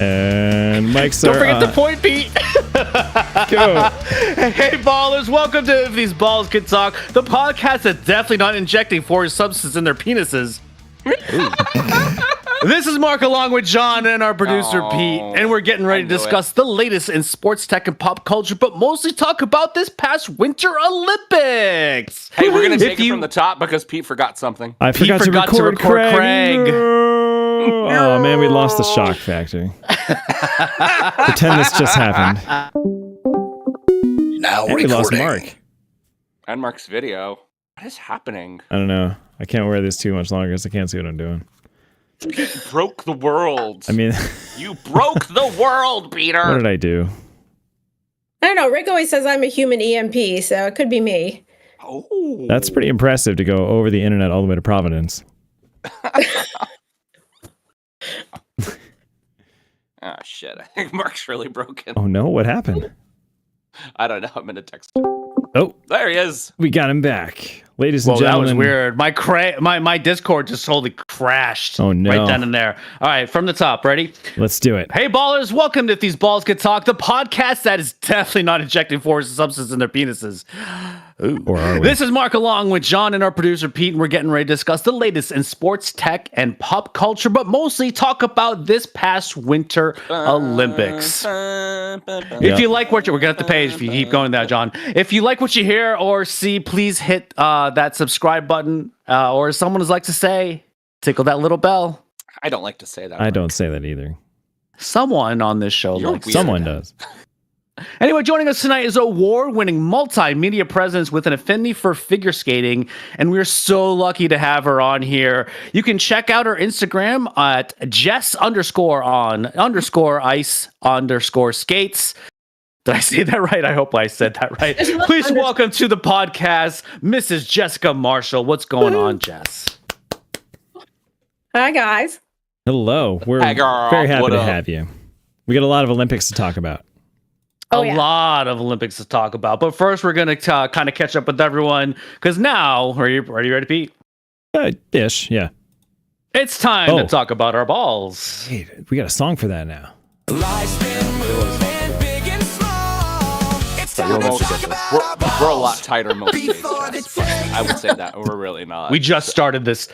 And mics Don't are forget on. the point, Pete. Go. Hey, ballers. Welcome to If These Balls Could Talk, the podcast that's definitely not injecting foreign substances in their penises. This is Mark along with John and our producer Pete, and we're getting ready to discuss the latest in sports tech and pop culture, but mostly talk about this past Winter Olympics. Hey, we're going to take it from the top because Pete forgot something. I Pete forgot to record Craig. Craig. Oh, man, we lost the shock factor. Pretend this just happened. Now And we lost Mark. And Mark's video. What is happening? I don't know. I can't wear this too much longer because I can't see what I'm doing. You broke the world. I mean, You broke the world, Peter. what did I do? I don't know. Rick always says I'm a human EMP, so it could be me. Oh. That's pretty impressive to go over the internet all the way to Providence. Oh, shit. I think Mark's really broken. Oh, no? What happened? I don't know. I'm going to text him. Oh, There he is. we got him back. Ladies and Well, that gentlemen. was weird. My Discord just totally crashed. Oh, no. Right down in there. All right, from the top. Ready? Let's do it. Hey, ballers. Welcome to If These Balls Could Talk, the podcast that is definitely not injecting foreign substances in their penises. Ooh. Or are we? This is Mark along with John and our producer Pete, and we're getting ready to discuss the latest in sports, tech, and pop culture, but mostly talk about this past Winter Olympics. If you like what we're gonna have to pay if you keep going there, John. If you like what you hear or see, please hit that subscribe button, or as someone would like to say, tickle that little bell. I don't like to say that. I Mark. don't say that either. Someone on this show You're likes weird. Someone does. Anyway, joining us tonight is award-winning multimedia presence with an affinity for figure skating, and we're so lucky to have her on here. You can check out her Instagram at Jess_on_ice_skates. Did I say that right? I hope I said that right. Please welcome to the podcast, Mrs. Jessica Marshall. What's going on, Jess? Hi, guys. Hello. We're Hey, girl, very happy what to up? have you. We got a lot of Olympics to talk about. Oh, A yeah. lot of Olympics to talk about. But first, we're going to kind of catch up with everyone, because now, are you ready, Pete? Ish, yeah. It's time to Oh. talk about our balls. Hey, we got a song for that now. We're a lot tighter most days, Jess. I would say that. We're really not. We just started this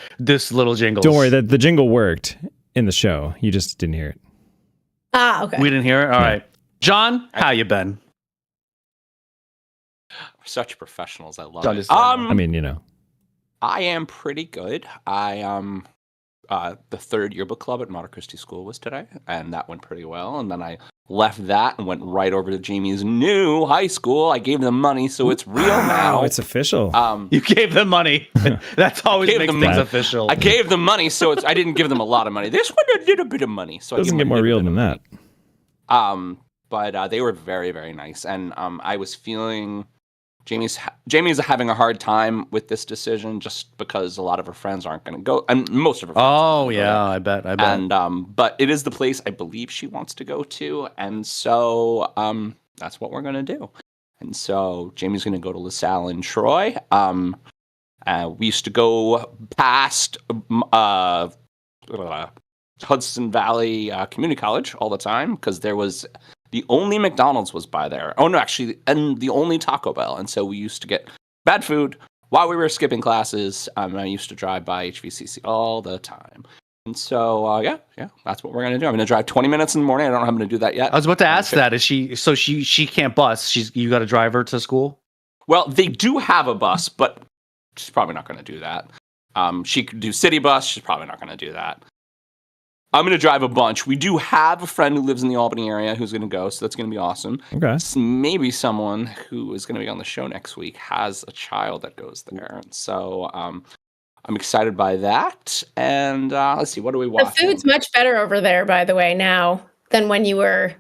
little jingle. Don't worry, the jingle worked in the show. You just didn't hear it. Ah, okay. We didn't hear it? All right. John, how you been? We're such professionals. I love John it. is- I mean, you know. I am pretty good. The third yearbook club at Monte Cristi School was today, and that went pretty well. And then I left that and went right over to Jamie's new high school. I gave them money, so it's real now. Oh, it's official. You gave them money. That's always Gave makes them things money. official. I gave them money, so I didn't give them a lot of money. This one a little bit of money, so I Doesn't gave get them a more little real bit than of that. money. But they were very, very nice, and I was feeling Jamie's having a hard time with this decision just because a lot of her friends aren't going to go, and most of her friends. Oh, aren't gonna go yeah, there. I bet. And but it is the place I believe she wants to go to, and so that's what we're gonna do. And so Jamie's gonna go to LaSalle and Troy. We used to go past Hudson Valley Community College all the time because there was the only McDonald's was by there. Oh no, actually, and the only Taco Bell. And so we used to get bad food while we were skipping classes. I used to drive by HVCC all the time. And so, yeah, that's what we're going to do. I'm going to drive 20 minutes in the morning. I don't know how I'm going to do that yet. I was about to ask that. Is she can't bus? You got to drive her to school? Well, they do have a bus, but she's probably not going to do that. She could do city bus. She's probably not going to do that. I'm going to drive a bunch. We do have a friend who lives in the Albany area who's going to go, so that's going to be awesome. Okay. Maybe someone who is going to be on the show next week has a child that goes there. And so I'm excited by that. And let's see, what do we watch? The food's much better over there, by the way, now than when you were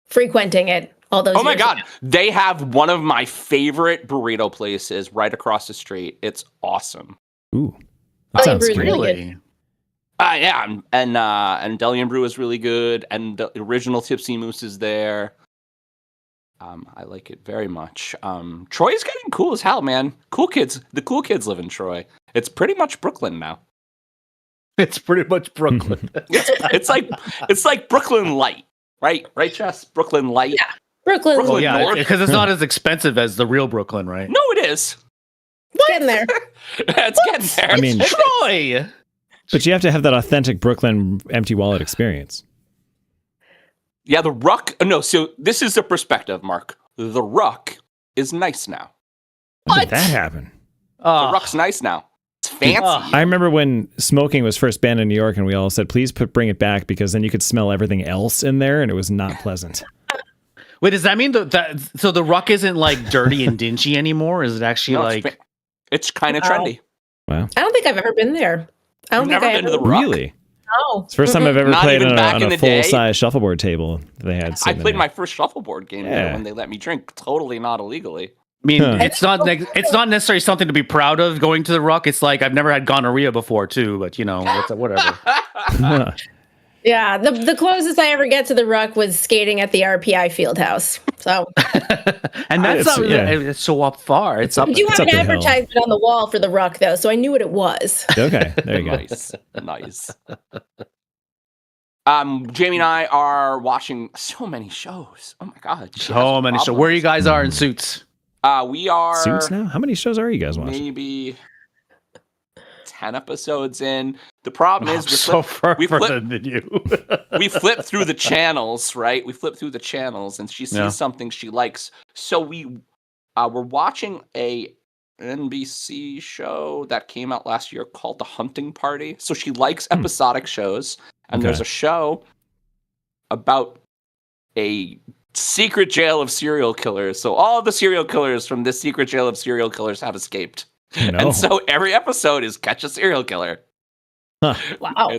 frequenting it all those Oh my years God. ago. They have one of my favorite burrito places right across the street. It's awesome. Ooh. That Oh, sounds you good. really Really? Yeah, and Delian Brew is really good, and the original Tipsy Moose is there. I like it very much. Troy's getting cool as hell, man. Cool kids. The cool kids live in Troy. It's pretty much Brooklyn now. It's pretty much Brooklyn. It's like Brooklyn Light, right? Right, Jess? Brooklyn Light. Yeah. Brooklyn. Brooklyn Yeah, North. because it's not as expensive as the real Brooklyn, right? No, it is. Getting there. It's getting there. I mean, Troy. but you have to have that authentic Brooklyn empty wallet experience. Yeah, the Ruck. No, so this is the perspective, Mark. The Ruck is nice now. When did that happen? The Ruck's nice now. It's fancy. I remember when smoking was first banned in New York, and we all said, "Please bring it back," because then you could smell everything else in there, and it was not pleasant. Wait, does that mean that so the Ruck isn't like dirty and dingy anymore? Is it actually No, like? it's kind of trendy. Wow, I don't think I've ever been there. I don't You've think never been to the Ruck? really? No. It's the first time I've ever Not played even back on in a the day? full-size shuffleboard table they had. I sitting played there. my first shuffleboard game there Yeah. when they let me drink, totally not illegally. I mean, Huh. it's not necessarily something to be proud of going to the Ruck. It's like I've never had gonorrhea before too, but you know, whatever. Yeah, the closest I ever get to the Ruck was skating at the RPI Fieldhouse. So And that's It's- not yeah. it's so up far. It's up. we do It's have up an the hill. advertisement on the wall for the Ruck, though, so I knew what it was. Okay, there you go. Nice. Jamie and I are watching so many shows. Oh my god. she has So many. So where you guys are in Mm. suits? We are Suits now? How many shows are you guys watching? maybe 10 episodes in. The problem is so far we further flip- than you. we flip through the channels, right? We flip through the channels and she sees Yeah. something she likes. So we're watching a NBC show that came out last year called The Hunting Party. So she likes episodic shows, and Okay. there's a show about a secret jail of serial killers. So all of the serial killers from this secret jail of serial killers have escaped. No. And so every episode is catch a serial killer. Wow.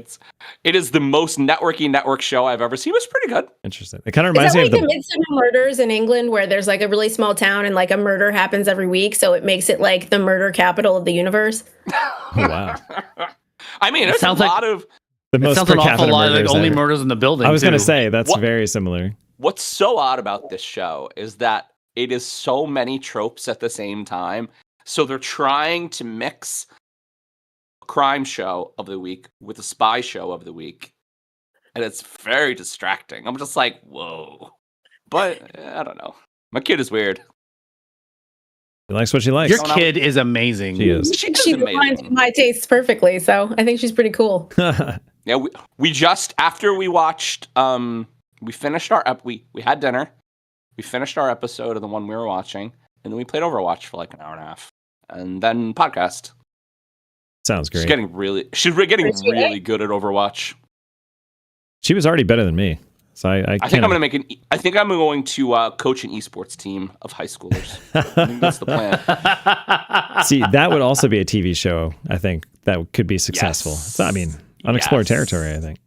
It is the most network show I've ever seen. It was pretty good. Interesting. It kind of Is reminds that me like of the the. Midsummer Murders in England, where there's like a really small town and like a murder happens every week, so it makes it like the murder capital of the universe? Oh, wow. I mean, there's a sounds like- lot of The It most sounds per an awful capita lot like murders only ever. murders in the building. I was going to too. say that's What- very similar. what's so odd about this show is that it is so many tropes at the same time. So they're trying to mix a crime show of the week with a spy show of the week. And it's very distracting. I'm just like, whoa. But I don't know. My kid is weird. She likes what she likes. Your kid is amazing. She is. She is She aligns amazing. with my tastes perfectly, so I think she's pretty cool. Yeah, we just after we watched we finished our we had dinner. We finished our episode of the one we were watching, and then we played Overwatch for like an hour and a half. And then podcast. Sounds great. She's getting really good at Overwatch. She was already better than me. So I I think I'm gonna make I think I'm going to coach an esports team of high schoolers. I think that's the plan. see that would also be a TV show. I think that could be successful. Yes. So, I mean, unexplored Yes. territory. I think.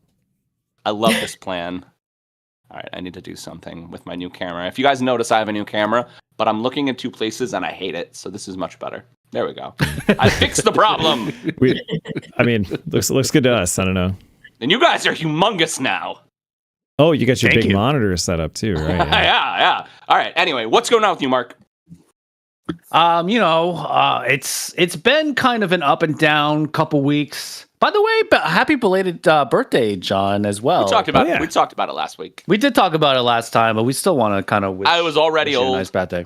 I love this plan. All right, I need to do something with my new camera. If you guys notice, I have a new camera, but I'm looking in two places and I hate it. So this is much better. There we go. I fixed the problem. I mean, looks good to us. I don't know. And you guys are humongous now. Oh, you got your Thank big you. monitor set up too, right? Yeah, yeah. All right. Anyway, what's going on with you, Mark? It's been kind of an up and down couple weeks. By the way, happy belated birthday, John, as well. We talked about yeah. we talked about it last week. We did talk about it last time, but we still want to kind of wish I was already wish you a old. nice birthday.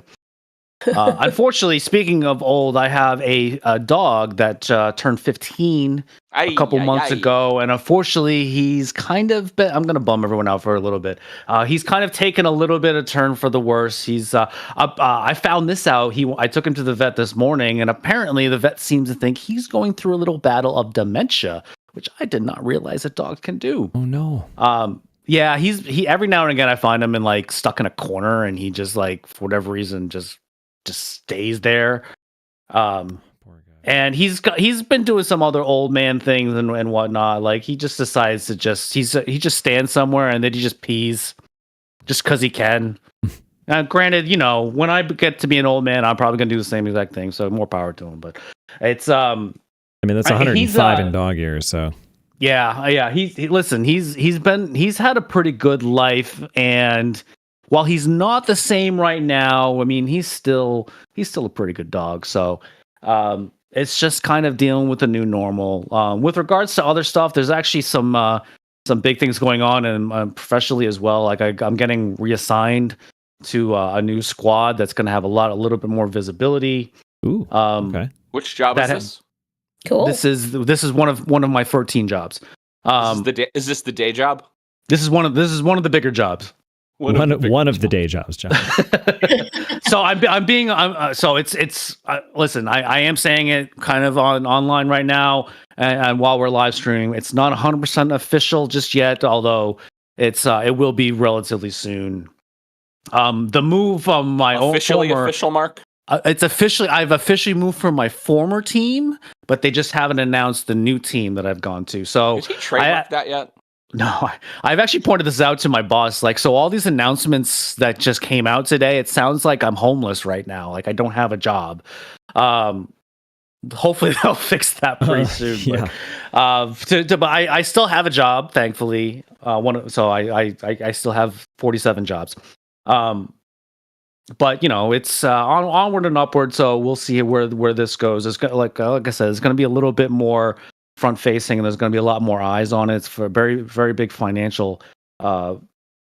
Unfortunately, speaking of old, I have a dog that turned 15 a couple months ago, and unfortunately, he's kind of been, I'm going to bum everyone out for a little bit. He's kind of taken a little bit of turn for the worse. He's I found this out. I took him to the vet this morning, and apparently, the vet seems to think he's going through a little battle of dementia, which I did not realize that dogs can do. Oh no. Yeah, he every now and again I find him in like stuck in a corner, and he just like for whatever reason just stays there. Poor guy. And he's been doing some other old man things and whatnot. Like he just decides to he just stands somewhere and then he just pees just because he can. Granted, when I get to be an old man, I'm probably gonna do the same exact thing. So more power to him. But it's I mean, that's he's, 105 in dog years. So yeah. He's had a pretty good life, and while he's not the same right now, I mean, he's still a pretty good dog. So, it's just kind of dealing with the new normal. With regards to other stuff, there's actually some big things going on, and professionally as well. Like I'm getting reassigned to a new squad that's going to have a little bit more visibility. Ooh. Okay. Which job is this? Cool. This is one of my 13 jobs. Is this the day job? This is one of the bigger jobs. One of the day jobs, John. So listen, I am saying it kind of online right now, and while we're live streaming, it's not 100% official just yet, although it will be relatively soon. The move from my official mark. It's officially. I've officially moved from my former team, but they just haven't announced the new team that I've gone to. So has he trademarked that yet? No, I've actually pointed this out to my boss. Like, so all these announcements that just came out today, it sounds like I'm homeless right now. Like I don't have a job. Hopefully they'll fix that pretty soon. Yeah. But I still have a job, thankfully. I still have 47 jobs. But it's onward and upward. So we'll see where this goes. It's like I said, it's going to be a little bit more front facing, and there's going to be a lot more eyes on it. It's for a very, very big financial part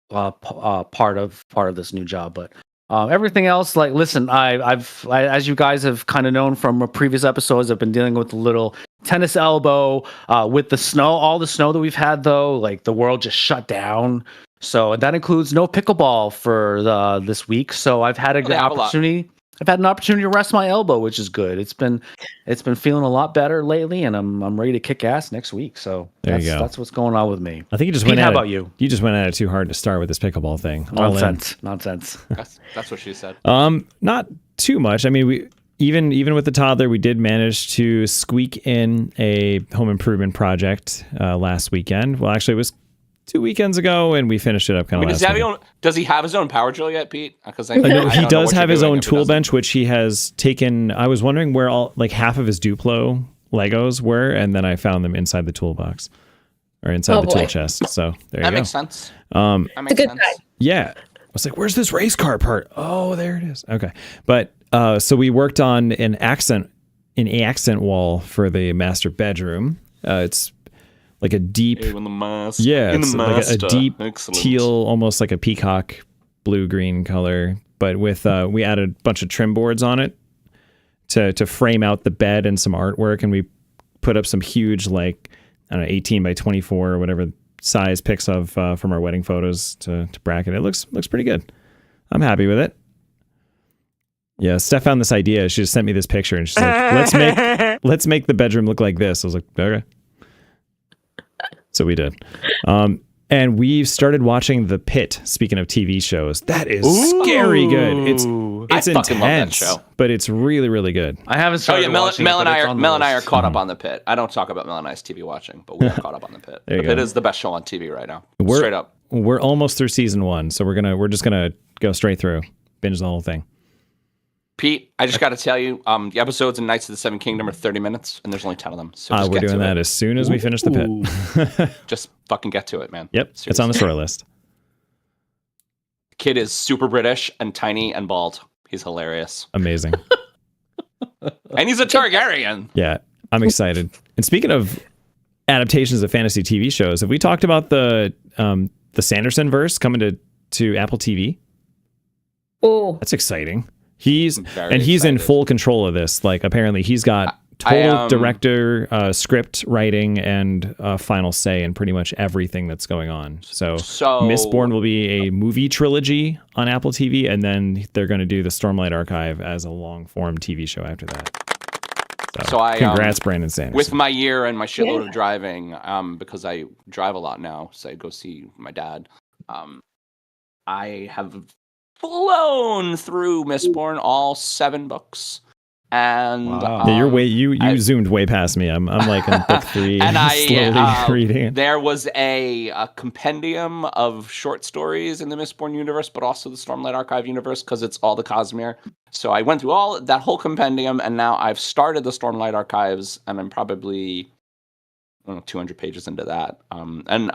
of this new job. But everything else, like, listen, I've as you guys have kind of known from previous episodes, I've been dealing with a little tennis elbow with the snow. All the snow that we've had, though, like the world just shut down. So that includes no pickleball for this week. So I've had an opportunity. I've had an opportunity to rest my elbow, which is good. It's been feeling a lot better lately, and I'm ready to kick ass next week. So that's what's going on with me. I think you just Pete, went. How about you? You just went at it too hard to start with this pickleball thing. Nonsense. That's what she said. Not too much. I mean, we even with the toddler, we did manage to squeak in a home improvement project last weekend. Well, actually, it was 2 weekends ago, and we finished it up kind of last week. Does he have his own power drill yet, Pete? Because he does have his own tool bench, which he has taken. I was wondering where half of his Duplo Legos were, and then I found them inside the toolbox or inside the tool chest. So there you go. That makes sense. It's a good guy. Yeah. I was like, where's this race car part? Oh, there it is. Okay. But so we worked on an accent wall for the master bedroom. It's like a deep, it's like a deep teal, almost like a peacock blue-green color. But with we added a bunch of trim boards on it to frame out the bed and some artwork, and we put up some huge, like, I don't know, 18 by 24 or whatever size pics of from our wedding photos to bracket. It looks pretty good. I'm happy with it. Yeah, Steph found this idea. She just sent me this picture, and she's like, let's make the bedroom look like this. I was like, okay. So we did. And we've started watching The Pit. Speaking of TV shows, that is scary good. It's I fucking love that show, but it's really, really good. I haven't started watching Mel and I are caught up on The Pit. I don't talk about Mel and I's TV watching, but we are caught up on The Pit. The Pit is the best show on TV right now. Straight up. We're almost through season 1, so we're just gonna go straight through, binge the whole thing. Pete, I just got to tell you, the episodes in Knights of the Seven Kingdom are 30 minutes, and there's only 10 of them. So we're doing that as soon as we finish The Pit. Just fucking get to it, man. Yep, seriously. It's on the story list. Kid is super British and tiny and bald. He's hilarious. Amazing. And he's a Targaryen. Yeah, I'm excited. And speaking of adaptations of fantasy TV shows, have we talked about the Sanderson verse coming to Apple TV? Oh, that's exciting. He's in full control of this. Like, apparently he's got total director, script writing, and final say in pretty much everything that's going on. So Mistborn will be a movie trilogy on Apple TV, and then they're going to do the Stormlight Archive as a long-form TV show after that. So congrats, Brandon Sanderson. With my year and my shitload of driving, because I drive a lot now, so I go see my dad. I have flown through Mistborn, all 7 books, and you zoomed way past me. I'm like in book 3, and I slowly reading it. There was a compendium of short stories in the Mistborn universe, but also the Stormlight Archive universe, because it's all the Cosmere. So I went through that whole compendium, and now I've started the Stormlight Archives, and I'm probably 200 pages into that. And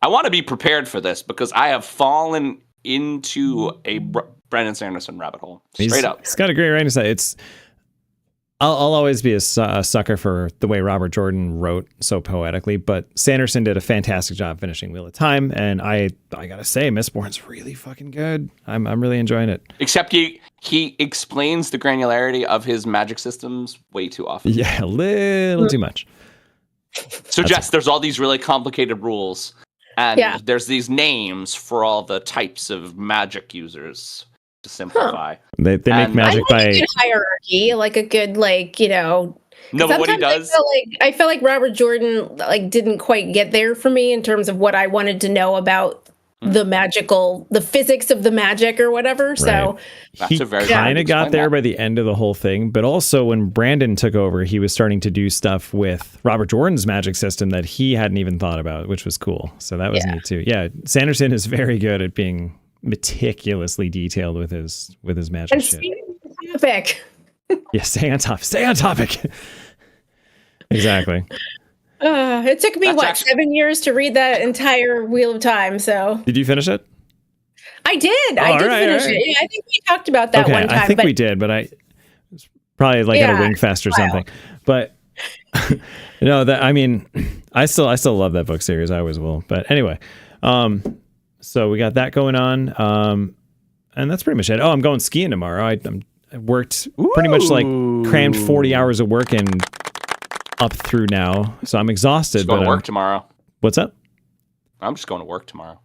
I want to be prepared for this because I have fallen into a Brandon Sanderson rabbit hole. Straight up. It's got a great writing style. I'll always be a sucker for the way Robert Jordan wrote so poetically, but Sanderson did a fantastic job finishing Wheel of Time, and I gotta say, Mistborn's really fucking good. I'm really enjoying it. Except he explains the granularity of his magic systems way too often. Yeah, a little too much. So Jess, there's all these really complicated rules, and there's these names for all the types of magic users to simplify. They make magic by a good hierarchy, like a good No, but what he does, I felt like Robert Jordan didn't quite get there for me in terms of what I wanted to know about the physics of the magic or whatever. Right. So he kind of got there by the end of the whole thing, but also when Brandon took over, he was starting to do stuff with Robert Jordan's magic system that he hadn't even thought about, which was cool. So that was neat too. Yeah, Sanderson is very good at being meticulously detailed with his magic and shit. Topic. Yeah, stay on topic. Exactly. It took me 7 years to read that entire Wheel of Time. So did you finish it? I did. I did finish it. Yeah, I think we talked about that one time. I think we did, but it was probably at a wing fest or something. But no, I still love that book series. I always will. But anyway, so we got that going on, and that's pretty much it. Oh, I'm going skiing tomorrow. I worked pretty much crammed 40 hours of work in up through now, so I'm exhausted. Going to work tomorrow. What's up? I'm just going to work tomorrow.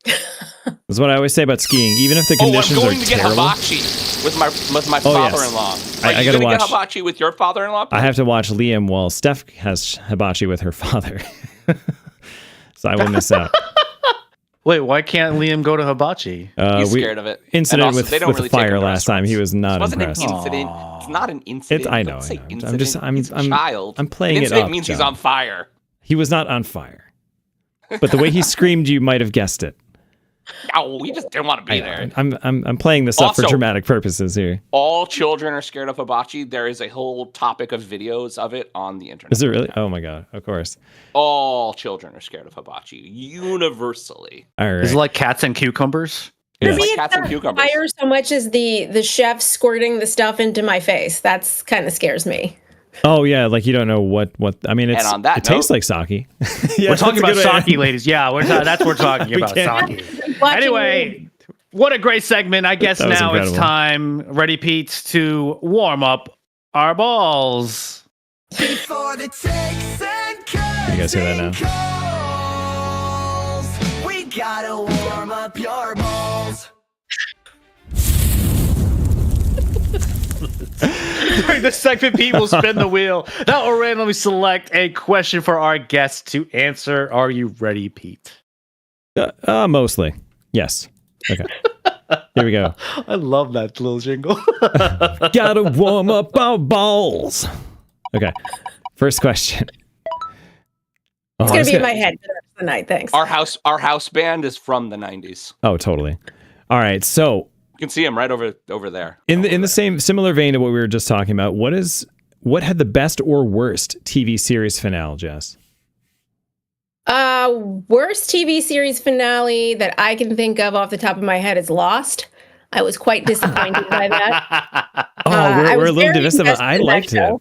That's what I always say about skiing. Even if the conditions are terrible. I'm going to get hibachi with my father-in-law. Yes. I got to get hibachi with your father-in-law? I have to watch Liam while Steph has hibachi with her father, so I will miss out. Wait, why can't Liam go to hibachi? He's scared of it. Incident with the fire last time. He was not impressed. It wasn't an incident. It's not an incident. I know. I'm playing it up. Incident means he's on fire. He was not on fire. But the way he screamed, you might have guessed it. Oh, we just didn't want to be there. I'm playing this up for dramatic purposes here. All children are scared of hibachi. There is a whole topic of videos of it on the internet. Is it really? Oh my god! Of course. All children are scared of hibachi universally. All right. Is it like cats and cucumbers? For me, it's not fire so much as the chef squirting the stuff into my face. That's kind of scares me. Oh yeah, like you don't know what I mean. It tastes like sake. We're talking about sake, ladies. Yeah, that's what we're talking about. Sake. Anyway, what a great segment! I guess now it's time, ready, Pete, to warm up our balls. Before the takes and you guys hear that now? calls, we gotta warm up your balls. During this segment, Pete will spin the wheel. That will randomly select a question for our guest to answer. Are you ready, Pete? Mostly. Yes. Okay. Here we go. I love that little jingle. Gotta warm up our balls. Okay. First question. It's going to be in my head for the rest of the night. Thanks. Our house band is from the 90s. Oh, totally. All right. So you can see him right over there. In the same similar vein to what we were just talking about, what had the best or worst TV series finale, Jess? Worst TV series finale that I can think of off the top of my head is Lost. I was quite disappointed by that. We're a little divisive. I liked it.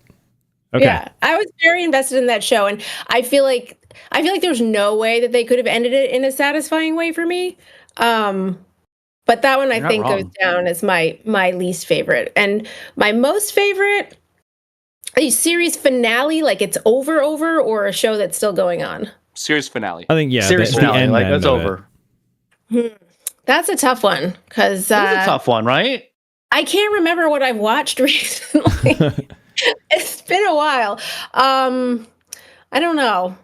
Okay. Yeah, I was very invested in that show, and I feel like there's no way that they could have ended it in a satisfying way for me. But that one I think goes down as my least favorite, and my most favorite a series finale, like it's over, or a show that's still going on. Series finale. I think series finale, like that's over. That's a tough one because that's a tough one, right? I can't remember what I've watched recently. It's been a while. I don't know.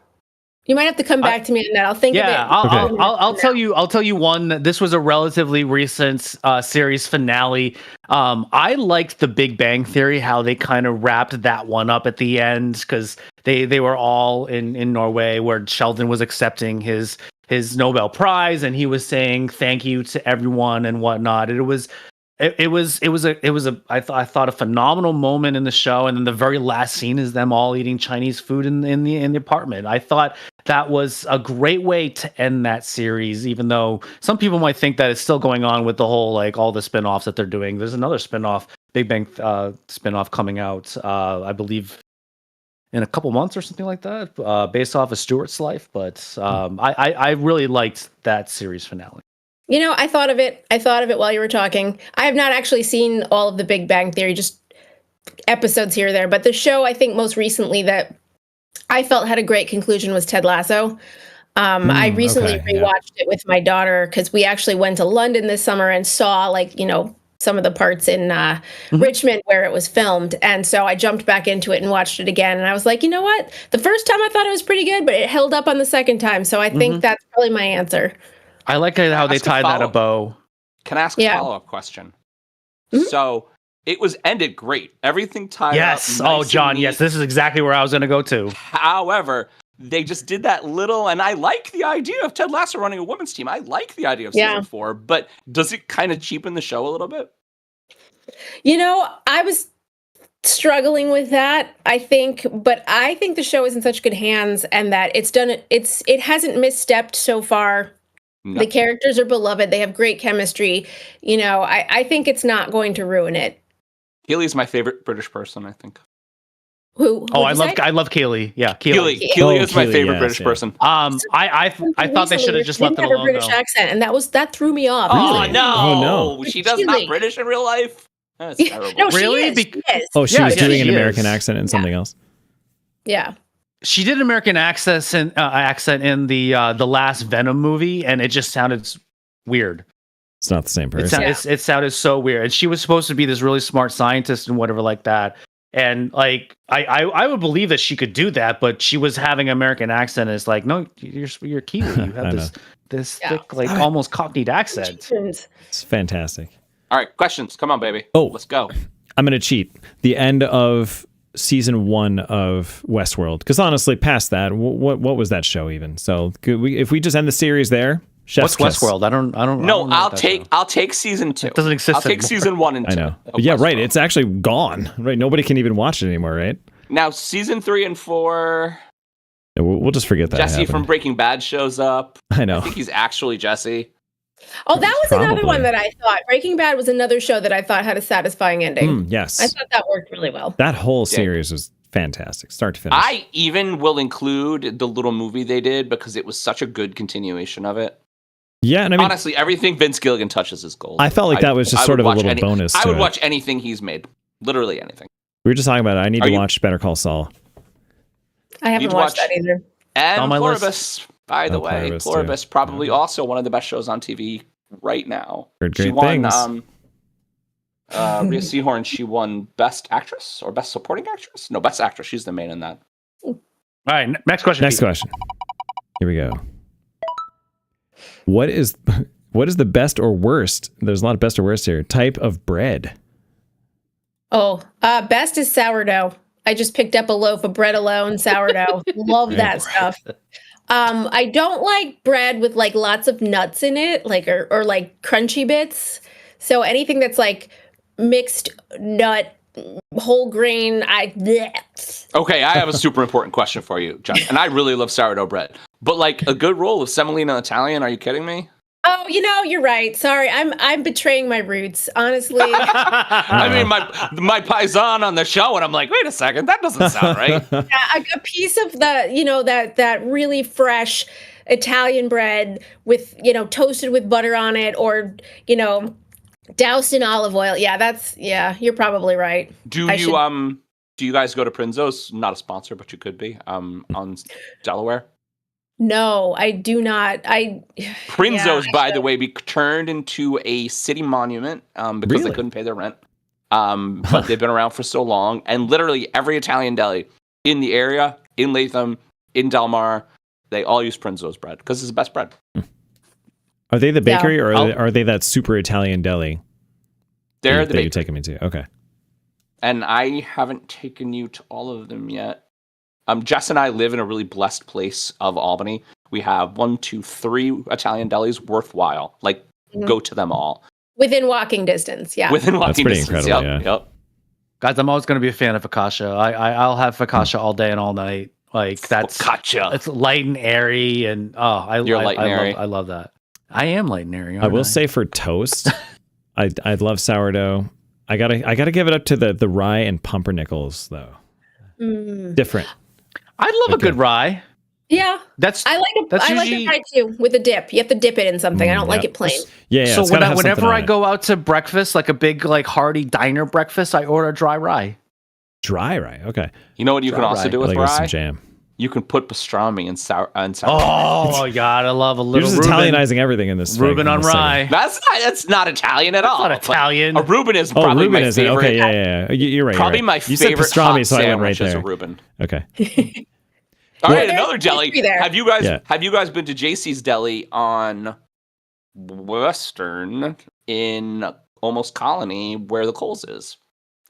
You might have to come back to me on that. I'll think of it. I'll tell you. I'll tell you one. This was a relatively recent series finale. I liked The Big Bang Theory, how they kind of wrapped that one up at the end, because they were all in Norway, where Sheldon was accepting his Nobel Prize, and he was saying thank you to everyone and whatnot. It was I thought a phenomenal moment in the show, and then the very last scene is them all eating Chinese food in the apartment. I thought that was a great way to end that series, even though some people might think that it's still going on with the whole, like, all the spinoffs that they're doing. There's another spinoff Big Bang spinoff coming out, I believe, in a couple months or something like that, based off of Stewart's life. But I really liked that series finale. You know, I thought of it. I thought of it while you were talking. I have not actually seen all of the Big Bang Theory, just episodes here or there. But the show I think most recently that I felt had a great conclusion was Ted Lasso. I recently rewatched it with my daughter because we actually went to London this summer and saw, like, you know, some of the parts in Richmond where it was filmed. And so I jumped back into it and watched it again. And I was like, you know what? The first time I thought it was pretty good, but it held up on the second time. So I think that's probably my answer. I like how they tied that a bow. Can I ask a follow-up question? So it was ended great. Everything tied up. Yes. Oh, John, yes. This is exactly where I was going to go to. However, they just did that little, and I like the idea of Ted Lasso running a women's team. I like the idea of season 4, but does it kind of cheapen the show a little bit? You know, I was struggling with that, I think, but I think the show is in such good hands and that it hasn't misstepped so far. No. The characters are beloved. They have great chemistry. You know, I think it's not going to ruin it. Keely's my favorite British person, I think. Who I love Keely. Yeah, Keely. Keely is my favorite British person. I thought they should have just left it alone. She had a British accent, and that threw me off. Oh no! She does not British in real life. That's terrible. No, really? She is. Oh, she was doing an American accent in something else. Yeah. She did American accent in the last Venom movie, and it just sounded weird. It's not the same person. It sounded so weird. And she was supposed to be this really smart scientist and whatever like that. And like I would believe that she could do that, but she was having an American accent. And it's like, no, you're Keely. You have this thick, like almost Cockneyed accent. It's fantastic. All right, questions. Come on, baby. Oh, let's go. I'm gonna cheat. The end of season 1 of Westworld, because honestly, past that, what was that show even? So if we just end the series there. What's Westworld? I don't. No, I'll take season 2. It doesn't exist. I'll take season 1 and 2. I know. Yeah, right. It's actually gone. Right. Nobody can even watch it anymore. Right. Now season 3 and 4. Yeah, we'll just forget that. Jesse from Breaking Bad shows up. I know. I think he's actually Jesse. Oh, that was another one that I thought. Breaking Bad was another show that I thought had a satisfying ending. Yes. I thought that worked really well. That whole series was fantastic, start to finish. I even will include the little movie they did because it was such a good continuation of it. Yeah, and I mean, honestly, everything Vince Gilligan touches is gold. I felt like that was just sort of a little bonus. I would watch anything he's made. Literally anything. We were just talking about it. I need to watch Better Call Saul. I haven't watched that either. And Pluribus, by the way. Pluribus, probably also one of the best shows on TV right now. Heard great things. Rhea Seehorn, she won Best Actress or Best Supporting Actress? No, Best Actress. She's the main in that. All right, next question. Next question. Here we go. What is the best or worst? There's a lot of best or worst here. Type of bread. Oh, best is sourdough. I just picked up a loaf of bread alone, sourdough. Love that stuff. I don't like bread with like lots of nuts in it, like or like crunchy bits. So anything that's like mixed nut, whole grain, Okay, I have a super important question for you, John. And I really love sourdough bread. But like a good roll of semolina Italian, are you kidding me? Oh, you're right. Sorry, I'm betraying my roots, honestly. I mean, my paisan on the show, and I'm like, wait a second, that doesn't sound right. Yeah, a piece of the, that really fresh Italian bread with, toasted with butter on it, or, doused in olive oil. Yeah, you're probably right. Do you guys go to Prinzo's? Not a sponsor, but you could be, on Delaware? No, I do not. Prinzo's, by the way, be turned into a city monument because they couldn't pay their rent. But they've been around for so long, and literally every Italian deli in the area, in Latham, in Del Mar, they all use Prinzo's bread because it's the best bread. Are they the bakery or are they that super Italian deli? They're the bakery. You're taking me to. Okay. And I haven't taken you to all of them yet. Jess and I live in a really blessed place of Albany. We have 1, 2, 3 Italian delis worthwhile. Like, go to them all. Within walking distance, yeah. Within walking distance, incredible, yep. Guys, I'm always going to be a fan of focaccia. I'll have focaccia all day and all night. Like, that's focaccia. It's light and airy, and You're light and airy. I love that. I am light and airy. I will say for toast, I love sourdough. I gotta give it up to the rye and pumpernickels though. Different. I love a good rye. Yeah, I like a rye too with a dip. You have to dip it in something. I don't like it plain. Yeah. So whenever I go out to breakfast, like a big like hearty diner breakfast, I order dry rye. Dry rye. Okay. You know what you can also do with With rye? some jam. You can put pastrami and sour. Oh my god, I love a You're little just Reuben. Italianizing everything in this. Reuben on rye. That's not Italian at all. Not Italian. A Reuben is probably my favorite. Okay, yeah. You're right. Probably my you said favorite pastrami, hot so I went right sandwich is there. a Reuben. Okay. All right, another deli. There. Have you guys been to JC's Deli on Western in almost Colony where the Coles is?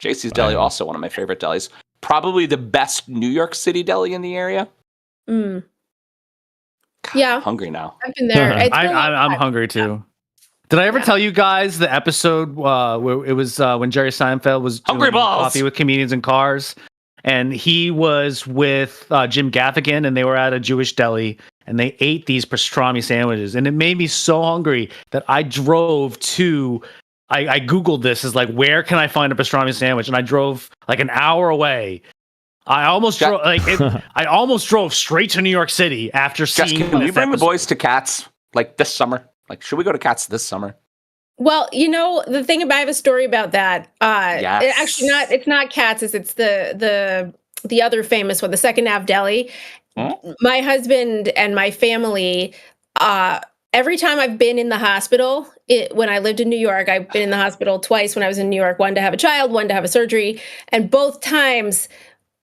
JC's Deli, also one of my favorite delis. Probably the best New York City deli in the area. Mm. God, Yeah. I'm hungry now. I've been there. I'm hungry too. Did I ever tell you guys the episode where it was when Jerry Seinfeld was Hungry doing balls. Coffee with Comedians in Cars, and he was with Jim Gaffigan, and they were at a Jewish deli, and they ate these pastrami sandwiches, and it made me so hungry that I drove to. I Googled this as like, where can I find a pastrami sandwich? And I drove like an hour away. I almost drove I almost drove straight to New York City after Jess, seeing. can we bring the episode. boys to Cats like this summer? Like, should we go to Cats this summer? Well, the thing about I have a story about that. Yes. It's not Cats. It's the other famous one, the Second Ave Deli. My husband and my family. Every time I've been in the hospital, when I lived in New York, I've been in the hospital twice when I was in New York, one to have a child, one to have a surgery. And both times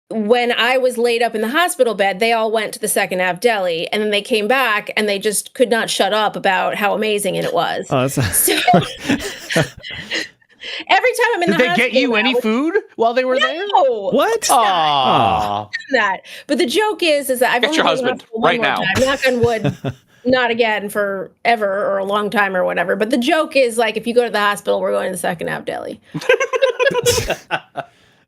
when I was laid up in the hospital bed, they all went to the Second Ave Deli, and then they came back and they just could not shut up about how amazing it was. Oh, that's So every time I'm in the hospital. Did they get you any food while they were there? No. what? Aww. That. But the joke is that I've Get only your been in the husband hospital one right more now. time. Knock on wood. Not again for ever or a long time or whatever. But the joke is like, if you go to the hospital, we're going to the Second Ave Deli.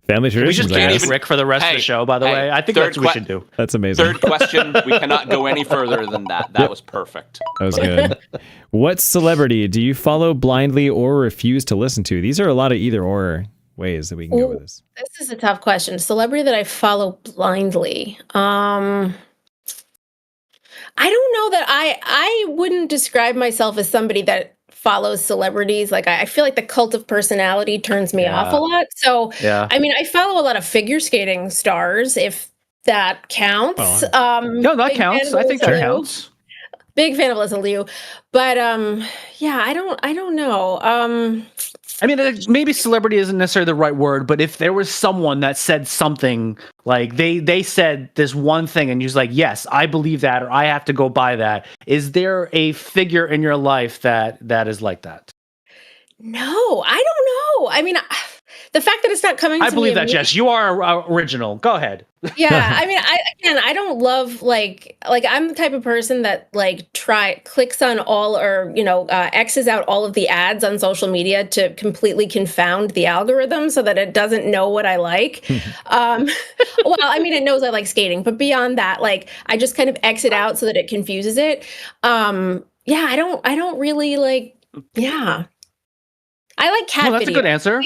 Family We traditions. just I can't guess. eat Rick for the rest of the show, by the way. I think that's what we should do. That's amazing. Third question. We cannot go any further than that. That was perfect. That was good. What celebrity do you follow blindly or refuse to listen to? These are a lot of either or ways that we can go with this. This is a tough question. Celebrity that I follow blindly. I don't know that I wouldn't describe myself as somebody that follows celebrities. Like I feel like the cult of personality turns me off a lot. So I mean, I follow a lot of figure skating stars, if that counts. No, that counts. I think that counts. Big fan of Alysa Liu, but yeah, I don't know. I mean, maybe celebrity isn't necessarily the right word, but if there was someone that said something like they said this one thing and you're like, yes, I believe that, or I have to go buy that. Is there a figure in your life that is like that? No, I don't know. I mean, the fact that it's not coming to I believe me that, Jess. You are original. Go ahead. Yeah, I mean, I don't love like I'm the type of person that like clicks on all or X's out all of the ads on social media to completely confound the algorithm so that it doesn't know what I like. Well, I mean, it knows I like skating, but beyond that, like I just kind of X it out so that it confuses it. Yeah, I don't really like. Yeah, I like cat. Well, that's videos. a good answer.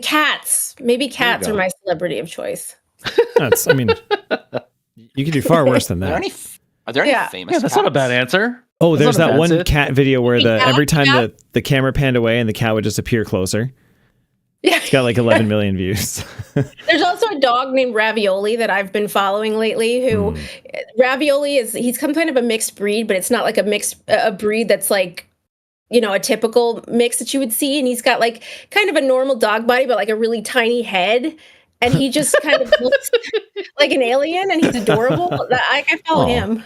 Cats, maybe cats are my celebrity of choice. I mean, you can do far worse than that. Are there any famous? Yeah, that's not a bad answer. Oh, That's there's not a that bad one answer. cat video where Cat? every time Yeah. the camera panned away and the cat would just appear closer. Yeah. It's got like 11 million views. There's also a dog named Ravioli that I've been following lately. Who Ravioli he's some kind of a mixed breed, but it's not like a breed that's like a typical mix that you would see. And he's got like kind of a normal dog body, but like a really tiny head. And he just kind of looks like an alien, and he's adorable. I follow him.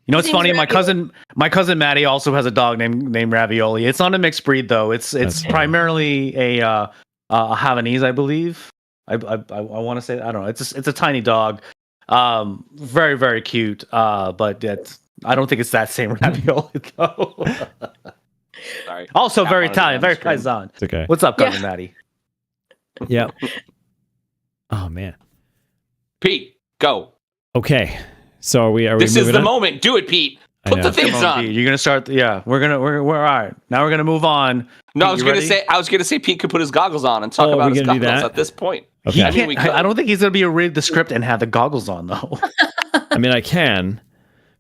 You know what's His name's funny? Ravioli. My cousin Maddie also has a dog named Ravioli. It's not a mixed breed though. It's That's funny. primarily a Havanese, I believe. I want to say, I don't know. It's a tiny dog. Very very cute. But I don't think it's that same Ravioli though. Sorry. Also Got very one of Italian, them very on screen. paisan. It's okay. What's up, cousin Maddie? Yep. Oh man. Pete, go. Okay. So are we This is moving the on? moment. Do it, Pete. Put the things on. You're gonna start. Yeah, we're all right. Now we're gonna move on. No, Pete, I was gonna say Pete could put his goggles on and talk about his goggles at this point. Okay. I don't think he's gonna be able to read the script and have the goggles on though. I mean, I can,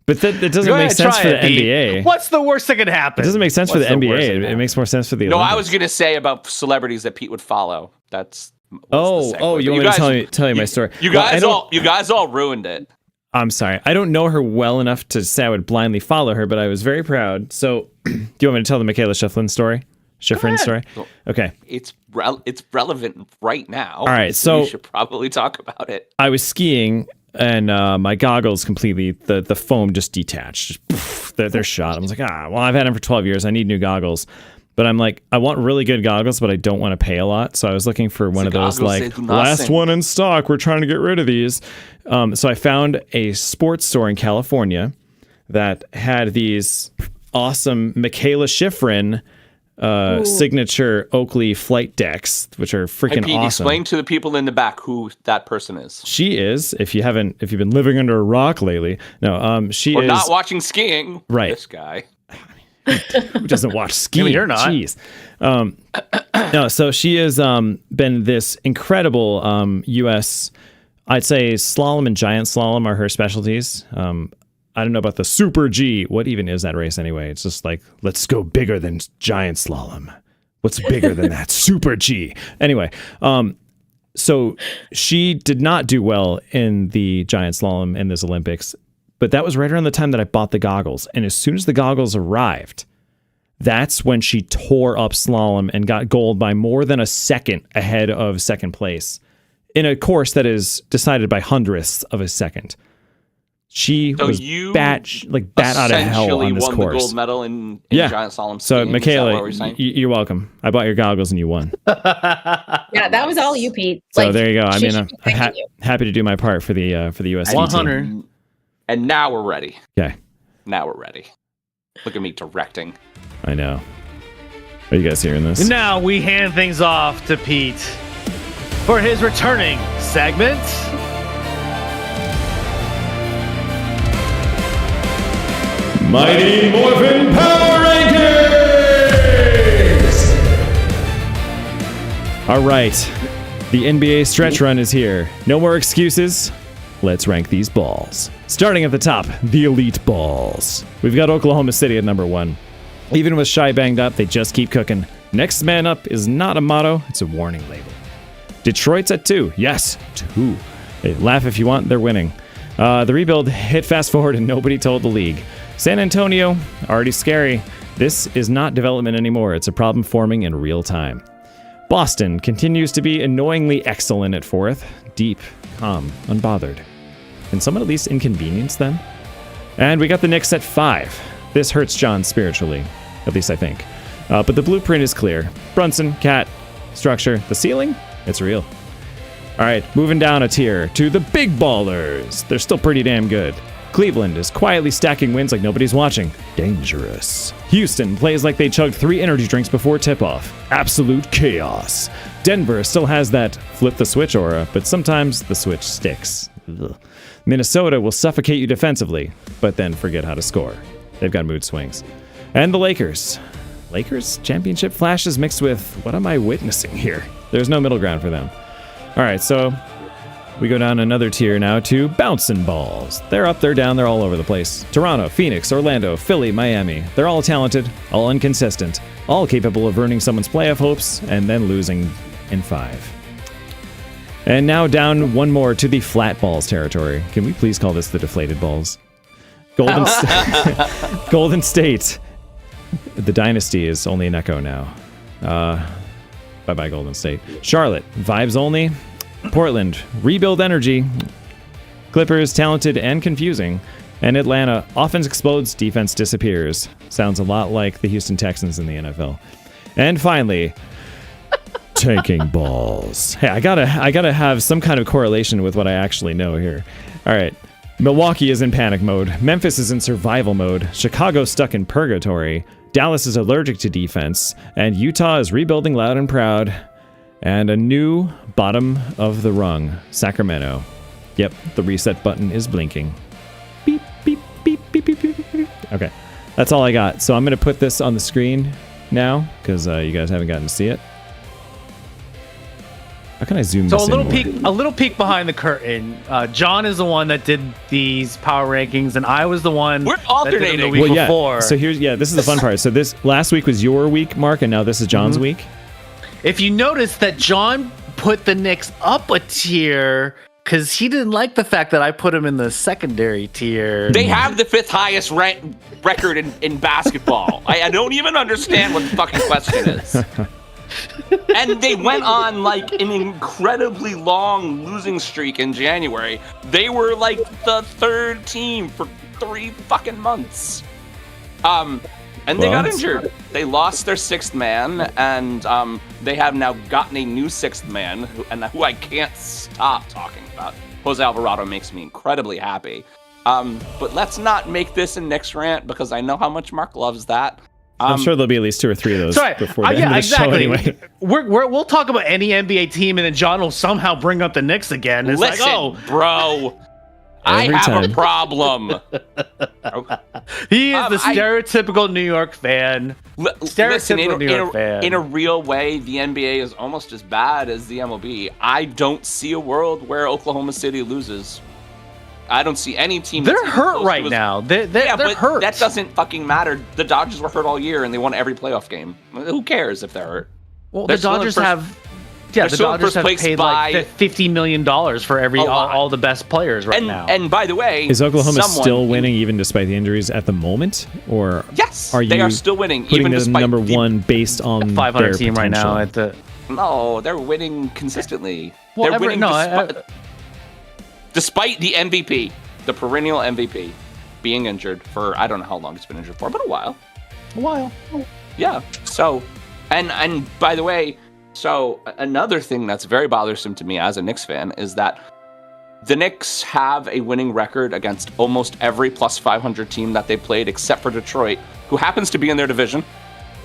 but that doesn't make sense for the NBA. What's the worst that could happen? It doesn't make sense for the NBA. It makes more sense for the Olympics. No, I was gonna say about celebrities that Pete would follow. That's you want me to tell you my story? You guys all ruined it. I'm sorry. I don't know her well enough to say I would blindly follow her, but I was very proud. So, do you want me to tell the Michaela Schifrin story? Okay. It's relevant right now. All right. So we should probably talk about it. I was skiing and my goggles completely, the foam just detached. They're shot. I was like, well, I've had them for 12 years. I need new goggles. But I'm like, I want really good goggles, but I don't want to pay a lot. So I was looking for one of those, like, last one in stock. We're trying to get rid of these. So I found a sports store in California that had these awesome Michaela Schifrin signature Oakley flight decks, which are freaking Pete, awesome. Explain to the people in the back who that person is. She is, if you've been living under a rock lately, she is not watching skiing. Right. This guy. Who doesn't watch skiing? You're not. Jeez. No, so she has been this incredible U.S. I'd say slalom and giant slalom are her specialties. I don't know about the Super G. What even is that race anyway? It's just like, let's go bigger than giant slalom. What's bigger than that? Super G. Anyway, so she did not do well in the giant slalom in this Olympics. But that was right around the time that I bought the goggles. And as soon as the goggles arrived, that's when she tore up slalom and got gold by more than a second ahead of second place in a course that is decided by hundredths of a second. She was bat out of hell on this won course. The gold medal in giant slalom. So Michaela, you're welcome. I bought your goggles and you won. Yeah, that was all you, Pete. So there you go. I mean, I'm happy to do my part for the U.S. 100. team. And now we're ready. Okay. Now we're ready. Look at me directing. I know. Are you guys hearing this? Now we hand things off to Pete for his returning segment. Mighty Morphin Power Rankings! All right. The NBA stretch run is here. No more excuses. Let's rank these balls. Starting at the top, the elite balls. We've got Oklahoma City at number 1. Even with Shai banged up, they just keep cooking. Next man up is not a motto, it's a warning label. Detroit's at 2. Yes, 2. Hey, laugh if you want, they're winning. The rebuild hit fast forward and nobody told the league. San Antonio, already scary. This is not development anymore, it's a problem forming in real time. Boston continues to be annoyingly excellent at 4th. Deep, calm, unbothered. Can someone at least inconvenience them? And we got the Knicks at 5. This hurts John spiritually, at least I think. But the blueprint is clear. Brunson, Cat, structure, the ceiling, it's real. All right, moving down a tier to the big ballers. They're still pretty damn good. Cleveland is quietly stacking wins like nobody's watching. Dangerous. Houston plays like they chugged 3 energy drinks before tip-off. Absolute chaos. Denver still has that flip the switch aura, but sometimes the switch sticks. Ugh. Minnesota will suffocate you defensively, but then forget how to score. They've got mood swings. And the Lakers. Lakers championship flashes mixed with what am I witnessing here? There's no middle ground for them. All right, so we go down another tier now to bouncing balls. They're up, they're down, they're all over the place. Toronto, Phoenix, Orlando, Philly, Miami. They're all talented, all inconsistent, all capable of earning someone's playoff hopes and then losing in 5. And now down one more to the flat balls territory. Can we please call this the deflated balls? Golden State. The dynasty is only an echo now. Bye-bye, Golden State. Charlotte, vibes only. Portland, rebuild energy. Clippers, talented and confusing. And Atlanta, offense explodes, defense disappears. Sounds a lot like the Houston Texans in the NFL. And finally, tanking balls. Hey, I gotta have some kind of correlation with what I actually know here. All right. Milwaukee is in panic mode. Memphis is in survival mode. Chicago's stuck in purgatory. Dallas is allergic to defense. And Utah is rebuilding loud and proud. And a new bottom of the rung, Sacramento. Yep, the reset button is blinking. Beep, beep, beep, beep, beep, beep, beep. Okay. That's all I got. So I'm going to put this on the screen now because you guys haven't gotten to see it. How can I zoom So this in more? a little peek behind the curtain. John is the one that did these power rankings, and I was the one We're that did them alternating. the week before. So this is the fun part. So this last week was your week, Mark, and now this is John's week. If you notice that John put the Knicks up a tier because he didn't like the fact that I put him in the secondary tier. They have the 5th highest record in basketball. I don't even understand what the fucking question is. And they went on like an incredibly long losing streak in January. They were like the 3rd team for 3 fucking months. And they got injured. They lost their 6th man, and they have now gotten a new 6th man, who I can't stop talking about. Jose Alvarado makes me incredibly happy. But let's not make this a Knicks rant because I know how much Mark loves that. I'm sure there'll be at least 2 or 3 of those before the end of the show anyway. We'll talk about any NBA team, and then John will somehow bring up the Knicks again. It's Listen, bro. I have a problem. He is the stereotypical New York fan. Listen, in a real way, the NBA is almost as bad as the MLB. I don't see a world where Oklahoma City loses. I don't see any team. They're hurt right now. They're hurt. That doesn't fucking matter. The Dodgers were hurt all year, and they won every playoff game. Who cares if they're hurt? Well, the Dodgers have... Yeah, the Dodgers have paid like $50 million for all the best players now. And by the way, is Oklahoma still winning even despite the injuries at the moment? Or yes, they are still winning. Putting even them despite number one based on 500 their team potential? right now. No, they're winning consistently. Well, they're winning despite the MVP, the perennial MVP, being injured for I don't know how long it's been injured for, but a while. Yeah. So, and by the way. So another thing that's very bothersome to me as a Knicks fan is that the Knicks have a winning record against almost every plus 500 team that they played except for Detroit, who happens to be in their division,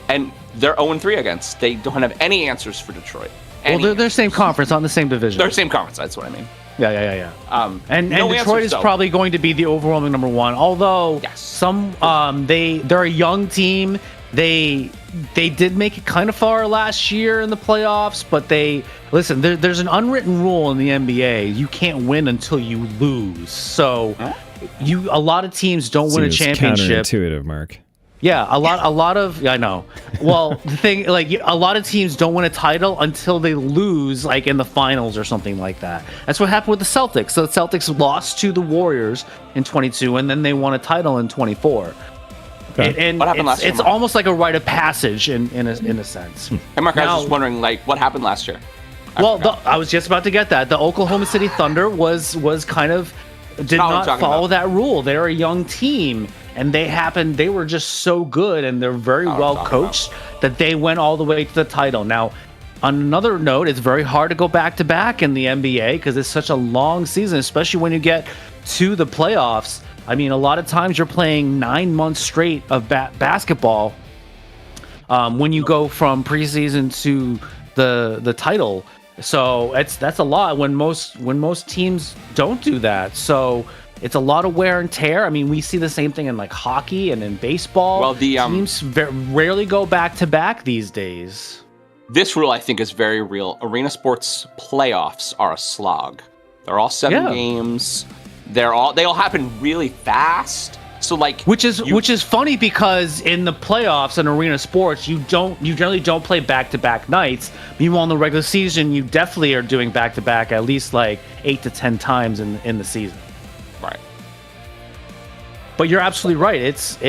and they're 0-3 against. They don't have any answers for Detroit. Well, they're same conference, on the same division. They're same conference, that's what I mean. Yeah. And no Detroit is probably going to be the overwhelming number one, although they're a young team. They did make it kind of far last year in the playoffs, but there's an unwritten rule in the NBA. You can't win until you lose. So a lot of teams don't win a championship. Counterintuitive, Mark. Yeah, a lot of I know. Well, the thing, like, a lot of teams don't win a title until they lose, like in the finals or something like that. That's what happened with the Celtics. So the Celtics lost to the Warriors in 22, and then they won a title in 24. And what happened last year, it's almost like a rite of passage in a sense. Hey, Mark, I was just wondering, like, what happened last year? I was just about to get that. The Oklahoma City Thunder was kind of did not follow that rule. They're a young team, and they were just so good, and they're very well coached that they went all the way to the title. Now, on another note, it's very hard to go back to back in the NBA because it's such a long season, especially when you get to the playoffs. I mean, a lot of times you're playing 9 months straight of basketball when you go from preseason to the title. So that's a lot when most teams don't do that. So it's a lot of wear and tear. I mean, we see the same thing in like hockey and in baseball. Well, the teams rarely go back to back these days. This rule, I think, is very real. Arena sports playoffs are a slog. They're all 7 games. They all happen really fast. So like, which is funny because in the playoffs and arena sports, you generally don't play back-to-back nights. Meanwhile, in the regular season, you definitely are doing back-to-back at least like 8 to 10 times in the season. Right. But you're absolutely right. It's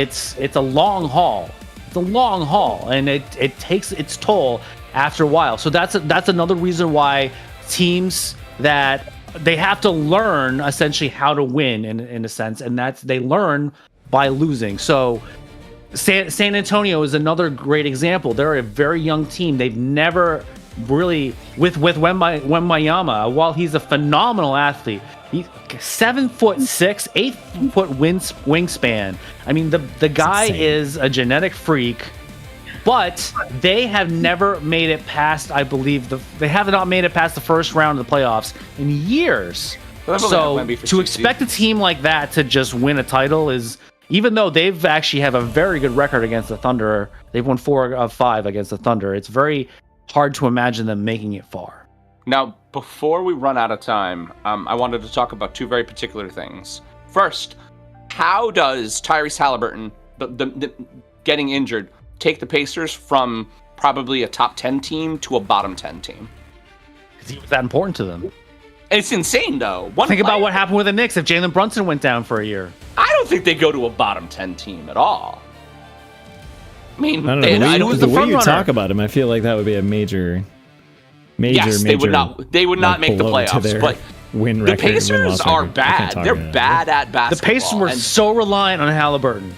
a long haul. It's a long haul, and it takes its toll after a while. So that's another reason why teams that they have to learn essentially how to win in a sense, and they learn by losing. So San Antonio is another great example. They're a very young team. They've never really with Wembanyama, while he's a phenomenal athlete, he's 7'6", 8 foot wingspan. I mean, the guy is a genetic freak. But they have never made it past, I believe, they have not made it past the first round of the playoffs in years. So to expect a team like that to just win a title is even though they've actually have a very good record against the Thunder, they've won 4 of 5 against the Thunder. It's very hard to imagine them making it far. Now, before we run out of time, I wanted to talk about 2 very particular things. First, how does Tyrese Halliburton, the getting injured, take the Pacers from probably a top 10 team to a bottom 10 team? Because he was that important to them. And it's insane, though. Think about what happened with the Knicks if Jalen Brunson went down for a year. I don't think they go to a bottom 10 team at all. I mean, I don't know. was The the way front you runner. talk about him, I feel like that would be a major. Yes, they would not. They would not like, make the blow to playoffs. their But win the record, Pacers win-loss are record. I can't bad. talk They're about it. bad at The basketball. Pacers were and so reliant on Halliburton.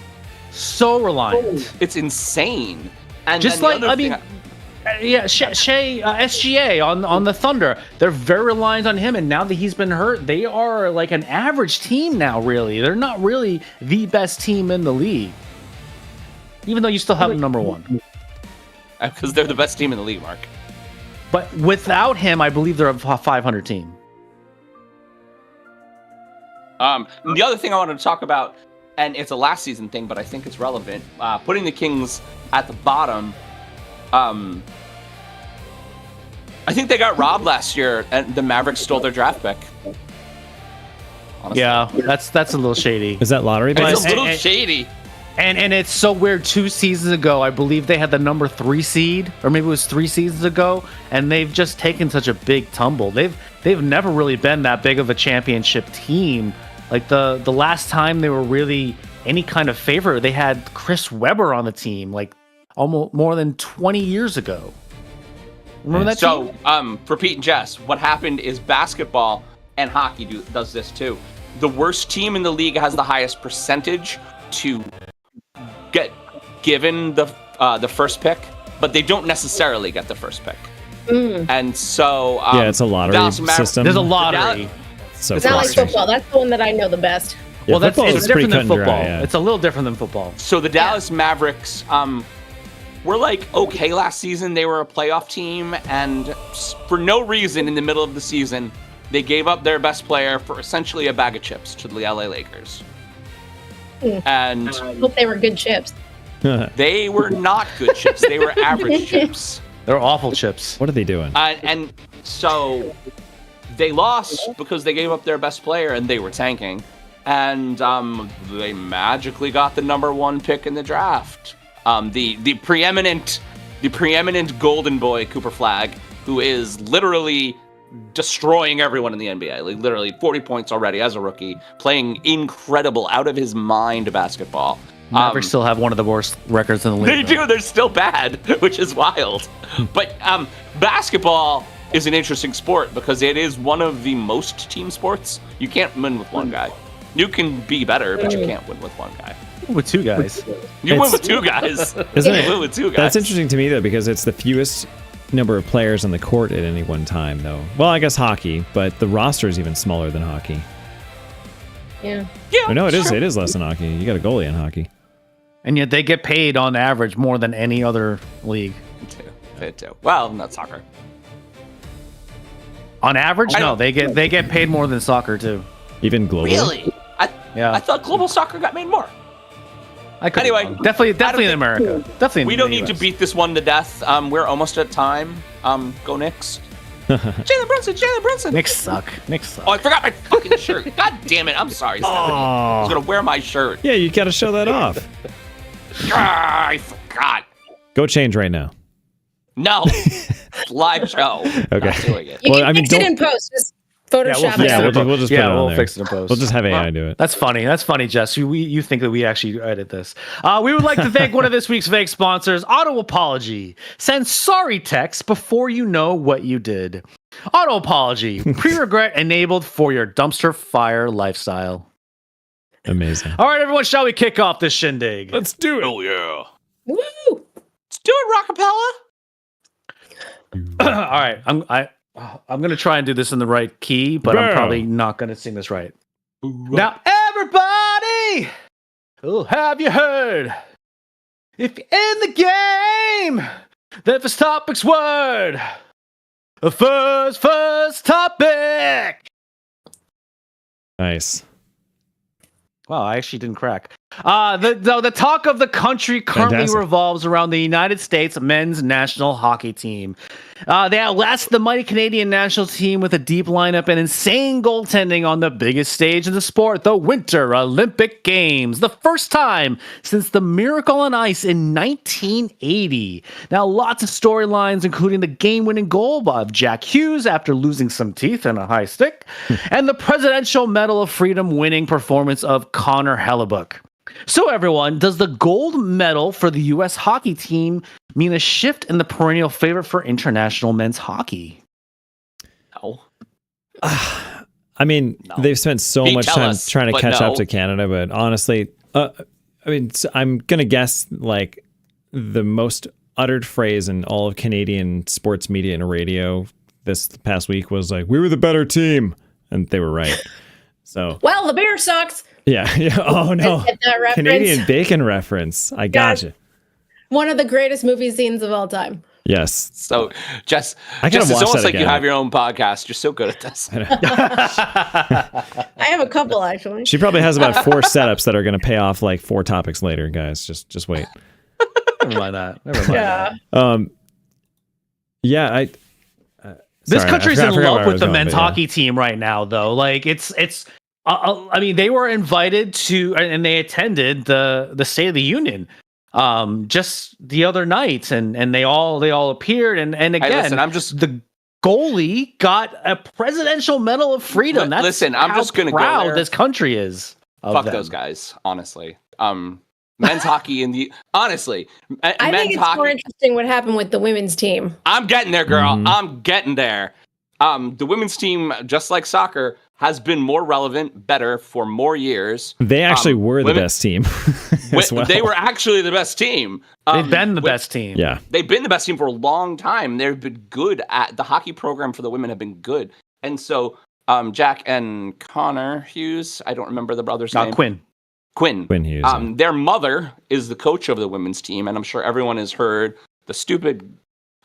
So reliant. It's insane. And Just then the like, other I thing mean, yeah, SGA on the Thunder. They're very reliant on him, and now that he's been hurt, they are like an average team now, really. They're not really the best team in the league. Even though you still have them number 1. because they're the best team in the league, Mark. But without him, I believe they're a 500 team. The other thing I wanted to talk about, and it's a last season thing, but I think it's relevant, putting the Kings at the bottom. I think they got robbed last year, and the Mavericks stole their draft pick. Honestly. Yeah, that's a little shady. Is that lottery It's bias? a little shady. And it's so weird. 2 seasons ago, I believe they had the number 3 seed, or maybe it was 3 seasons ago, and they've just taken such a big tumble. They've never really been that big of a championship team. Like the last time they were really any kind of favorite, they had Chris Webber on the team, like almost more than 20 years ago. Remember that team? So, for Pete and Jess, what happened is basketball and hockey does this too. The worst team in the league has the highest percentage to get given the first pick, but they don't necessarily get the first pick. And so, yeah, it's a lottery system. There's a lottery. So It's not like frustrating. football. That's the one that I know the best. Yeah, Well, football it's is pretty different than cut and dry, football. yeah. It's a little different than football. So the Dallas Mavericks were like okay last season. They were a playoff team, and for no reason in the middle of the season, they gave up their best player for essentially a bag of chips to the LA Lakers. And I hope they were good chips. they were not good chips. They were average chips. They're awful chips. What are they doing? And so they lost because they gave up their best player and they were tanking. And they magically got the number 1 pick in the draft. The preeminent golden boy Cooper Flagg, who is literally destroying everyone in the NBA. Like literally 40 points already as a rookie, playing incredible, out of his mind basketball. Mavericks still have one of the worst records in the league. They do. They're still bad, which is wild. But basketball is an interesting sport because it is one of the most team sports. You can't win with one guy. You can be better, but you can't win with one guy. With 2 guys. You win It's- with 2 guys. Isn't You it? win with 2 guys. That's interesting to me though, because it's the fewest number of players on the court at any one time, though. Well, I guess hockey, but the roster is even smaller than hockey. Yeah. Yeah, Or no, it is. sure. It is less than hockey. You got a goalie in hockey. And yet they get paid on average more than any other league. They do. Well, not soccer. On average, I no, don't- they get paid more than soccer too. Even globally. Really? Yeah. I thought global soccer got made more. I could be Anyway, wrong. definitely in America. Definitely. We in don't the need to US. beat this one to death. We're almost at time. Go Knicks. Jalen Brunson. Knicks suck. Knicks suck. Oh, I forgot my fucking shirt. God damn it. I'm sorry, Stephanie. I was going to wear my shirt. Yeah, you got to show that off. I forgot. Go change right now. No. Live show. Okay. Not doing it. You Well, can I mean, fix it don't- in post. Just Photoshop fix it. Yeah, it. we'll just put it on we'll there. fix it in post. We'll just have AI do it. That's funny. That's funny, Jess. You think that we actually edit this. We would like to thank one of this week's fake sponsors, Auto Apology. Send sorry text before you know what you did. Auto Apology, pre-regret enabled for your dumpster fire lifestyle. Amazing. All right, everyone, shall we kick off this shindig? Let's do it. Oh, yeah. Woo! Let's do it, Rockapella. All right, I'm gonna try and do this in the right key, but I'm Bam. probably not gonna sing this right. Now, everybody, have you heard? If you're in the game, the first topic's word. The first topic. Nice. Wow, I actually didn't crack. The talk of the country currently Fantastic. revolves around the United States men's national hockey team. They outlasted the mighty Canadian national team with a deep lineup and insane goaltending on the biggest stage in the sport, the Winter Olympic Games, the first time since the Miracle on Ice in 1980. Now, lots of storylines, including the game-winning goal of Jack Hughes after losing some teeth in a high stick, and the Presidential Medal of Freedom winning performance of Connor Hellebuck. So, everyone, does the gold medal for the U.S. hockey team mean a shift in the perennial favorite for international men's hockey? No. I mean, No. they've spent so Pete, much tell time us, trying to but catch no. up to Canada, but honestly, I'm gonna guess like the most uttered phrase in all of Canadian sports media and radio this past week was like, "We were the better team," and they were right. So, Well, the beer sucks. yeah. Oh no, Get that reference? Canadian bacon reference. I gotcha. One of the greatest movie scenes of all time. Yes. So, Jess, I gotta it's watch almost that like you again. have your own podcast. You're so good at this. I have a couple actually. She probably has about 4 setups that are going to pay off like 4 topics later, guys. Just wait. Never mind that. Never mind Yeah. that. Yeah, This sorry, country's I in forgot where love I with was the going, men's but yeah. hockey team right now, though. Like I mean, they were invited to, and they attended the State of the Union, just the other night, and they all appeared, and again, Hey, listen, I'm just the goalie got a Presidential Medal of Freedom. That's listen, I'm how just gonna go proud there. this country is. Of fuck them. those guys. Honestly, men's hockey in the honestly, I men's think it's hockey. more interesting what happened with the women's team. I'm getting there, girl. Mhm. I'm getting there. The women's team, just like soccer, has been more relevant, better for more years. They actually were the women- best team as well. They were actually the best team. They've been the with- best team. Yeah. They've been the best team for a long time. They've been good at the hockey program for the women have been good. And so Jack and Connor Hughes, I don't remember the brother's name. Quinn. Quinn. Quinn Hughes. Their mother is the coach of the women's team, and I'm sure everyone has heard the stupid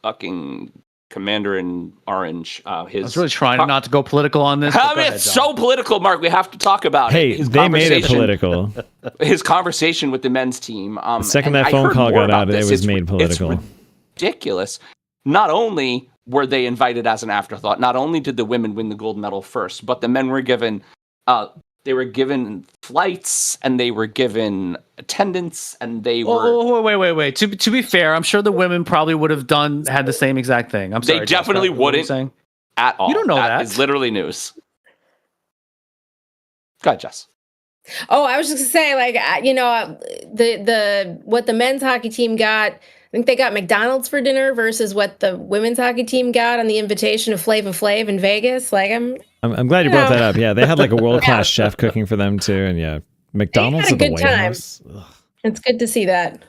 fucking commander in orange. I was really trying not to go political on this. but I go mean, ahead, it's John. so political, Mark. We have to talk about Hey, it. His they made it conversation- political. His conversation with the men's team. The second and that I phone heard call more got about out, it this. was It's- made political. It's ridiculous. Not only were they invited as an afterthought, not only did the women win the gold medal first, but the men were given flights and they were given attendance and they were. Oh, wait. To be fair, I'm sure the women probably would have had the same exact thing. I'm sorry. They Jess, definitely what were you wouldn't. saying? At all. You don't know that. Is literally news. Go ahead, Jess. Oh, I was just gonna say, like, the what the men's hockey team got. I think they got McDonald's for dinner versus what the women's hockey team got on the invitation of Flava Flav in Vegas. Like, I'm glad you brought that up. Yeah, they had like a world-class chef cooking for them too, and yeah, McDonald's a at the good White time. House. Ugh, it's good to see that.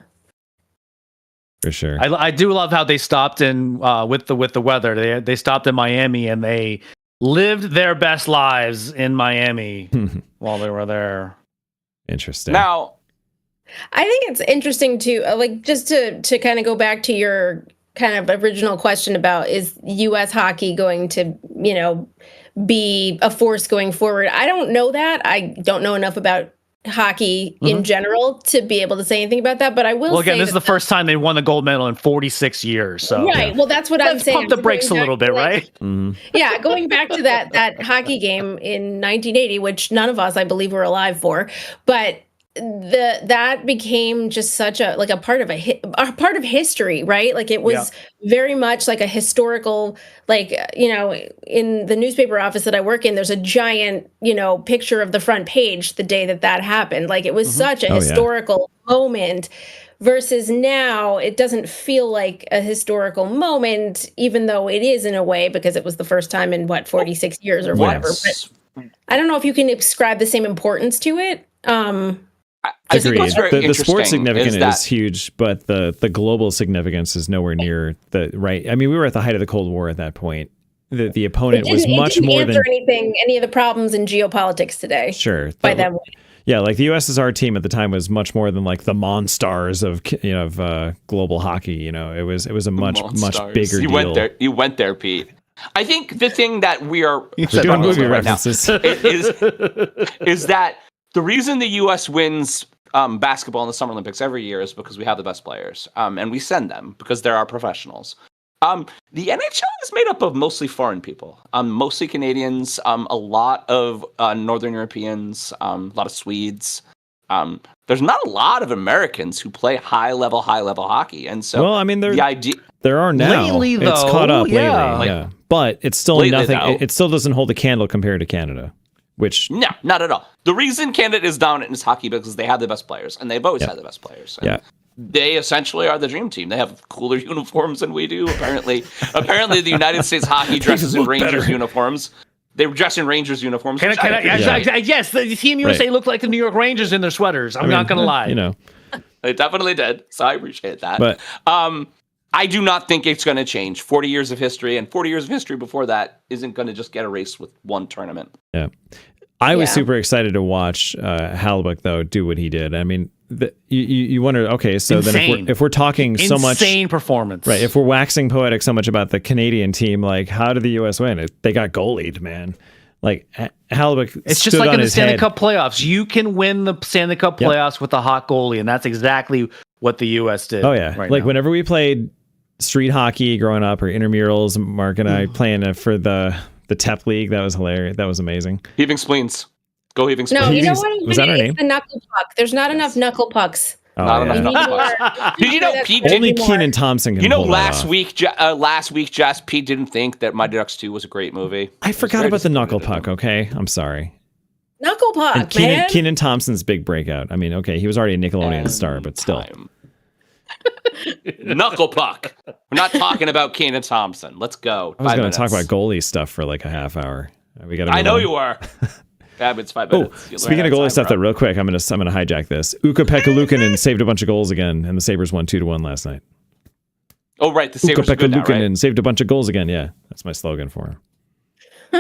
for sure. I do love how they stopped in with the weather. They stopped in Miami and they lived their best lives in Miami while they were there. Interesting. Now, I think it's interesting to like just to kind of go back to your kind of original question about is U.S. hockey going to be a force going forward. I don't know that. I don't know enough about hockey in general to be able to say anything about that. But I will. Well, again, say this is the first time they won the gold medal in 46 years. So right. Well, that's what I'm let's saying. pump the brakes a Going little back bit, to, like, right? Mhm. Yeah, going back to that hockey game in 1980, which none of us, I believe, were alive for, but that became just such a part of a part of history, right? Like it was very much like a historical, like in the newspaper office that I work in, there's a giant picture of the front page the day that happened. Like it was such a historical moment. Versus now, it doesn't feel like a historical moment, even though it is in a way, because it was the first time in 46 years or whatever. But I don't know if you can ascribe the same importance to it. I think Agreed. what's very The sports interesting significance is is huge, but the global significance is nowhere near the right. I mean, we were at the height of the Cold War at that point. The opponent was much more than any of the problems in geopolitics today. Sure. By them. Yeah, like the USSR team at the time was much more than like the Monstars of global hockey. It was a much bigger deal. You went there, Pete. I think the thing that we are We're doing movie right now references. is that the reason the U.S. wins basketball in the Summer Olympics every year is because we have the best players, and we send them because they're our professionals. The NHL is made up of mostly foreign people, mostly Canadians, a lot of Northern Europeans, a lot of Swedes. There's not a lot of Americans who play high level hockey, and so well, I mean, the idea there are now. Lately, it's though, caught up yeah. lately, yeah. But it's still Lately, nothing. though. It still doesn't hold a candle compared to Canada, which no, not at all. The reason Canada is dominant is hockey because they have the best players, and they've always had the best players. And they essentially are the dream team. They have cooler uniforms than we do. Apparently, the United States hockey dresses in Rangers uniforms. They dress in Rangers uniforms. Yes, the Team USA looked like the New York Rangers in their sweaters. I'm not going to lie. You know, they definitely did. So I appreciate that. But I do not think it's going to change. 40 years of history, and 40 years of history before that isn't going to just get erased with one tournament. Yeah. I was super excited to watch Hellebuyck, though, do what he did. I mean, you wonder, okay, so Insane. then if we're talking so much... Insane performance. Right, if we're waxing poetic so much about the Canadian team, like, how did the U.S. win? They got goalied, man. Like, Hellebuyck It's just like in the Stanley Cup playoffs. You can win the Stanley Cup playoffs with a hot goalie, and that's exactly what the U.S. did. Oh, yeah. Like, now. whenever we played street hockey growing up, or intramurals, Mark and I playing for the TEP League, that was hilarious. That was amazing. Heaving spleens. Go heaving spleens. No, you know what? Was that our name? The knuckle puck. There's not enough knuckle pucks. Not enough knuckle pucks. Did you know Pete? Only Keenan Thompson can. You know, pull that off. last week, Jess, Pete didn't think that Mighty Ducks 2 was a great movie. I forgot about the knuckle puck. Okay, I'm sorry. Knuckle puck, And man. Keenan Thompson's big breakout. I mean, okay, he was already a Nickelodeon star, but still. Knuckle puck. We're not talking about Keenan Thompson. Let's go. I was going to talk about goalie stuff for like a half hour. We got. I know you are. It's 5 minutes. Speaking of goalie stuff, though, real quick, I'm gonna hijack this. Ukko-Pekka Luukkonen saved a bunch of goals again, and the Sabres won 2-1 last night. Oh, right, the Sabres Ukko-Pekka Luukkonen Luukkonen saved a bunch of goals again. Yeah, that's my slogan for him.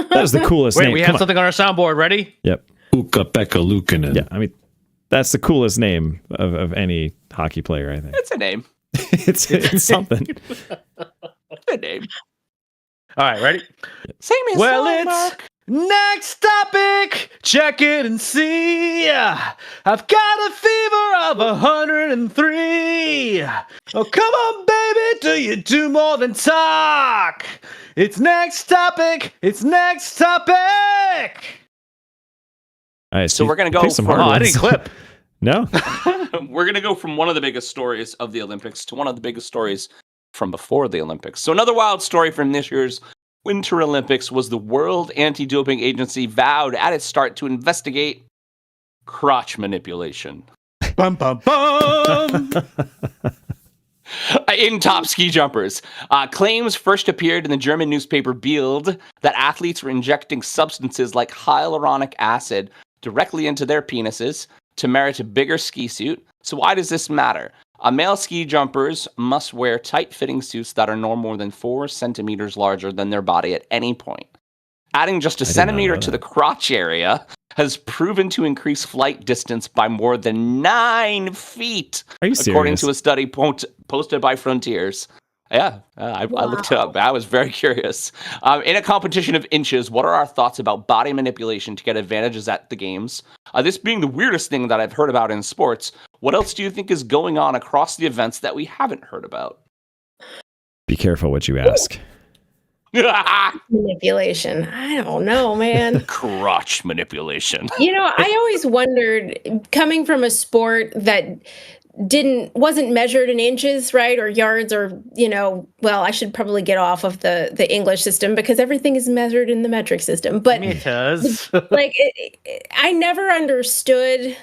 That is the coolest name. Wait, we have something on our soundboard. Ready? Yep. Ukko-Pekka Luukkonen. Yeah, I mean, that's the coolest name of any hockey player, I think. It's a name. it's something. It's a name. All right, ready? Same as Well, it's Mark. next topic. Check it and see. I've got a fever of 103. Oh, come on, baby. Do you do more than talk? It's next topic. It's next topic. All right, So we're gonna go pick some for- hard Oh, I ones. didn't clip. No. We're going to go from one of the biggest stories of the Olympics to one of the biggest stories from before the Olympics. So another wild story from this year's Winter Olympics was the World Anti-Doping Agency vowed at its start to investigate crotch manipulation. Bum, bum, bum. In top ski jumpers. Claims first appeared in the German newspaper Bild that athletes were injecting substances like hyaluronic acid directly into their penises to merit a bigger ski suit. So why does this matter? Male ski jumpers must wear tight-fitting suits that are no more than 4 centimeters larger than their body at any point. Adding just a centimeter to the crotch area has proven to increase flight distance by more than 9 feet, Are you according serious? to a study posted by Frontiers. Yeah, I looked it up. I was very curious. In a competition of inches, what are our thoughts about body manipulation to get advantages at the games? This being the weirdest thing that I've heard about in sports, what else do you think is going on across the events that we haven't heard about? Be careful what you ask. Manipulation. I don't know, man. Crotch manipulation. You know, I always wondered, coming from a sport that wasn't measured in inches, right, or yards, or well, I should probably get off of the English system because everything is measured in the metric system. But It does. like, I never understood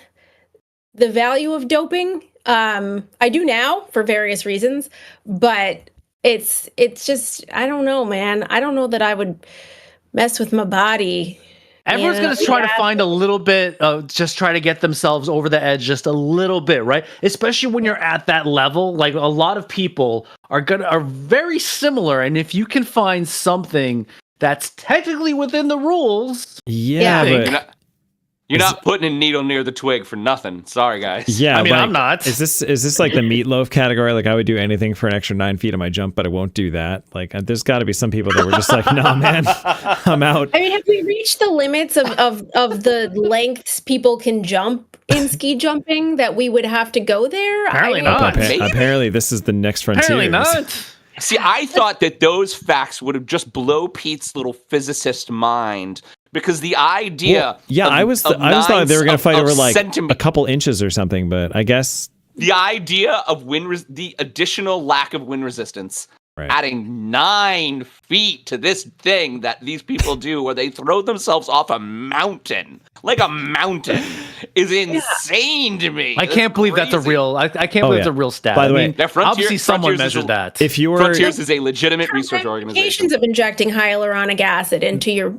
the value of doping. I do now for various reasons, but it's just, I don't know, man. I don't know that I would mess with my body. Everyone's going to try to find a little bit, just try to get themselves over the edge just a little bit, right? Especially when you're at that level. Like, a lot of people are very similar, and if you can find something that's technically within the rules, Yeah, Yeah. but You're not putting a needle near the twig for nothing. Sorry, guys. Yeah, I mean, like, I'm not. Is this like the meatloaf category? Like, I would do anything for an extra 9 feet on my jump, but I won't do that. Like, there's got to be some people that were just like, no, man, I'm out. I mean, have we reached the limits of the lengths people can jump in ski jumping that we would have to go there? Apparently not. Apparently, this is the next frontier. Apparently not. See, I thought that those facts would have just blow Pete's little physicist mind because the idea. Yeah, of, I was thought they were going to fight over like a couple inches or something, but I guess the idea of the additional lack of wind resistance, adding 9 feet to this thing that these people do, where they throw themselves off a mountain like a mountain, is insane to me. I can't believe that's a real. I can't believe it's a real stat. By the way, obviously someone measured that. If you were Frontiers is a legitimate research organization. Of injecting hyaluronic acid into your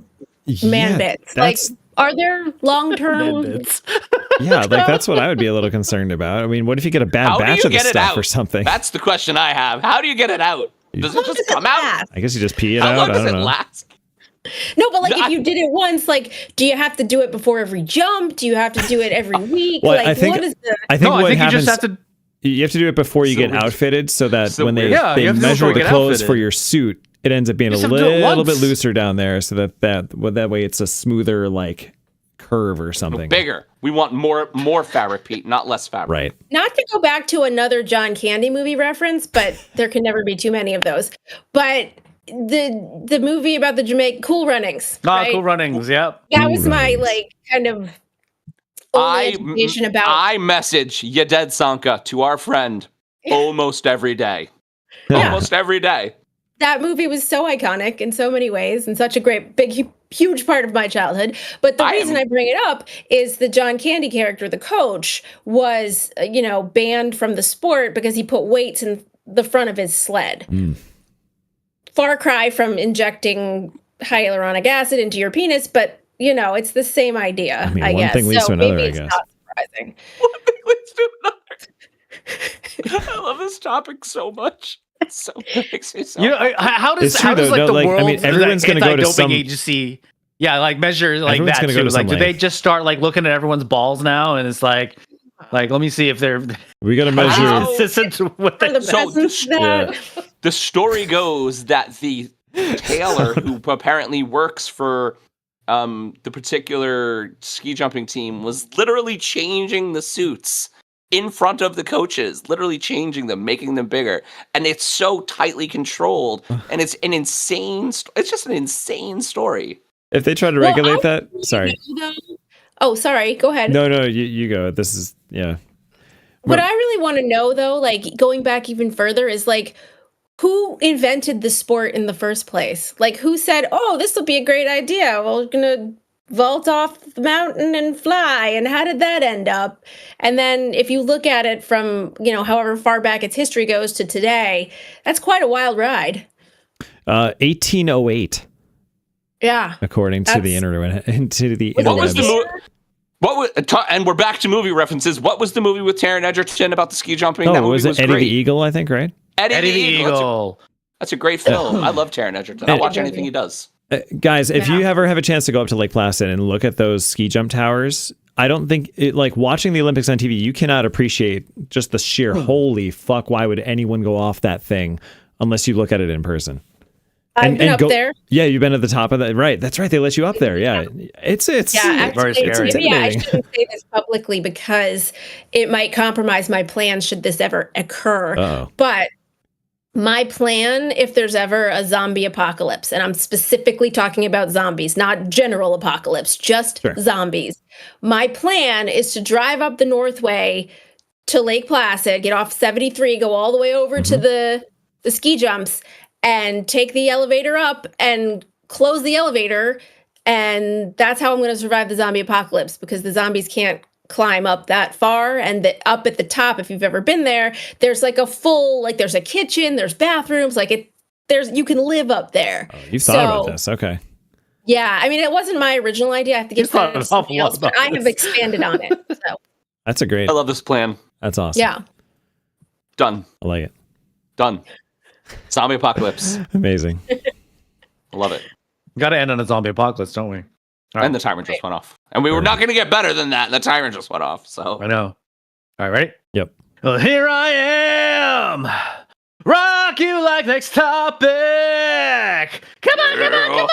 man bits, like, are there long-term? Yeah, like that's what I would be a little concerned about. I mean, what if you get a bad batch of the stuff or something? That's the question I have. How do you get it out? Does it just come out? I guess you just pee it out. How long does it last? No, but like if you did it once, like, do you have to do it before every jump? Do you have to do it every week? Well, like, I think, what is the? I think what you happens, just have to. You have to do it before you get outfitted, so that when they measure the clothes for your suit, it ends up being a little bit looser down there, so that way it's a smoother like curve or something. Bigger. We want more fabric, Pete, not less fabric. Right. Not to go back to another John Candy movie reference, but there can never be too many of those. But the movie about the Jamaican Cool Runnings. Right? Cool Runnings. Yep. That was my like kind of education about. I message Yeded Sanka to our friend almost every day. Almost every day. That movie was so iconic in so many ways and such a great, big, huge part of my childhood. But the reason I bring it up is the John Candy character, the coach, was, banned from the sport because he put weights in the front of his sled. Far cry from injecting hyaluronic acid into your penis, but, it's the same idea, I guess. One thing leads to another, I guess. Not surprising. One thing leads to another. I love this topic so much. So makes me so. How does the world? I mean, everyone's going to go to some agency. Yeah, like measure like that too. Like, do they just start like looking at everyone's balls now, and it's like let me see if they're. We got to measure. The story goes that the tailor who apparently works for the particular ski jumping team was literally changing the suits in front of the coaches, literally changing them, making them bigger. And it's so tightly controlled. And it's an insane, it's just an insane story. If they try to regulate that, sorry. Oh, sorry. Go ahead. No, you go. This is, yeah. What I really want to know, though, like going back even further, is like, who invented the sport in the first place? Like, who said, oh, this will be a great idea. We're going to vault off the mountain and fly. And how did that end up? And then if you look at it from, however far back its history goes to today, that's quite a wild ride. 1808. Yeah. According to the internet. What was the movie? And we're back to movie references. What was the movie with Taron Egerton about the ski jumping? That movie was was Eddie great. the Eagle, I think, right? Eddie the Eagle. That's a great film. I love Taron Egerton. I'll watch anything he does. Guys, if you ever have a chance to go up to Lake Placid and look at those ski jump towers, I don't think like watching the Olympics on TV, you cannot appreciate just the sheer holy fuck. Why would anyone go off that thing unless you look at it in person? I've been up there. Yeah, you've been at the top of that. Right. That's right. They let you up there. Yeah. It's very scary. Yeah, I shouldn't say this publicly because it might compromise my plans should this ever occur. Uh-oh. But my plan, if there's ever a zombie apocalypse, and I'm specifically talking about zombies, not general apocalypse, just zombies. My plan is to drive up the Northway to Lake Placid, get off 73, go all the way over to the ski jumps, and take the elevator up and close the elevator. And that's how I'm going to survive the zombie apocalypse, because the zombies can't climb up that far. And up at the top, if you've ever been there, there's like a full, like there's a kitchen, there's bathrooms, you can live up there. Oh, you've thought about this. Okay. Yeah. I mean, it wasn't my original idea. I have to give credit to somebody else, but I have expanded on it. So that's a great. I love this plan. That's awesome. Yeah. Done. I like it. Done. Zombie apocalypse. Amazing. I love it. Got to end on a zombie apocalypse, don't we? And the timer just went off. And we were not going to get better than that. The timer just went off. So I know. All right, ready? Yep. Well, here I am. Rock you like next topic. Come on, come on, come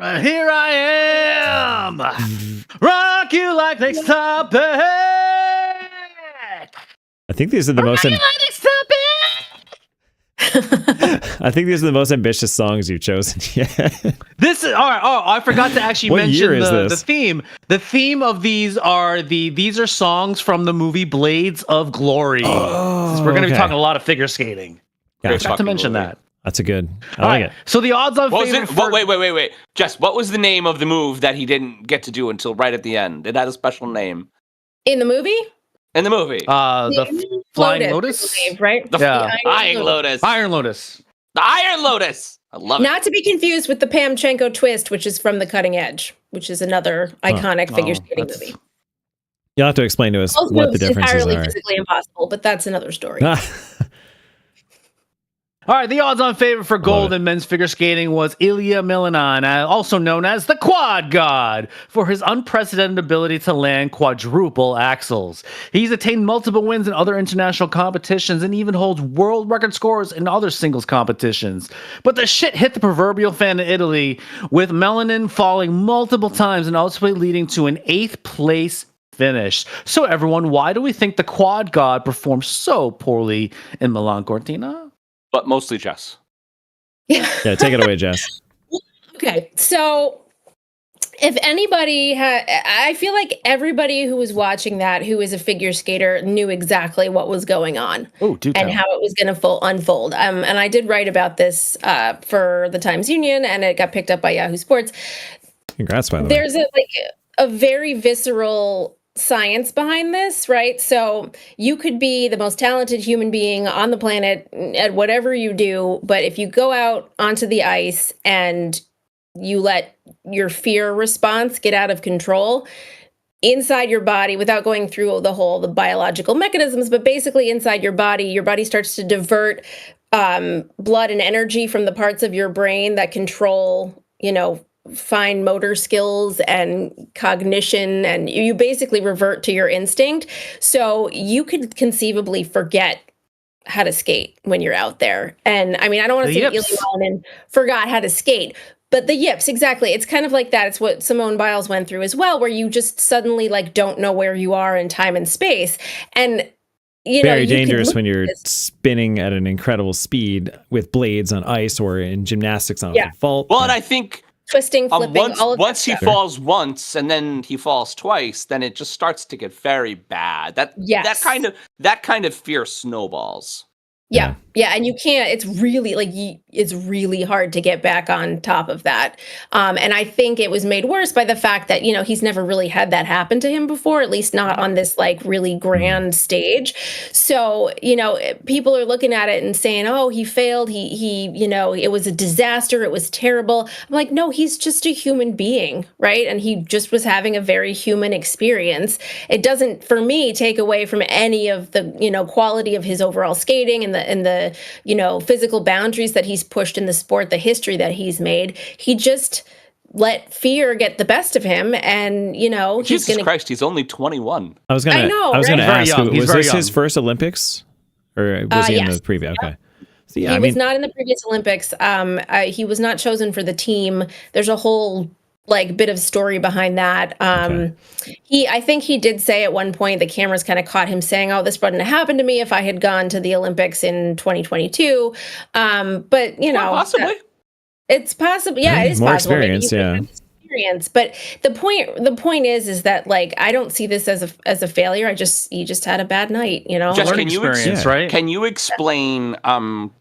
on. Here I am. Rock you like next topic. I think these are the most. Rock you like next topic. I think these are the most ambitious songs you've chosen yet. This is all right. Oh, I forgot to actually What mention year is the this? theme. The theme of these are songs from the movie Blades of Glory. Oh, Since we're going to be okay. talking a lot of figure skating. Gotcha. Forgot to mention that. That's a good. I All like right. it. So the odds on what was favor it? for Wait. Jess, what was the name of the move that he didn't get to do until right at the end? It had a special name In the movie? in the movie. the Flying Lotus? I believe, right? The yeah. Iron Lotus. Iron Lotus. The Iron Lotus. I love it. Not to be confused with the Pamchenko twist, which is from The Cutting Edge, which is another iconic figure skating that's- movie. You'll have to explain to us Both what the moves differences entirely are. physically impossible, but that's another story. All right, the odds on favor for gold in men's figure skating was Ilya Milinon, also known as the Quad God, for his unprecedented ability to land quadruple axles. He's attained multiple wins in other international competitions and even holds world record scores in other singles competitions. But the shit hit the proverbial fan in Italy, with Milinon falling multiple times and ultimately leading to an 8th place finish. So everyone, why do we think the Quad God performed so poorly in Milan Cortina? But mostly Jess. Yeah, take it away, Jess. Okay, so if anybody I feel like everybody who was watching that, who is a figure skater, knew exactly what was going on and how it was going to unfold. And I did write about this for the Times Union, and it got picked up by Yahoo Sports. Congrats, by the way. There's a very visceral science behind this, right? So you could be the most talented human being on the planet at whatever you do, but if you go out onto the ice and you let your fear response get out of control inside your body, without going through the biological mechanisms, but basically inside your body starts to divert blood and energy from the parts of your brain that control, fine motor skills and cognition, and you basically revert to your instinct. So you could conceivably forget how to skate when you're out there. And I mean, I don't want to say that Ilya Milinon forgot how to skate, but the yips, exactly. It's kind of like that. It's what Simone Biles went through as well, where you just suddenly don't know where you are in time and space. And very dangerous when you're spinning at an incredible speed with blades on ice or in gymnastics on a vault. Well, and I think twisting, flipping, all of that once he falls once and then he falls twice, then it just starts to get very bad. That kind of fear snowballs. Yeah, and you can't. It's really it's really hard to get back on top of that. And I think it was made worse by the fact that he's never really had that happen to him before, at least not on this really grand stage. So people are looking at it and saying, "Oh, he failed. He it was a disaster. It was terrible." I'm like, no, he's just a human being, right? And he just was having a very human experience. It doesn't, for me, take away from any of the quality of his overall skating and the physical boundaries that he's pushed in the sport, the history that he's made. He just let fear get the best of him, and Jesus Christ, he's only 21. I was gonna ask, was this his first Olympics, or was he in the previous? Okay. He was not in the previous Olympics. He was not chosen for the team. There's a whole bit of story behind that. I think he did say at one point, the cameras kind of caught him saying, "Oh, this wouldn't have happened to me if I had gone to the Olympics in 2022." But possibly. It's possible. Yeah, it is more possible. experience. Experience. But the point is that I don't see this as a failure. He just had a bad night. Just learning experience, right? Can you explain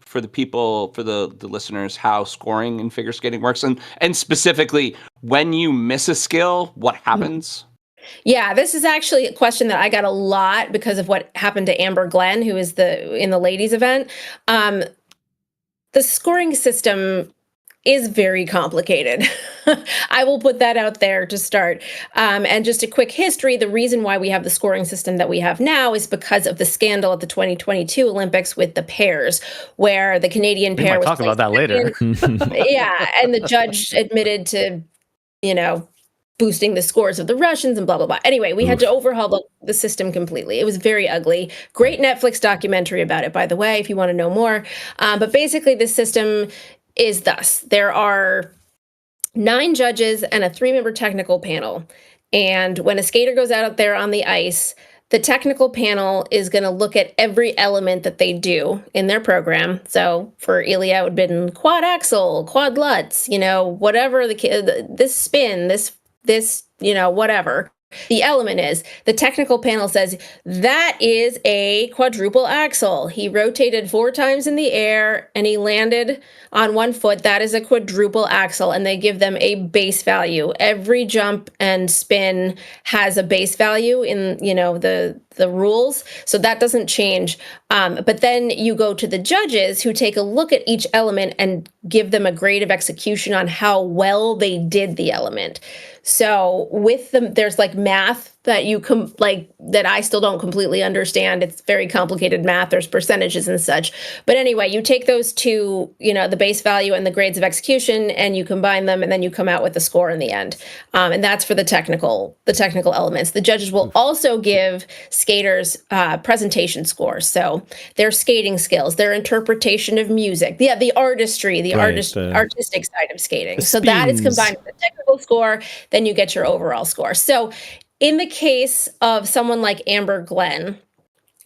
for the people, for the listeners, how scoring in figure skating works, and specifically when you miss a skill, what happens? Yeah, this is actually a question that I got a lot because of what happened to Amber Glenn, who is in the ladies event. The scoring system is very complicated. I will put that out there to start. And just a quick history, the reason why we have the scoring system that we have now is because of the scandal at the 2022 Olympics with the pairs, where the Canadian pair was talk about that later. Yeah, and the judge admitted to, boosting the scores of the Russians and blah, blah, blah. Anyway, we had to overhaul the system completely. It was very ugly. Great Netflix documentary about it, by the way, if you want to know more. But basically, this system is thus. There are 9 judges and a 3-member technical panel. And when a skater goes out there on the ice, the technical panel is going to look at every element that they do in their program. So for Ilya, it would have been quad axel, quad lutz, whatever this spin, this, whatever the element is. The technical panel says that is a quadruple axel. He rotated 4 times in the air and he landed on 1 foot. That is a quadruple axel, and they give them a base value. Every jump and spin has a base value in the rules, so that doesn't change. But then you go to the judges who take a look at each element and give them a grade of execution on how well they did the element. So with them, there's like math that that I still don't completely understand. It's very complicated math. There's percentages and such. But anyway, you take those two, the base value and the grades of execution, and you combine them, and then you come out with a score in the end. And that's for the technical elements. The judges will also give skaters presentation scores. So their skating skills, their interpretation of music, the artistry, the artistic side of skating. So that is combined with the technical score. Then you get your overall score. So in the case of someone like Amber Glenn,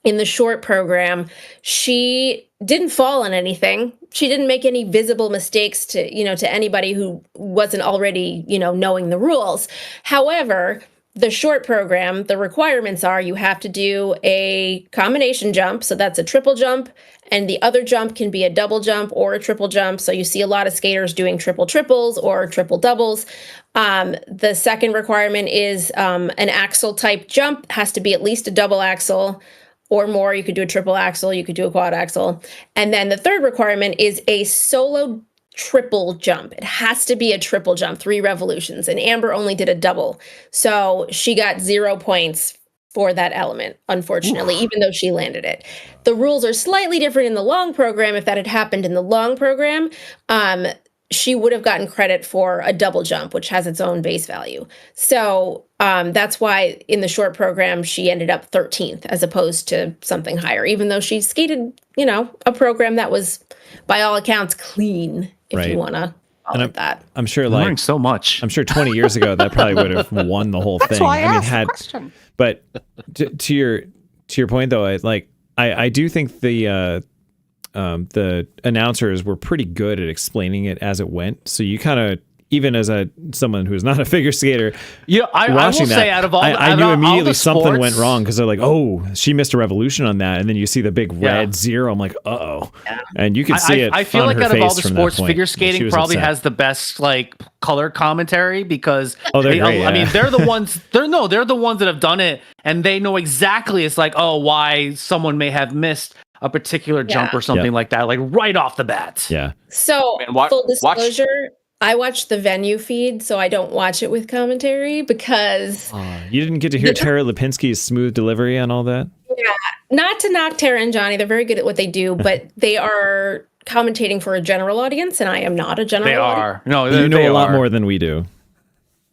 in the short program, she didn't fall on anything. She didn't make any visible mistakes to anybody who wasn't already, knowing the rules. However, the short program, the requirements are you have to do a combination jump. So that's a triple jump, and the other jump can be a double jump or a triple jump. So you see a lot of skaters doing triple triples or triple doubles. The second requirement is an axle type jump. Has to be at least a double axle or more. You could do a triple axle, you could do a quad axle. And then the third requirement is a solo triple jump. It has to be a triple jump, 3 revolutions. And Amber only did a double. So she got 0 points for that element, unfortunately, even though she landed it. The rules are slightly different in the long program. If that had happened in the long program, she would have gotten credit for a double jump, which has its own base value. So that's why in the short program, she ended up 13th as opposed to something higher, even though she skated, a program that was, by all accounts, clean, if you want to call it that. I'm sure, learning so much. I'm sure 20 years ago, that probably would have won the whole thing. That's why I asked the question. But to your point, though, I do think the announcers were pretty good at explaining it as it went. So you kind of, even as someone who's not a figure skater, I will say out of all, I knew immediately something sports, went wrong because they're like, oh, she missed a revolution on that, and then you see the big red 0. I'm like, uh-oh, and you can see it. I feel on like her out of all face the from sports, that point. figure skating probably upset. has the best color commentary because they're great, I mean, they're the ones. They're the ones that have done it, and they know exactly. It's like, oh, why someone may have missed a particular jump or something like that, like right off the bat. Yeah. So full disclosure, I watch the venue feed, so I don't watch it with commentary because you didn't get to hear Tara Lipinski's smooth delivery on all that. Yeah, not to knock Tara and Johnny, they're very good at what they do, but they are commentating for a general audience, and I am not a general. They are. No, you know a lot more than we do.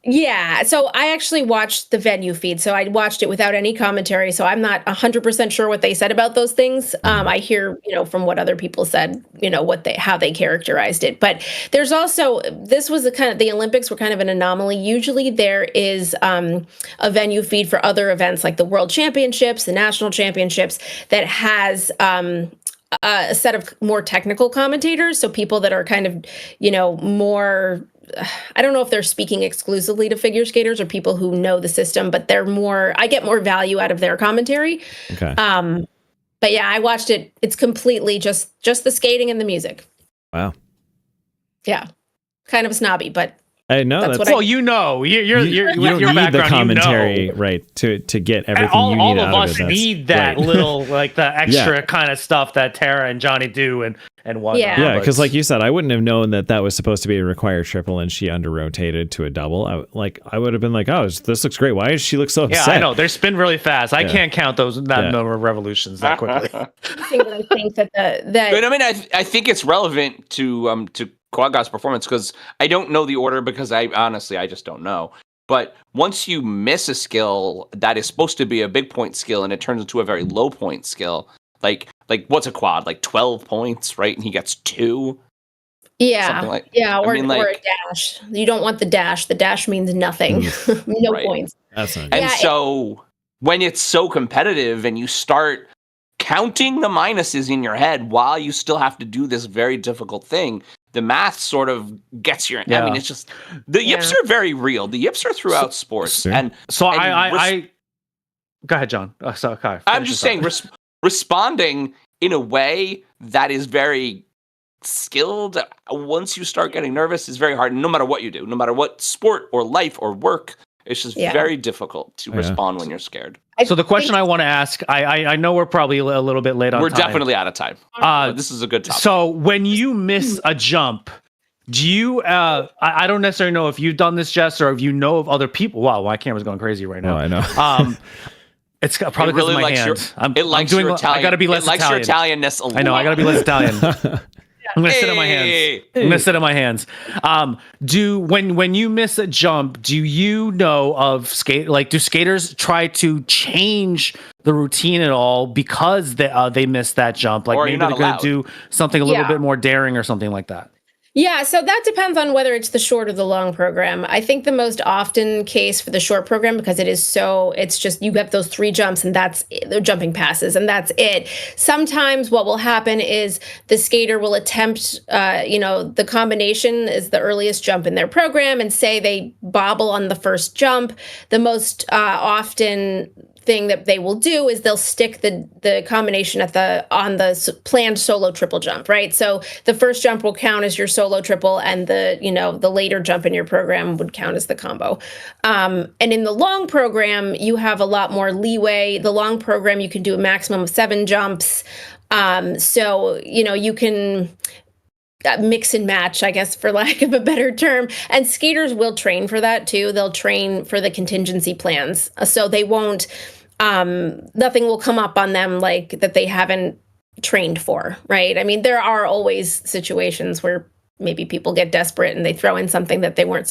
Yeah, so I actually watched the venue feed, so I watched it without any commentary, so I'm not 100% sure what they said about those things. I hear, from what other people said, how they characterized it. But there's also, this was the Olympics were kind of an anomaly. Usually there is a venue feed for other events like the World Championships, the National Championships, that has a set of more technical commentators, so people that are kind of, more, I don't know if they're speaking exclusively to figure skaters or people who know the system, but I get more value out of their commentary. Okay. But yeah, I watched it. It's completely just the skating and the music. Wow. Yeah. Kind of snobby, but I know that's what well, you don't need the commentary, right, to get everything you need all out of us it. need that little the extra kind of stuff that Tara and Johnny do and whatnot. Yeah, because like you said, I wouldn't have known that was supposed to be a required triple and she under rotated to a double. I would have been like, oh, this looks great. Why does she look so upset? Yeah, I know they spin really fast. I can't count that number of revolutions that quickly. I think that But I mean, I think it's relevant to Quagga's performance because I don't know the order because I honestly just don't know. But once you miss a skill that is supposed to be a big point skill and it turns into a very low point skill, like what's a quad? Like 12 points, right? And he gets 2. Yeah. Something like, or a dash. You don't want the dash. The dash means nothing. No points. That's not good. And so when it's so competitive and you start counting the minuses in your head while you still have to do this very difficult thing, the math sort of gets your. I mean, it's just the yips are very real. The yips are throughout sports, and so I go ahead, John. I'm just saying, responding in a way that is very skilled once you start getting nervous is very hard. No matter what you do, no matter what sport or life or work, it's just very difficult to respond when you're scared. So the question I want to ask, I know we're probably a little bit late on time. We're definitely out of time. But this is a good topic. So when you miss a jump, do you, I don't necessarily know if you've done this, Jess, or if you know of other people. Wow, my camera's going crazy right now. Oh, I know. It's probably because of my hands. I gotta be less Italian. It likes your Italianness a lot. I know, I gotta be less Italian. I'm gonna sit on my hands. I'm gonna sit on my hands. When you miss a jump, do you know of do skaters try to change the routine at all because they missed that jump? Like maybe they're gonna do something a little bit more daring or something like that. Yeah, so that depends on whether it's the short or the long program. I think the most often case for the short program, because it's just you get those 3 jumps and that's the jumping passes and that's it. Sometimes what will happen is the skater will attempt, the combination is the earliest jump in their program and say they bobble on the first jump. The most often thing that they will do is they'll stick the combination on the planned solo triple jump, right? So the first jump will count as your solo triple, and the later jump in your program would count as the combo. And in the long program, you have a lot more leeway. The long program, you can do a maximum of 7 jumps. So you can mix and match, I guess, for lack of a better term. And skaters will train for that too. They'll train for the contingency plans. So they won't, nothing will come up on them like that they haven't trained for, right? I mean, there are always situations where maybe people get desperate and they throw in something that they weren't,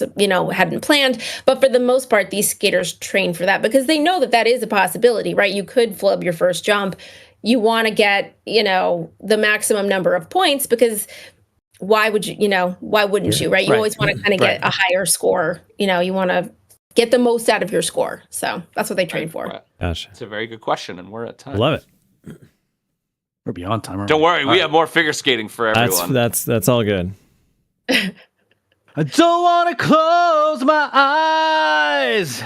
hadn't planned. But for the most part, these skaters train for that because they know that is a possibility, right? You could flub your first jump. You want to get, the maximum number of points because why wouldn't you, right? You always want to kind of get a higher score. You want to get the most out of your score. So that's what they train for. Right. Gotcha. It's a very good question, and we're at time. Love it. We're beyond time. Don't worry, we have more figure skating for everyone. That's all good. I don't want to close my eyes.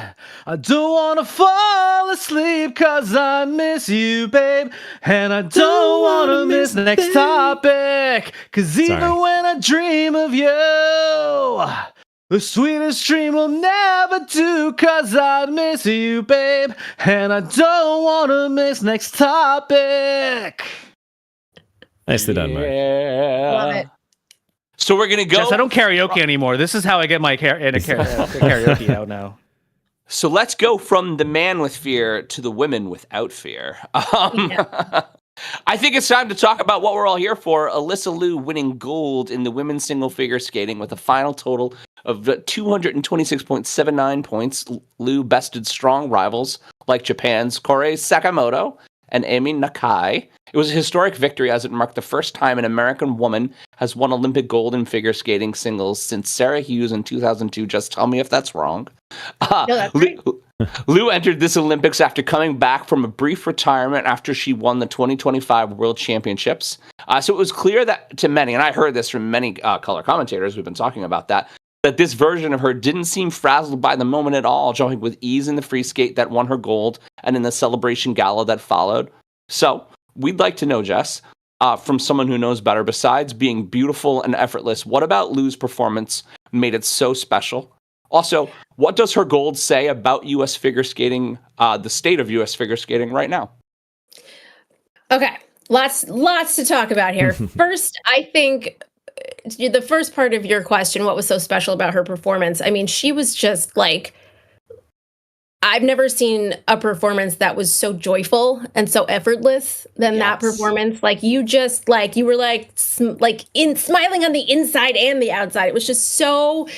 I don't want to fall asleep because I miss you, babe. And I don't want to miss the next topic because even when I dream of you, the sweetest dream will never do because I miss you, babe. And I don't want to miss next topic. Nicely done, Mark. Love it. So we're going to go. Jess, I don't karaoke anymore. This is how I get my karaoke out now. So let's go from the man with fear to the women without fear. I think it's time to talk about what we're all here for. Alysa Liu winning gold in the women's single figure skating with a final total of 226.79 points. Liu bested strong rivals like Japan's Korei Sakamoto and Emi Nakai. It was a historic victory as it marked the first time an American woman has won Olympic gold in figure skating singles since Sarah Hughes in 2002. Just tell me if that's wrong. No, that's right. Liu entered this Olympics after coming back from a brief retirement after she won the 2025 World Championships. So it was clear that to many, and I heard this from many color commentators, we've been talking about that this version of her didn't seem frazzled by the moment at all, jumping with ease in the free skate that won her gold and in the celebration gala that followed. So we'd like to know, Jess, from someone who knows better, besides being beautiful and effortless, what about Liu's performance made it so special? Also, what does her gold say about U.S. figure skating, the state of U.S. figure skating right now? Okay, lots to talk about here. First, I think the first part of your question, what was so special about her performance? I mean, she was just like, I've never seen a performance that was so joyful and so effortless than that performance. Like you just you were smiling on the inside and the outside. It was just so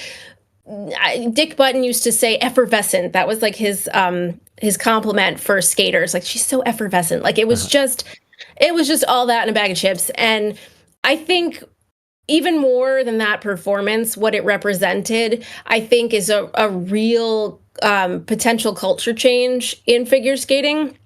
Dick Button used to say effervescent. That was like his compliment for skaters. Like, she's so effervescent. Like, it was just all that in a bag of chips. And I think even more than that performance, what it represented, I think, is a real potential culture change in figure skating.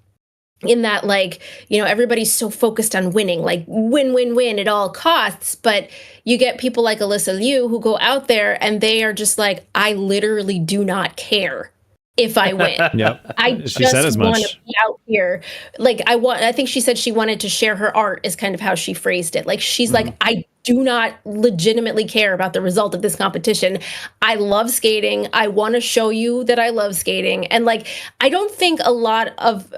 In that, like, everybody's so focused on winning, like win, win, win at all costs. But you get people like Alysa Liu who go out there and they are just like, I literally do not care if I win. Yep. I She said as just want much. to be out here. Like, I think she said she wanted to share her art, is kind of how she phrased it. Like, she's like, I do not legitimately care about the result of this competition. I love skating. I want to show you that I love skating. And like, I don't think a lot of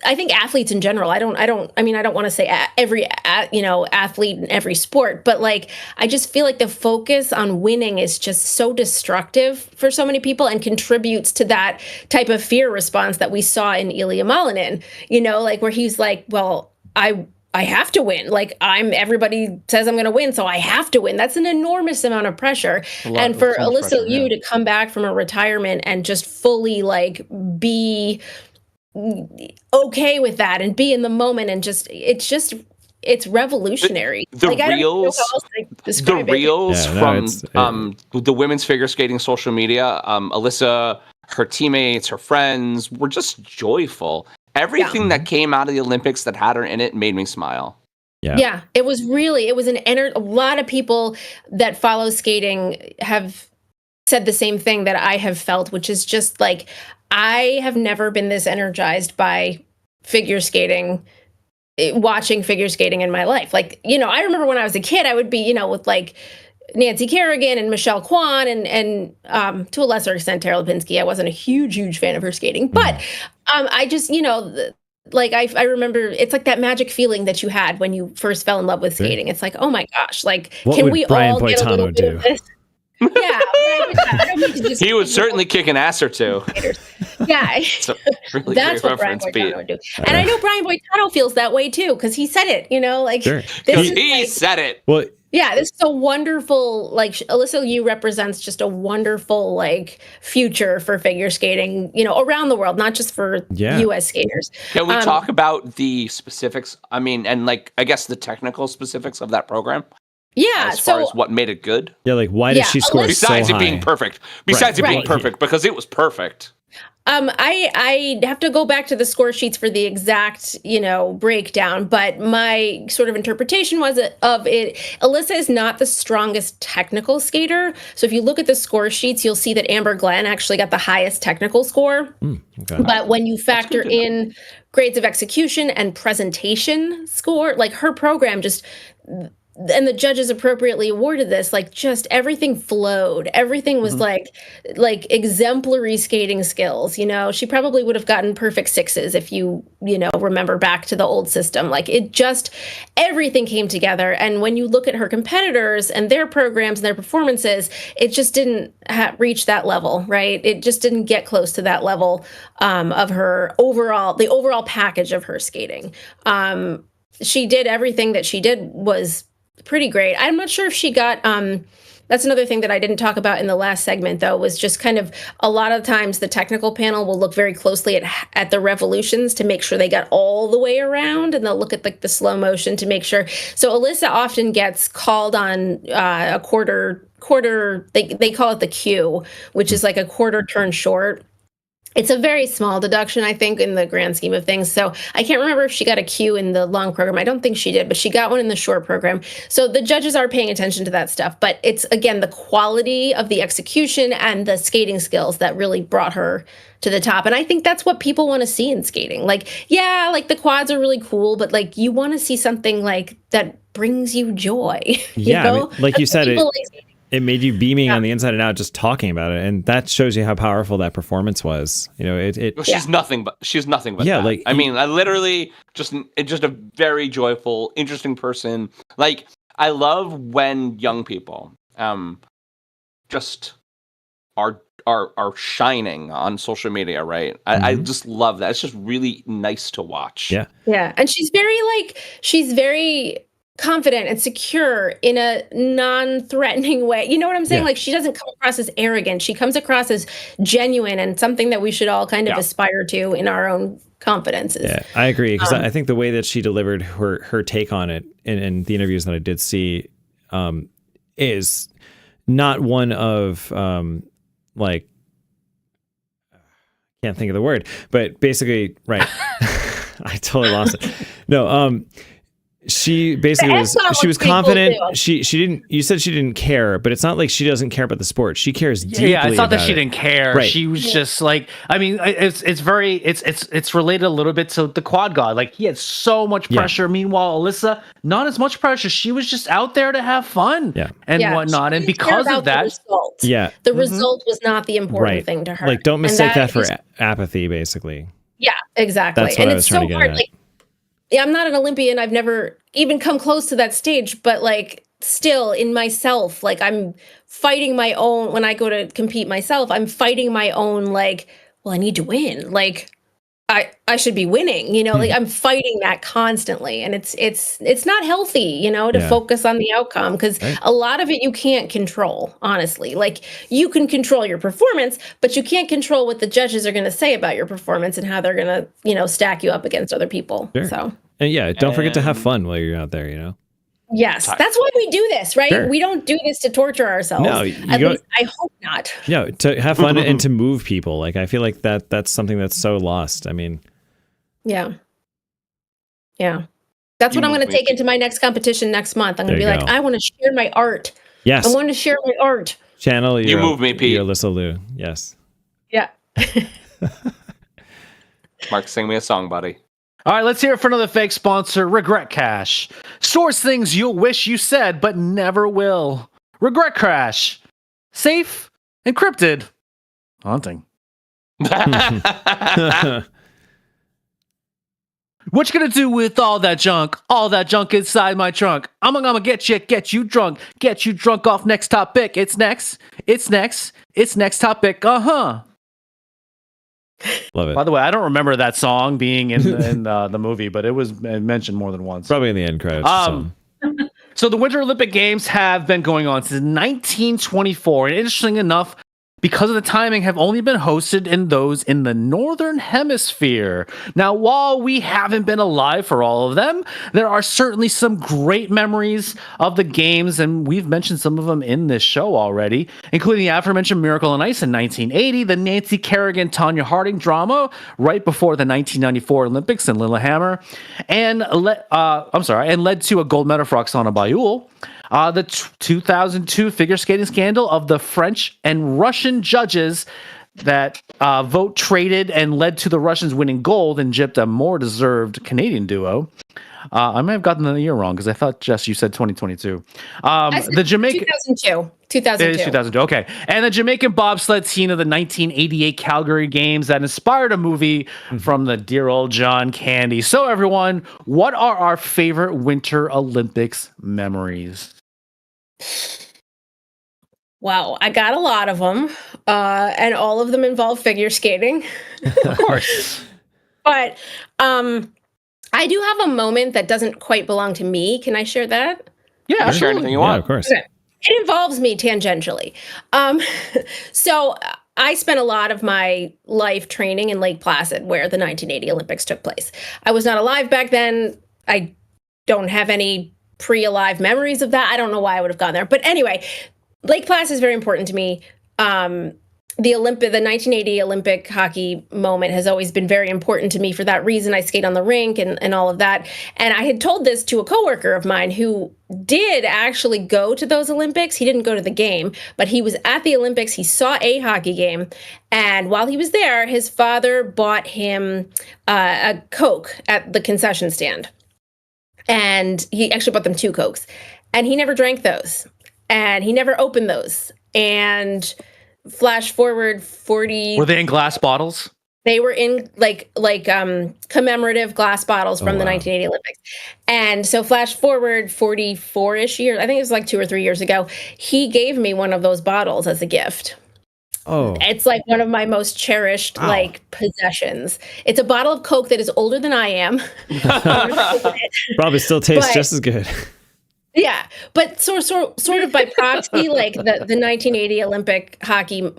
I think athletes in general, I don't want to say every athlete in every sport, but like, I just feel like the focus on winning is just so destructive for so many people and contributes to that type of fear response that we saw in Ilya Malinin, like, where he's like, well, I have to win. Like, everybody says I'm going to win, so I have to win. That's an enormous amount of pressure. And for Alysa Liu to come back from a retirement and just fully like be okay with that and be in the moment, and it's revolutionary. The like, reels from the women's figure skating social media, Alyssa, her teammates, her friends were just joyful. Everything that came out of the Olympics that had her in it made me smile. Yeah, it was a lot of people that follow skating have said the same thing that I have felt, which is just like, I have never been this energized by figure skating, watching figure skating in my life. Like, I remember when I was a kid, I would be, with like Nancy Kerrigan and Michelle Kwan and to a lesser extent, Tara Lipinski. I wasn't a huge fan of her skating, but I just, like, I remember it's like that magic feeling that you had when you first fell in love with skating. It's like, oh my gosh, like, what can would we Brian all get a little bit of this? Yeah, I don't mean to just he was certainly kick an ass or two. Yeah, Really that's great what Brian reference, Boitano Pete. would do. And I know Brian Boitano feels that way too, because he said it. Like, Sure. He said it. Well, yeah, this is a wonderful, like, Alysa Liu represents just a wonderful, like, future for figure skating, around the world, not just for U.S. skaters. Can we talk about the specifics? I mean, and like, I guess the technical specifics of that program? Yeah. As far as what made it good? Yeah, like, why did she score besides so it high? being perfect. Besides it being perfect, because it was perfect. I have to go back to the score sheets for the exact, breakdown, but my sort of interpretation of it, Alyssa is not the strongest technical skater. So if you look at the score sheets, you'll see that Amber Glenn actually got the highest technical score. Okay. But when you factor in grades of execution and presentation score, like, her program just, and the judges appropriately awarded this, like, just everything flowed. Everything was like exemplary skating skills. She probably would have gotten perfect sixes if you remember back to the old system. Like, it just, everything came together. And when you look at her competitors and their programs and their performances, it just didn't reach that level, right? It just didn't get close to that level of her the overall package of her skating. She did everything that she did was pretty great. I'm not sure if she got that's another thing that I didn't talk about in the last segment, though, was just kind of a lot of times the technical panel will look very closely at the revolutions to make sure they got all the way around, and they'll look at like the slow motion to make sure. So Alyssa often gets called on a quarter they call it the Q, which is like a quarter turn short. It's a very small deduction, I think, in the grand scheme of things. So I can't remember if she got a Q in the long program. I don't think she did, but she got one in the short program. So the judges are paying attention to that stuff. But it's, again, the quality of the execution and the skating skills that really brought her to the top. And I think that's what people want to see in skating. Like, yeah, like, the quads are really cool, but like, you want to see something like that brings you joy. Yeah, you know? I mean, like you said, it made you beaming on the inside and out just talking about it, and that shows you how powerful that performance was. Well, she's nothing but yeah, that. like, I mean, I literally just a very joyful, interesting person. Like, I love when young people just are shining on social media, right? I just love that. It's just really nice to watch. Yeah. Yeah, and she's very confident and secure in a non-threatening way. You know what I'm saying? Yeah. Like, she doesn't come across as arrogant. She comes across as genuine and something that we should all kind of aspire to in our own confidences. Yeah, I agree. Because I think the way that she delivered her take on it in the interviews that I did see is not one of like, can't think of the word, but basically, right. I totally lost it. No, she basically was confident. Cool she didn't, you said she didn't care, but it's not like she doesn't care about the sport. She cares deeply. Yeah, it's not that she about it. didn't care. Right. She was just like, I mean, it's related a little bit to the quad god. Like, he had so much pressure. Meanwhile, Alyssa, not as much pressure. She was just out there to have fun and whatnot. And because of that, the result was not the important thing to her. Like, don't mistake that for apathy, basically. Yeah, exactly. That's what and I it's was trying so to get hard. at. Like, yeah, I'm not an Olympian. I've never even come close to that stage, but like, still in myself, like, I'm fighting my own, when I go to compete myself, I'm fighting my own, like, well, I need to win. Like, I should be winning, you know, like, I'm fighting that constantly. And it's not healthy, you know, to focus on the outcome, because a lot of it you can't control, honestly. Like, you can control your performance, but you can't control what the judges are going to say about your performance and how they're going to, you know, stack you up against other people. Sure. So, and don't forget to have fun while you're out there, you know? Yes, that's why we do this, right? Sure. We don't do this to torture ourselves. No, least I hope not. Yeah, to have fun and to move people. Like, I feel like that's something that's so lost. I mean, yeah. That's what I'm going to take into my next competition next month. I'm going to be like, I want to share my art. Yes. I want to share my art. Channel You move me, Pete. Alysa Liu. Yes. Yeah. Mark, sing me a song, buddy. all right, let's hear it for another fake sponsor, Regret Cash. Stores things you'll wish you said, but never will. Regret Crash. Safe, encrypted, haunting. What you gonna do with all that junk? All that junk inside my trunk. I'm gonna get you drunk off next topic. It's next topic. Love it. By the way, I don't remember that song being in the movie, but it was mentioned more than once. Probably in the end credits. So the Winter Olympic Games have been going on since 1924, and interesting enough, because of the timing, have only been hosted in those in the Northern Hemisphere. Now, while we haven't been alive for all of them, there are certainly some great memories of the games, and we've mentioned some of them in this show already, including the aforementioned Miracle on Ice in 1980, the Nancy Kerrigan-Tonya Harding drama right before the 1994 Olympics in Lillehammer, and led to a gold medal for Oksana Bayul. The 2002 figure skating scandal of the French and Russian judges that vote traded and led to the Russians winning gold and gypped a more deserved Canadian duo. I may have gotten the year wrong because I thought, Jess, you said 2022. The Jamaican 2002. It is 2002. Okay. And the Jamaican bobsled team of the 1988 Calgary Games that inspired a movie from the dear old John Candy. So, everyone, what are our favorite Winter Olympics memories? Wow, I got a lot of them, and all of them involve figure skating. Of course. But I do have a moment that doesn't quite belong to me. Can I share that? Yeah, share anything you want. Yeah, of course. Okay. It involves me tangentially. So I spent a lot of my life training in Lake Placid, where the 1980 Olympics took place. I was not alive back then. I don't have any pre-alive memories of that. I don't know why I would have gone there. But anyway, Lake Placid is very important to me. The 1980 Olympic hockey moment has always been very important to me for that reason. I skate on the rink and all of that. And I had told this to a coworker of mine who did actually go to those Olympics. He didn't go to the game, but he was at the Olympics. He saw a hockey game. And while he was there, his father bought him a Coke at the concession stand. And he actually bought them 2 Cokes. And he never drank those. And he never opened those. And flash forward 40. Were they in glass bottles? They were in like commemorative glass bottles from the 1980 Olympics. And so flash forward 44-ish years, I think it was like 2 or 3 years ago, he gave me one of those bottles as a gift. Oh. It's like one of my most cherished like possessions. It's a bottle of Coke that is older than I am. Probably still tastes just as good. Yeah, but sort of by proxy, like the 1980 Olympic hockey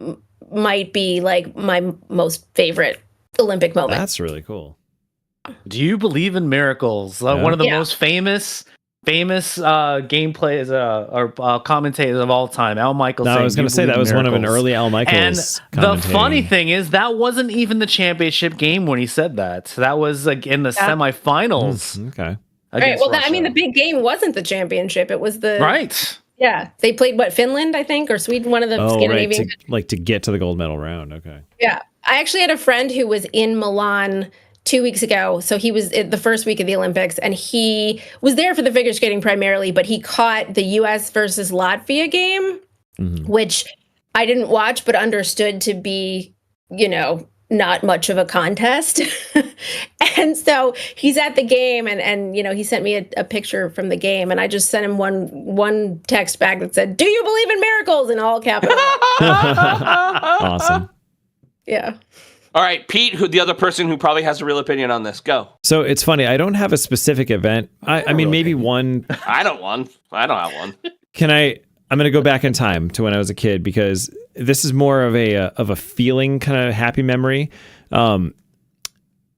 might be like my most favorite Olympic moment. That's really cool. Do you believe in miracles? One of the most famous gameplays or commentators of all time, Al Michaels. No, I was going to say that was one of an early Al Michaels. And the funny thing is, that wasn't even the championship game when he said that. That was like in the semifinals. Okay. Right. Well, the big game wasn't the championship. It was the right. Yeah, they played Finland, I think, or Sweden, one of the Scandinavian. Right, to get to the gold medal round. Okay. Yeah, I actually had a friend who was in Milan 2 weeks ago. So he was the first week of the Olympics, and he was there for the figure skating primarily, but he caught the U.S. versus Latvia game, which I didn't watch, but understood to be, not much of a contest. And so he's at the game, and he sent me a picture from the game, and I just sent him one text back that said, "Do you believe in miracles?" in all capitals. Awesome. Yeah. All right, Pete, who the other person who probably has a real opinion on this, go. So it's funny. I don't have a specific event. I mean, maybe one. I don't have one. I'm going to go back in time to when I was a kid, because this is more of a feeling kind of happy memory.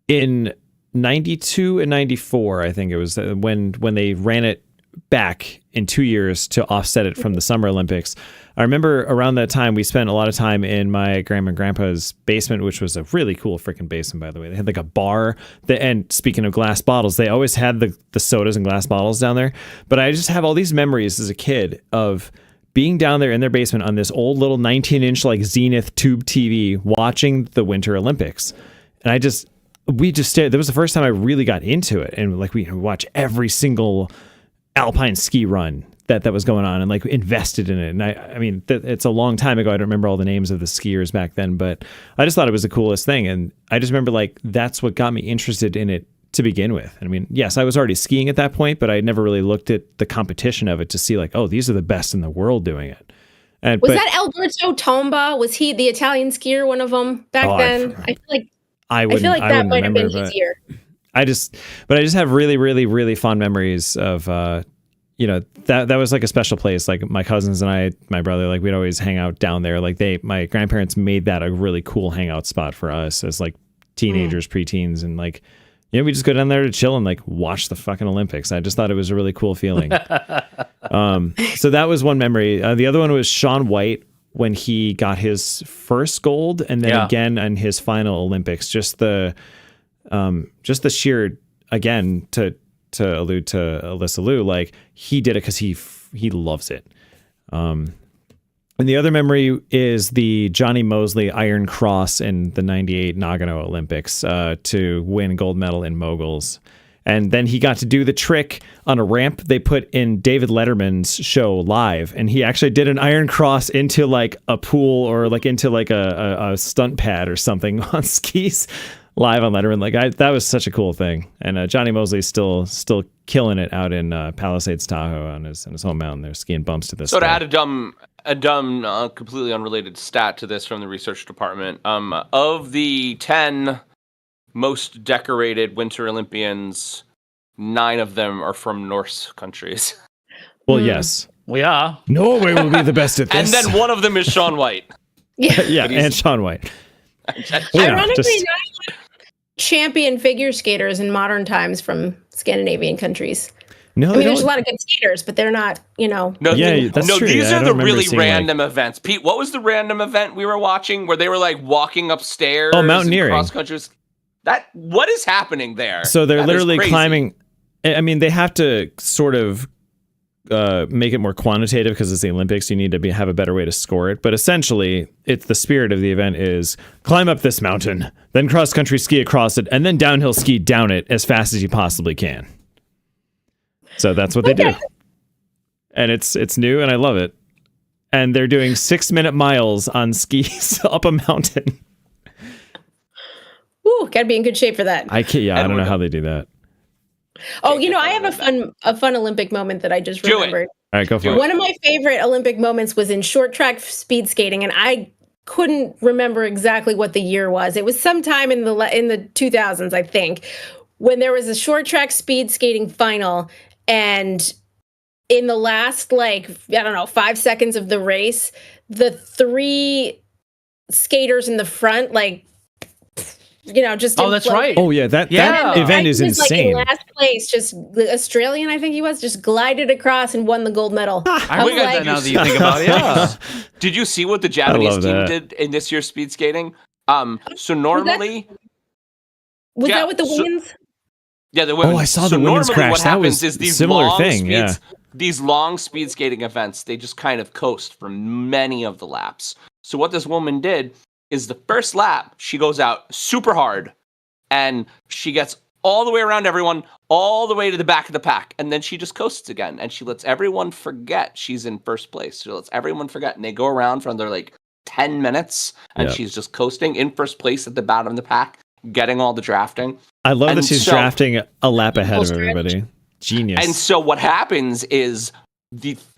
In 92 and 94, I think it was when they ran it back in 2 years to offset it from the Summer Olympics. I remember around that time, we spent a lot of time in my grandma and grandpa's basement, which was a really cool freaking basement, by the way. They had like a bar. And speaking of glass bottles, they always had the sodas and glass bottles down there. But I just have all these memories as a kid of being down there in their basement on this old little 19-inch like Zenith tube TV watching the Winter Olympics. And we just stared. That was the first time I really got into it. And like we watch every single alpine ski run that was going on, and like invested in it. And I mean, it's a long time ago. I don't remember all the names of the skiers back then, but I just thought it was the coolest thing. And I just remember like, that's what got me interested in it to begin with. I mean, yes, I was already skiing at that point, but I never really looked at the competition of it to see like, oh, these are the best in the world doing it. Was that Alberto Tomba? Was he the Italian skier, one of them back then? I feel like that might have been his year. I just have really, really, really fond memories of, that was like a special place. Like my cousins and I, my brother, like we'd always hang out down there. Like my grandparents made that a really cool hangout spot for us as like teenagers, preteens, and like, we just go down there to chill and like watch the fucking Olympics. I just thought it was a really cool feeling. So that was one memory. The other one was Shaun White when he got his first gold, and then again on his final Olympics. Just the sheer, again, to allude to Alysa Liu, like he did it because he loves it. And the other memory is the Johnny Mosley Iron Cross in the 98 Nagano Olympics to win gold medal in moguls. And then he got to do the trick on a ramp they put in David Letterman's show live. And he actually did an Iron Cross into like a pool or like into like a stunt pad or something on skis live on Letterman. Like that was such a cool thing. And Johnny Mosley's still killing it out in Palisades, Tahoe on his home mountain. They're skiing bumps to this. So to add a dumb, completely unrelated stat to this from the research department, of the 10 most decorated Winter Olympians, 9 of them are from Norse countries. Well, yes. We are. Norway will be the best at this. And then one of them is Shaun White. Yeah, and Shaun White. Ironically, not champion figure skaters in modern times from Scandinavian countries. No, there's a lot of good skaters, but they're not, No, that's true. These are the really random events. Pete, what was the random event we were watching where they were like walking upstairs? Oh, mountaineering. Cross country. What is happening there? So they're literally climbing. I mean, they have to sort of make it more quantitative because it's the Olympics. You need to have a better way to score it. But essentially, it's the spirit of the event is climb up this mountain, then cross country ski across it, and then downhill ski down it as fast as you possibly can. So that's what they do. And it's new and I love it. And they're doing 6-minute miles on skis up a mountain. Ooh, gotta be in good shape for that. I don't know how they do that. Oh, I have a fun Olympic moment that I just remembered. All right, go for it. One of my favorite Olympic moments was in short track speed skating, and I couldn't remember exactly what the year was. It was sometime in the 2000s, I think, when there was a short track speed skating final, and in the last, like, I don't know, 5 seconds of the race, the 3 skaters in the front, like, just Oh, that's imploded. right. Oh yeah, that Yeah. event He is was, like, in insane. last place, just the Australian, I think he was, just glided across and won the gold medal. I was got like, that now that you think about it. Yeah. Did you see what the Japanese love team that. did in this year's speed skating? So normally, was yeah, that with the so- women's? yeah, the women. Oh, I saw so the women's normally crash. what That happens was is these similar long thing, yeah. these long speed skating events, they just kind of coast for many of the laps. So what this woman did is the first lap, she goes out super hard and she gets all the way around everyone, all the way to the back of the pack. And then she just coasts again and she lets everyone forget she's in first place. She lets everyone forget. And they go around for another like 10 minutes and Yep. she's just coasting in first place at the bottom of the pack, getting all the drafting. I love that And she's so- drafting a lap ahead of everybody. Genius. And so what happens is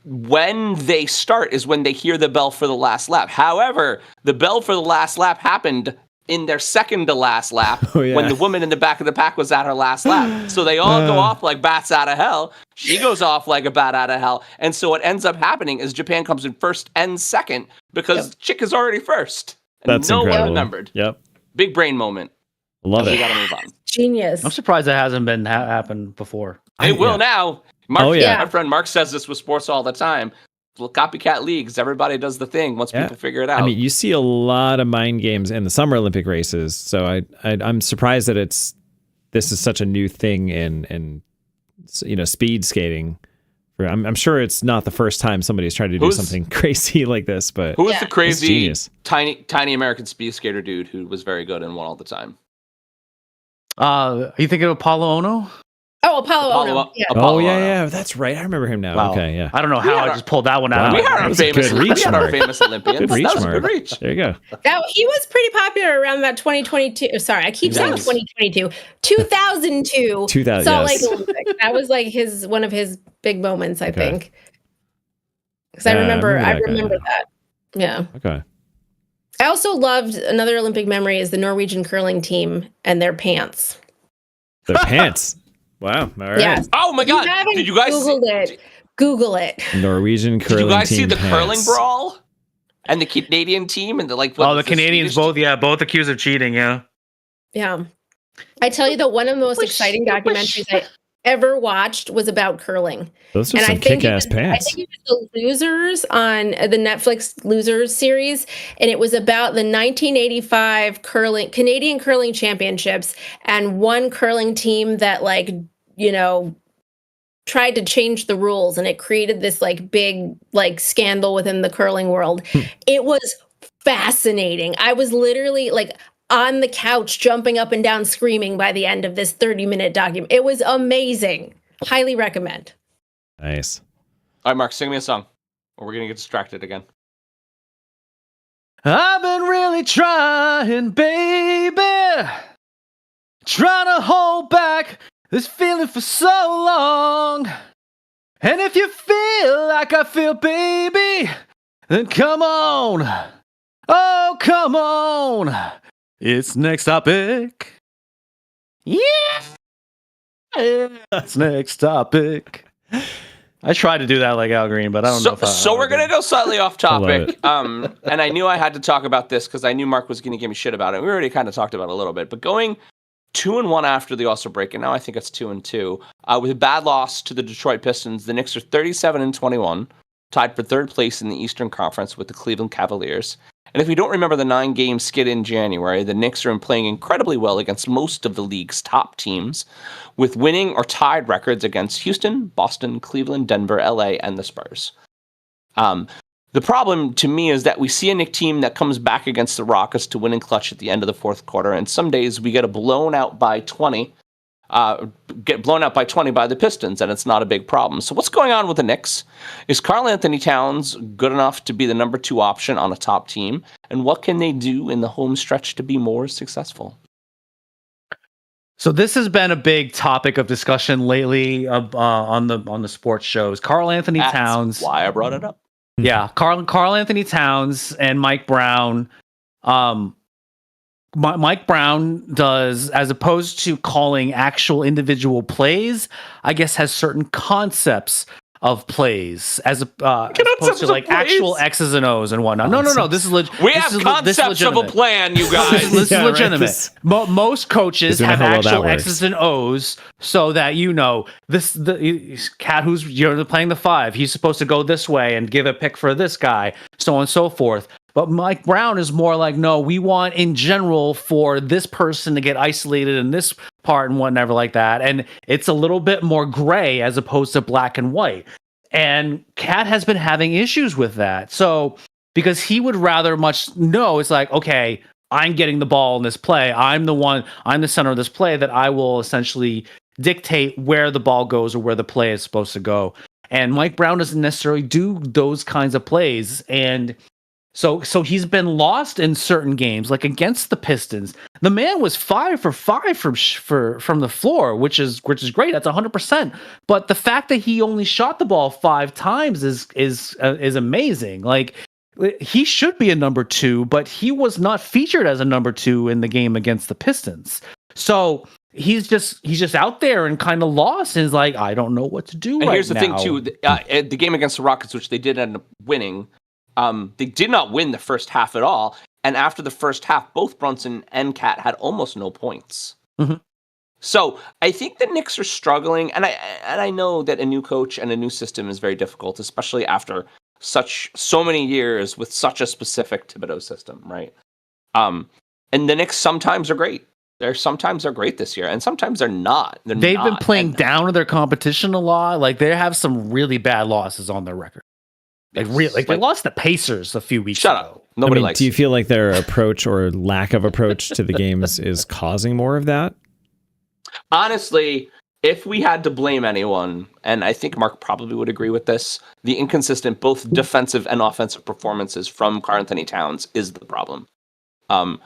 when they start is when they hear the bell for the last lap. However, the bell for the last lap happened in their second to last lap Oh, yeah. when the woman in the back of the pack was at her last lap. So they all go off like bats out of hell. She goes off like a bat out of hell. And so what ends up happening is Japan comes in first and second because Chick is already first. And That's no incredible. one remembered. Yep. Big brain moment. Love We it. got to move on. Genius. I'm surprised that hasn't been happened before. It will now. Mark, Oh, yeah. my friend Mark says this with sports all the time. Copycat leagues, everybody does the thing once people figure it out. I mean, you see a lot of mind games in the Summer Olympic races, so I'm surprised that this is such a new thing in speed skating. I'm sure it's not the first time somebody's tried to do something crazy like this, but who was the it's crazy genius. tiny American speed skater dude who was very good and won all the time? You thinking of Apollo Ono? Oh, Apollo Ono. Yeah. Oh yeah, that's right. I remember him now. Wow. Okay, yeah. I don't know how I just pulled that one out. Wow. We of my had brain. our That's a famous, good reach, we had our Mark. famous Olympians. Good reach, That was a Mark. good reach. There you go. He was pretty popular around that 2022. Sorry, I keep saying was. 2022. 2002. 2000, Salt yes. Lake Olympics. That was like one of his big moments, I think. Because I Yeah, I remember remember that guy. that. Yeah. Okay. I also loved another Olympic memory is the Norwegian curling team and their pants. Their pants. Wow. All right. Yes. Oh my If you God! haven't Did you guys Googled it? Google it. Norwegian curling Did you guys see team the pants. curling brawl and the Canadian team and the like? Oh, the Canadians both accused of cheating. Yeah. Yeah. I tell you that one of the most exciting documentaries I ever watched was about curling. Those are And some I think kick-ass I pants. think it was the Losers on the Netflix Losers series, and it was about the 1985 Canadian curling championships, and one curling team that tried to change the rules, and it created this big scandal within the curling world. It was fascinating. I was literally on the couch jumping up and down screaming by the end of this 30-minute document. It was amazing. Highly recommend. Nice. All right, Mark, sing me a song, or we're gonna get distracted again. I've been really trying, baby. Trying to hold back this feeling for so long. And if you feel like I feel, baby, then come on. Oh, come on. It's next topic. Yeah. It's next topic. I tried to do that like Al Green, but I don't know if I... So we're gonna go slightly off I love topic. And I knew I had to talk about this because I knew Mark was gonna give me shit about it. We already kind of talked about it a little bit, but going 2-1 after the All-Star break, and now I think it's 2-2. With a bad loss to the Detroit Pistons, the Knicks are 37-21, tied for third place in the Eastern Conference with the Cleveland Cavaliers. And if we don't remember the 9-game skid in January, the Knicks are playing incredibly well against most of the league's top teams, with winning or tied records against Houston, Boston, Cleveland, Denver, LA, and the Spurs. The problem to me is that we see a Knicks team that comes back against the Rockets to win in clutch at the end of the fourth quarter, and some days we get blown out by 20 by the Pistons, and it's not a big problem. So what's going on with the Knicks? Is Karl Anthony Towns good enough to be the number 2 option on a top team? And what can they do in the home stretch to be more successful? So this has been a big topic of discussion lately on the sports shows. Karl Anthony Towns. That's why I brought it up. Yeah, Karl Anthony Towns and Mike Brown. Mike Brown does, as opposed to calling actual individual plays, I guess has certain concepts of plays as opposed to like actual X's and O's and whatnot. No. This is we have concepts of a plan, you guys. This is legitimate. Right, Most coaches have how well that actual works. X's and O's so that the cat who's playing the 5, he's supposed to go this way and give a pick for this guy, so on and so forth. But Mike Brown is more like, no, we want in general for this person to get isolated in this part and whatever like that. And it's a little bit more gray as opposed to black and white. And Cat has been having issues with that. So because he would rather much know, it's like, okay, I'm getting the ball in this play. I'm the center of this play that I will essentially dictate where the ball goes or where the play is supposed to go. And Mike Brown doesn't necessarily do those kinds of plays. And so he's been lost in certain games, like against the Pistons. The man was 5 for 5 from the floor, which is great. That's 100%. But the fact that he only shot the ball 5 times is amazing. Like, he should be a number 2, but he was not featured as a number 2 in the game against the Pistons. So he's just out there and kind of lost. And is like, I don't know what to do. And right here's the now. thing too: the game against the Rockets, which they did end up winning. They did not win the first half at all, and after the first half, both Brunson and Cat had almost no points. Mm-hmm. So I think the Knicks are struggling, and I know that a new coach and a new system is very difficult, especially after so many years with such a specific Thibodeau system, right? And the Knicks sometimes are great. Sometimes they're great this year, and sometimes they're not. They've been playing down to their competition a lot. Like they have some really bad losses on their record. They lost the Pacers a few weeks ago. Shut up. Nobody likes Do you feel like their approach or lack of approach to the games is causing more of that? Honestly, if we had to blame anyone, and I think Mark probably would agree with this, the inconsistent both defensive and offensive performances from Karl-Anthony Towns is the problem. Sometimes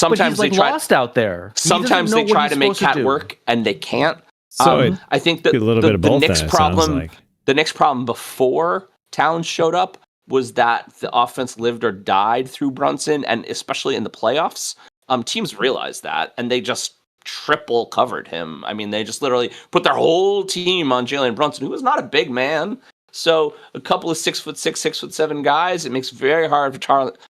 but he's they try lost out there. Sometimes they try to make Cat work and they can't. So I think that a little bit of both. The Knicks' problem before Towns showed up was that the offense lived or died through Brunson, and especially in the playoffs, teams realized that, and they just triple covered him. I mean, they just literally put their whole team on Jalen Brunson, who was not a big man. So a couple of 6'6", 6'7" guys, it makes it very hard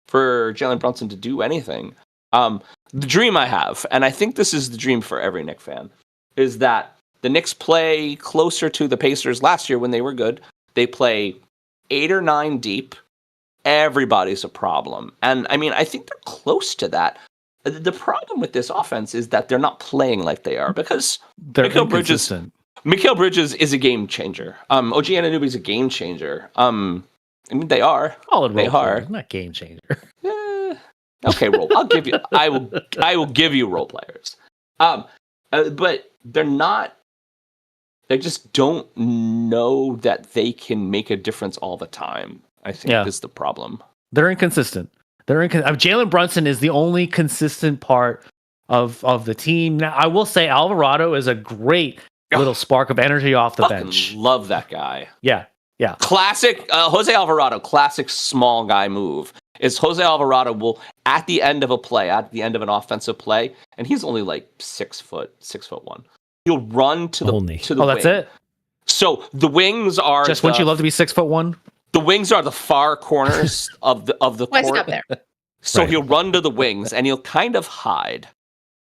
for Jalen Brunson to do anything. The dream I have, and I think this is the dream for every Knicks fan, is that the Knicks play closer to the Pacers last year when they were good. They play 8 or 9 deep. Everybody's a problem. And I mean, I think they're close to that. The problem with this offense is that they're not playing like they are because Mikal Bridges is a game changer. OG Anunoby's a game changer. I mean, they are. They are not game changer. Okay, role. I will give you role players. But they're not. They just don't know that they can make a difference all the time. I think is the problem. They're inconsistent. Jalen Brunson is the only consistent part of the team. Now, I will say Alvarado is a great little spark of energy off the bench. Love that guy. Yeah. Classic Jose Alvarado. Classic small guy move is Jose Alvarado will at the end of a play, at the end of an offensive play, and he's only like 6'1". He'll run to the wing. That's it. So the wings are just wouldn't you love to be 6'1"? The wings are the far corners of the Why court. stop there? So he'll run to the wings and he'll kind of hide.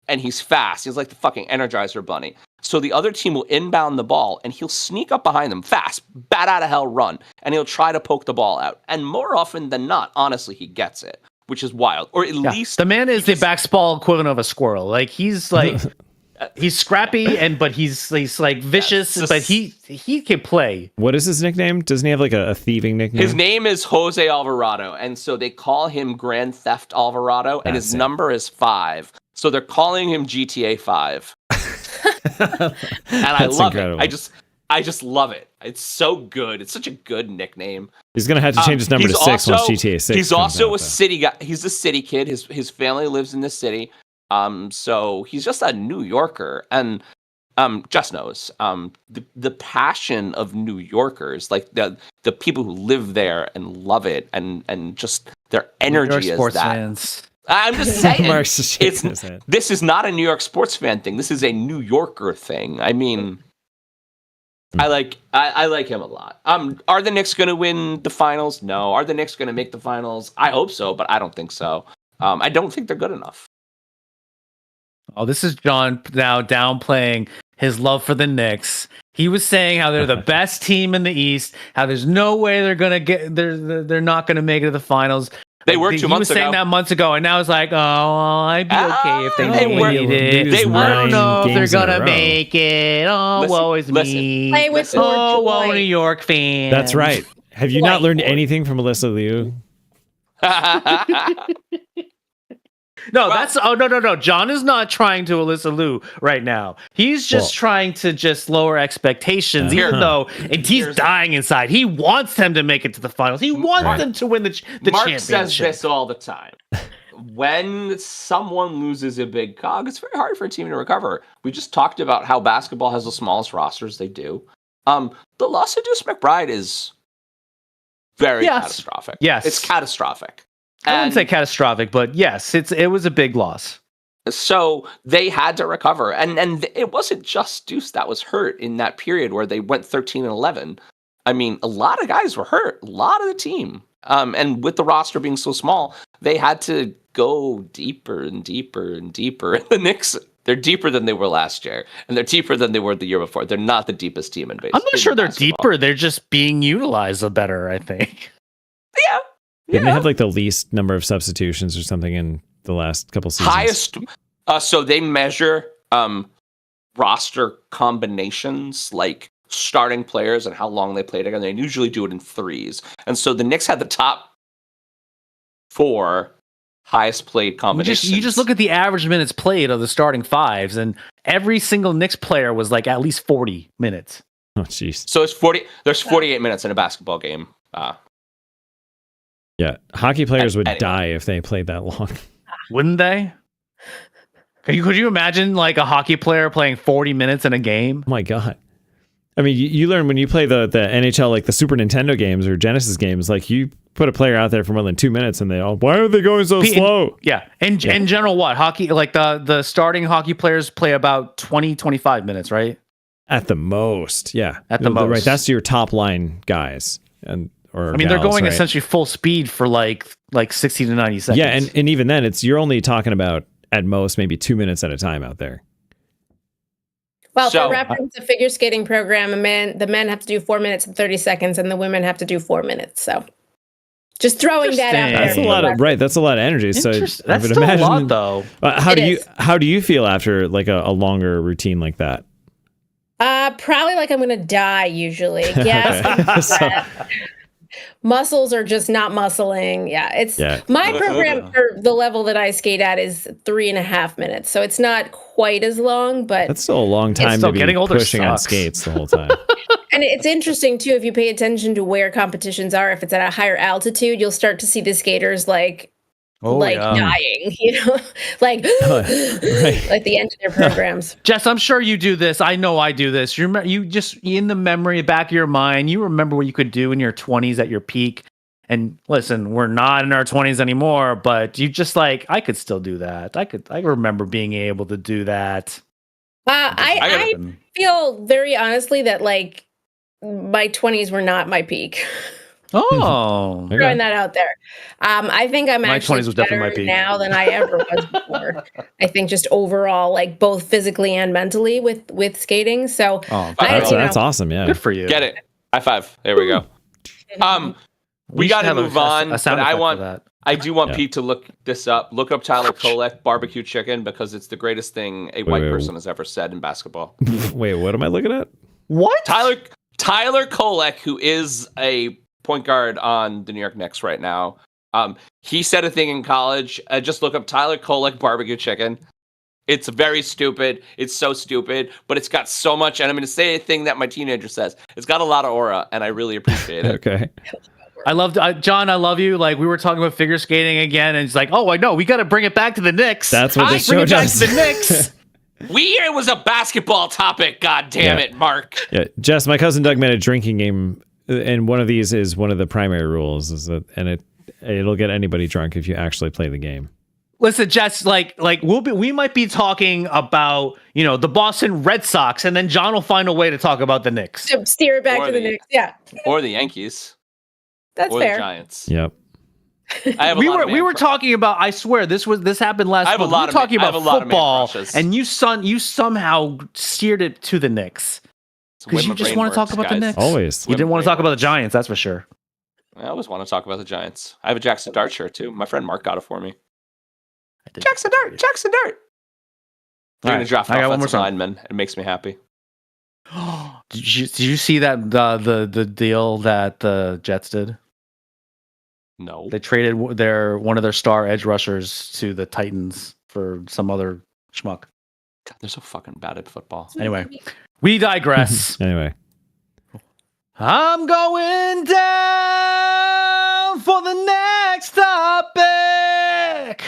And he's fast. He's like the fucking Energizer Bunny. So the other team will inbound the ball and he'll sneak up behind them fast, bat out of hell run, and he'll try to poke the ball out. And more often than not, honestly, he gets it, which is wild. Or at least the man is the backspall equivalent of a squirrel. Like he's like he's scrappy but he's like vicious, but he can play. What is his nickname? Doesn't he have like a thieving nickname? His name is Jose Alvarado, and so they call him Grand Theft Alvarado, and his number is 5. So they're calling him GTA 5. And I love it. I just love it. It's so good. It's such a good nickname. He's gonna have to change his number to 6 once GTA 6. He's also a city guy. He's a city kid. His family lives in the city. So he's just a New Yorker, and Just knows the passion of New Yorkers, like the people who live there and love it, and just their energy is that. Fans. I'm just saying, this is not a New York sports fan thing. This is a New Yorker thing. I mean, I like him a lot. Are the Knicks going to win the finals? No. Are the Knicks going to make the finals? I hope so, but I don't think so. I don't think they're good enough. Oh, this is John now downplaying his love for the Knicks. He was saying how they're the best team in the East, how there's no way they're not gonna make it to the finals. They were 2 months ago. He was saying that months ago, and now it's like, oh, I'd be okay if they made it. They were. I don't know if they're games in a gonna row. make it. Oh, woe is me. Play with more Oh, woe joy. New York fans. That's right. Have you not learned anything from Alysa Liu? No, no. John is not trying to Alysa Liu right now. He's just trying to just lower expectations, even though he's dying inside. He wants them to make it to the finals. He wants them to win the Mark championship. says this all the time. When someone loses a big cog, it's very hard for a team to recover. We just talked about how basketball has the smallest rosters they do. The loss of Deuce McBride is very catastrophic. Yes. It's catastrophic. I wouldn't say catastrophic, but yes, it was a big loss. So they had to recover. And it wasn't just Deuce that was hurt in that period where they went 13-11. I mean, a lot of guys were hurt, a lot of the team. And with the roster being so small, they had to go deeper and deeper and deeper. And the Knicks, they're deeper than they were last year, and they're deeper than they were the year before. They're not the deepest team in baseball. I'm not sure they're deeper. They're just being utilized better, I think. Yeah. Didn't they have like the least number of substitutions or something in the last couple seasons? Highest. So they measure roster combinations, like starting players and how long they play together. They usually do it in threes. And so the Knicks had the top 4 highest played combinations. You just look at the average minutes played of the starting fives, and every single Knicks player was like at least 40 minutes. Oh, jeez. So it's 40. There's 48 minutes in a basketball game. Yeah, hockey players would Anyway. die if they played that long. Wouldn't they? Could you imagine like a hockey player playing 40 minutes in a game? Oh my god! I mean, you learn when you play the NHL, like the Super Nintendo games or Genesis games, like you put a player out there for more than 2 minutes, and why are they going so slow? Yeah, in general, what hockey like the starting hockey players play about 20-25 minutes, right? At the most, yeah. At the most. Right, that's your top line guys, they're going essentially full speed for like 60 to 90 seconds. Yeah, and even then, you're only talking about at most maybe 2 minutes at a time out there. Well, So- for reference, a figure skating program, the men have to do 4 minutes and 30 seconds, and the women have to do 4 minutes. So, just throwing that out there. That's a lot of That's a lot of energy. So Interesting. I That's would still imagine. a lot, though. How do you feel after like a longer routine like that? Probably like I'm gonna die usually. Yes. So- Muscles are just not muscling. Yeah, my program for the level that I skate at is 3.5 minutes, so it's not quite as long, but That's still a long time still to be getting older pushing on sucks. skates the whole time. and it's interesting too if you pay attention to where competitions are. If it's at a higher altitude, you'll start to see the skaters dying, like at the end of their programs. Jess, I'm sure you do this. I know I do this. You just in the memory back of your mind, you remember what you could do in your 20s at your peak. And listen, we're not in our 20s anymore, but you just like, I could still do that. I remember being able to do that. I feel very honestly that like my 20s were not my peak. Oh, Throwing that out there. I think I'm My actually 20s was definitely my better peak. now than I ever was before. I think just overall, like both physically and mentally with skating. So That's awesome. Yeah. Good for you. Get it. High five. There we go. We got to should have move on. a sound But effect for that. I do want Pete to look this up. Look up Tyler Kolek barbecue chicken because it's the greatest thing a white person has ever said in basketball. Wait, what am I looking at? What? Tyler Kolek, who is a point guard on the New York Knicks right now. He said a thing in college. Just look up Tyler Kolek barbecue chicken. It's very stupid. It's so stupid, but it's got so much. And I'm going to say a thing that my teenager says. It's got a lot of aura, and I really appreciate it. Okay. I loved John. I love you. Like we were talking about figure skating again, and it's like, oh, I know we got to bring it back to the Knicks. That's what this bring show it back does. to the Knicks. It was a basketball topic. God damn it, Mark. Yeah, Jess, my cousin Doug made a drinking game, and one of these is one of the primary rules is that, and it'll get anybody drunk if you actually play the game. Listen, Jess, we might be talking about, the Boston Red Sox, and then John will find a way to talk about the Knicks. So steer it back Or to the the- Knicks. Yeah, Or the Yankees. that's Or fair. the Giants. Yep. I have a lot of We were talking about. I swear this happened last I have a month. lot We of were talking I have about a lot of man football, crushes. and you somehow steered it to the Knicks It's the way because my you just brain want to talk works, about the guys. Knicks. Always. You didn't want to talk about the Giants, that's for sure. I always want to talk about the Giants. I have a Jackson Dart shirt too. My friend Mark got it for me. I did. Jackson Dart. They're All gonna right, draft an I got one more offensive song. lineman. It makes me happy. Did you see that the deal that the Jets did? No. They traded one of their star edge rushers to the Titans for some other schmuck. God, they're so fucking bad at football. Anyway, we digress. Anyway. I'm going down for the next topic.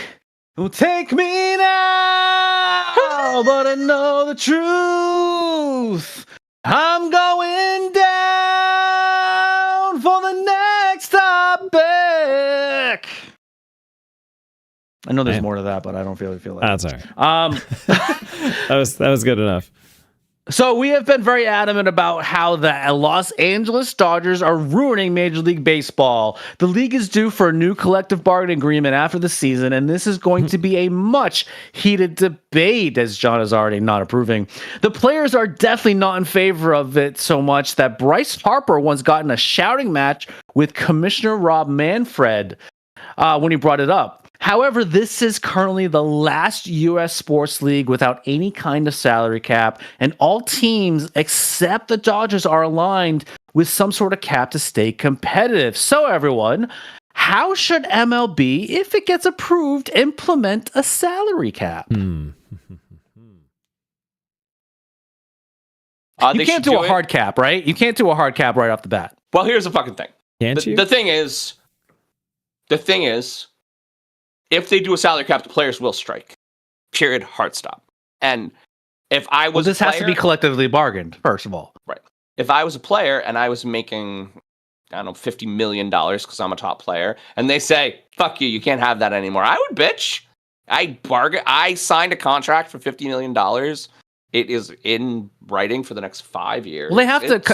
Don't take me now, but I know the truth. I'm going down for the next topic. I know there's Man. more to that, but I don't really feel like That's all right. That was good enough. So we have been very adamant about how the Los Angeles Dodgers are ruining Major League Baseball. The league is due for a new collective bargaining agreement after the season, and this is going to be a much heated debate, as John is already not approving. The players are definitely not in favor of it so much that Bryce Harper once got in a shouting match with Commissioner Rob Manfred when he brought it up. However, this is currently the last U.S. sports league without any kind of salary cap, and all teams except the Dodgers are aligned with some sort of cap to stay competitive. So, everyone, how should MLB, if it gets approved, implement a salary cap? Hmm. You can't do a hard cap, right? You can't do a hard cap right off the bat. Well, here's the fucking thing. Can't you? The thing is, if they do a salary cap, the players will strike. Period. Hard stop. And if I was this has to be collectively bargained, first of all. Right. If I was a player and I was making, I don't know, $50 million because I'm a top player, and they say, fuck you, you can't have that anymore, I would bitch. I signed a contract for $50 million. It is in writing for the next 5 years. Well,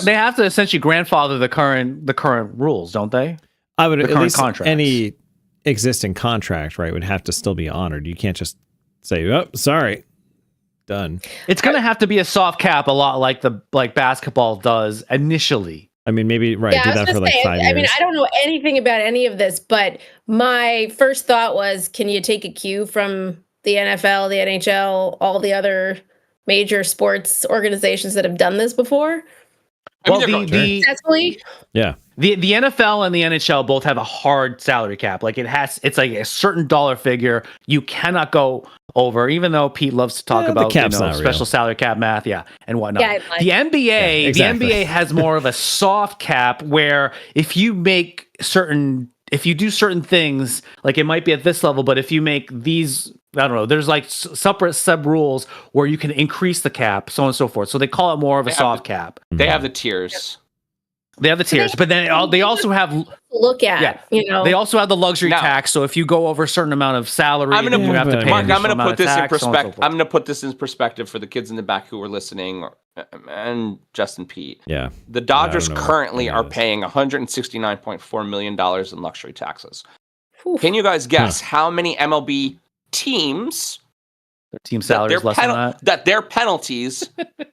they have to essentially grandfather the current rules, don't they? I would at least contracts. any existing contract, right, would have to still be honored. You can't just say, "Oh, sorry, done." It's going to have to be a soft cap, a lot like basketball does initially. I mean, maybe do that for like 5 years. I mean, I don't know anything about any of this, but my first thought was, can you take a cue from the NFL, the NHL, all the other major sports organizations that have done this before? Well, Successfully? Yeah. The NFL and the NHL both have a hard salary cap. Like it's like a certain dollar figure you cannot go over, even though Pete loves to talk about special salary cap math, and whatnot. Yeah, the NBA, exactly. the NBA has more of a soft cap where if you do certain things, like it might be at this level, but if you make these, I don't know, there's like separate sub rules where you can increase the cap, so on and so forth. So they call it more of a soft cap. They have the tiers. They have the tiers, but then they also have they also have the luxury tax. So if you go over a certain amount of salary, you have to pay. Mark, I'm going to put this in perspective. I'm going to put this in perspective for the kids in the back who are listening, and Justin Pete. Yeah, the Dodgers currently are paying $169.4 million in luxury taxes. Oof. Can you guys guess how many MLB teams? Their team salary is less than that their penalties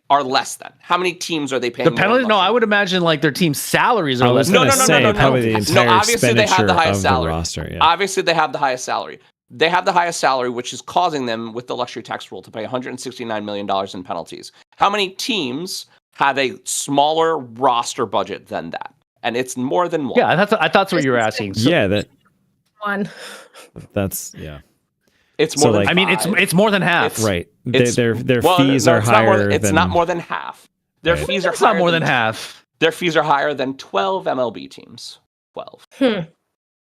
are less than. How many teams are they paying? The penalties? No, I would imagine like their team salaries are less. No. Probably the entire obviously they have the highest salary. Roster, yeah. Obviously they have the highest salary. They have the highest salary, which is causing them, with the luxury tax rule, to pay $169 million in penalties. How many teams have a smaller roster budget than that? And it's more than one. Yeah, I thought that's what you were asking. So, one. It's more than five. I mean, it's more than half. Right. Their fees are higher. It's not more than half. Their fees are higher. Not more than half. Their fees are higher than 12 MLB teams. 12.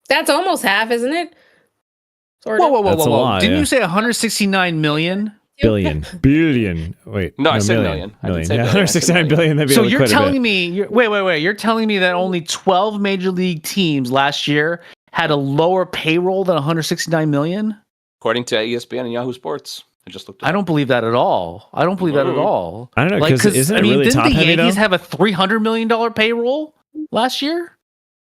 That's almost half, isn't it? Whoa. Didn't you say 169 million? Billion. Wait. No, I said million. I didn't say billion. 169 billion. That'd be so you're telling me, wait. You're telling me that only 12 major league teams last year had a lower payroll than 169 million? according to ESPN and Yahoo Sports. I just looked. I don't believe that at all. I don't believe that at all. I don't know, because isn't it really didn't top the heavy Yankees though? have a $300 million payroll last year?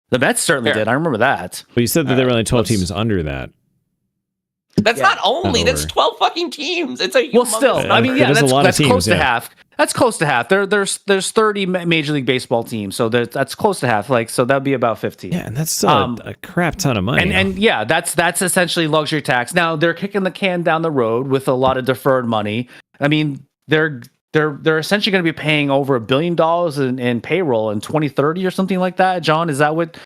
The Mets certainly did. I remember that. But you said that there were only 12 teams under that. That's not only. Not That's over. 12 fucking teams. It's a Well, still, I mean, It is a lot of that's close teams, to yeah. half. That's close to half. There's 30 Major League Baseball teams, so that's close to half. Like, so that'd be about 15. Yeah, and that's still a crap ton of money. And yeah, that's essentially luxury tax. Now they're kicking the can down the road with a lot of deferred money. I mean, they're essentially going to be paying over $1 billion in payroll in 2030 or something like that. John, is that what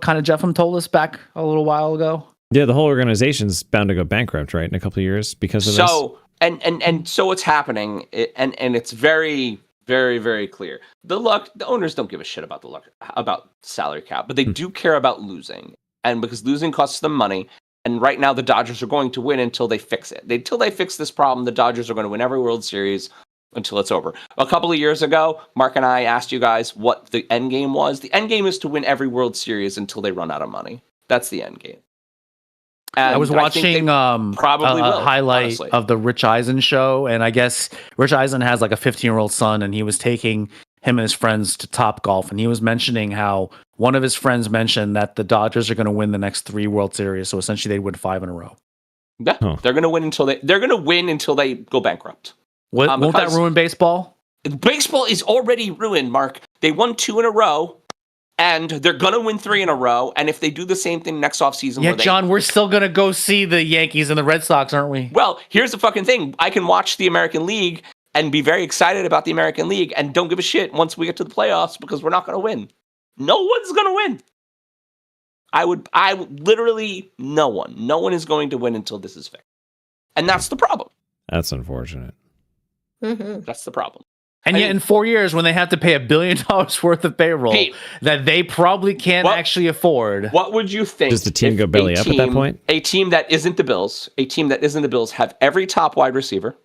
kind of Jeffem told us back a little while ago? Yeah, the whole organization's bound to go bankrupt, right, in a couple of years because of this. And so what's happening, and it's very, very, very clear. The owners don't give a shit about salary cap, but they do care about losing, and because losing costs them money. And right now, the Dodgers are going to win until they fix it. Until they fix this problem, the Dodgers are going to win every World Series until it's over. A couple of years ago, Mark and I asked you guys what the end game was. The end game is to win every World Series until they run out of money. That's the end game. And I was watching probably a highlight honestly. of the Rich Eisen show, and I guess Rich Eisen has like a 15-year-old son, and he was taking him and his friends to Top Golf, and he was mentioning how one of his friends mentioned that the Dodgers are going to win the next 3 World Series, so essentially they win 5 in a row. Yeah, they're going to win until they go bankrupt. Won't that ruin baseball? Baseball is already ruined, Mark. They won 2 in a row. And they're going to win 3 in a row. And if they do the same thing next offseason... Yeah, John, we're still going to go see the Yankees and the Red Sox, aren't we? Well, here's the fucking thing. I can watch the American League and be very excited about the American League and don't give a shit once we get to the playoffs because we're not going to win. No one's going to win. I would literally, no one is going to win until this is fixed. And that's the problem. That's unfortunate. Mm-hmm. That's the problem. And yet in 4 years, when they have to pay $1 billion worth of payroll that they probably can't actually afford. What would you think? Does the team go belly up at that point? A team that isn't the Bills, have every top wide receiver,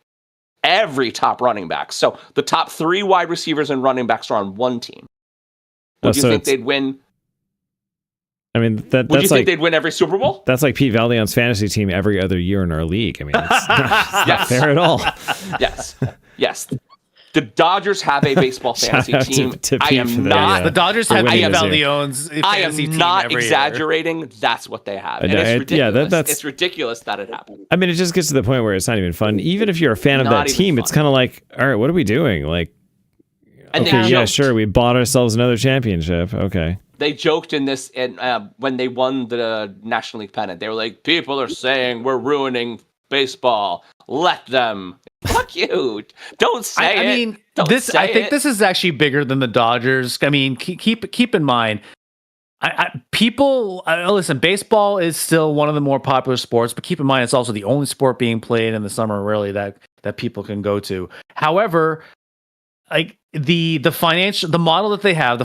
every top running back. So the top 3 wide receivers and running backs are on one team. Would you think they'd win? I mean, would you think they'd win every Super Bowl? That's like Pete Valdeon's fantasy team every other year in our league. I mean, it's not fair at all. Yes. The Dodgers have a baseball fantasy team. I am not. The Dodgers have Pete Valdeon's fantasy team. I am not exaggerating. Year. That's what they have. And it's ridiculous. It's ridiculous that it happened. I mean, it just gets to the point where it's not even fun. Even if you're a fan of that team, it's kind of like, all right, what are we doing? Like, okay, yeah, sure, we bought ourselves another championship. Okay. They joked in this, when they won the National League pennant. They were like, people are saying we're ruining baseball. Let them. Fuck you. Don't say it. I mean, I think this is actually bigger than the Dodgers. I mean, keep in mind, listen, baseball is still one of the more popular sports, but keep in mind, it's also the only sport being played in the summer, really, that people can go to. However, like the financial model that they have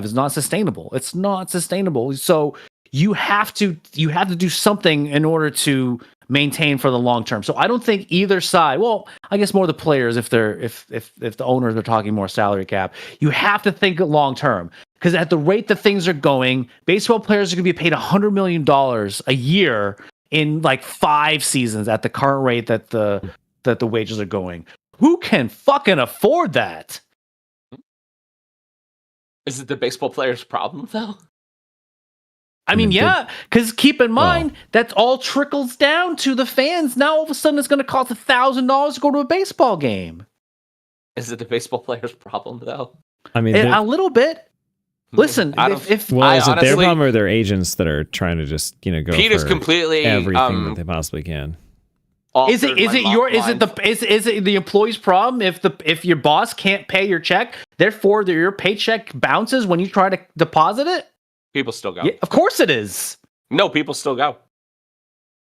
is not sustainable. It's not sustainable. So you have to do something in order to maintain for the long term. So I don't think either side, well, I guess more the players, if the owners are talking more salary cap, you have to think long term. Because at the rate that things are going, baseball players are going to be paid $100 million a year in like 5 seasons at the current rate that the wages are going. Who can fucking afford that? Is it the baseball players' problem, though? I mean, yeah, because keep in mind, that all trickles down to the fans. Now, all of a sudden, it's going to cost $1,000 to go to a baseball game. Is it the baseball players' problem, though? I mean, a little bit. Listen, is it their problem or their agents that are trying to just go Pete is for completely everything that they possibly can? Is it the employee's problem if your boss can't pay your check, therefore your paycheck bounces when you try to deposit it? People still go. Yeah, of course it is. No, people still go.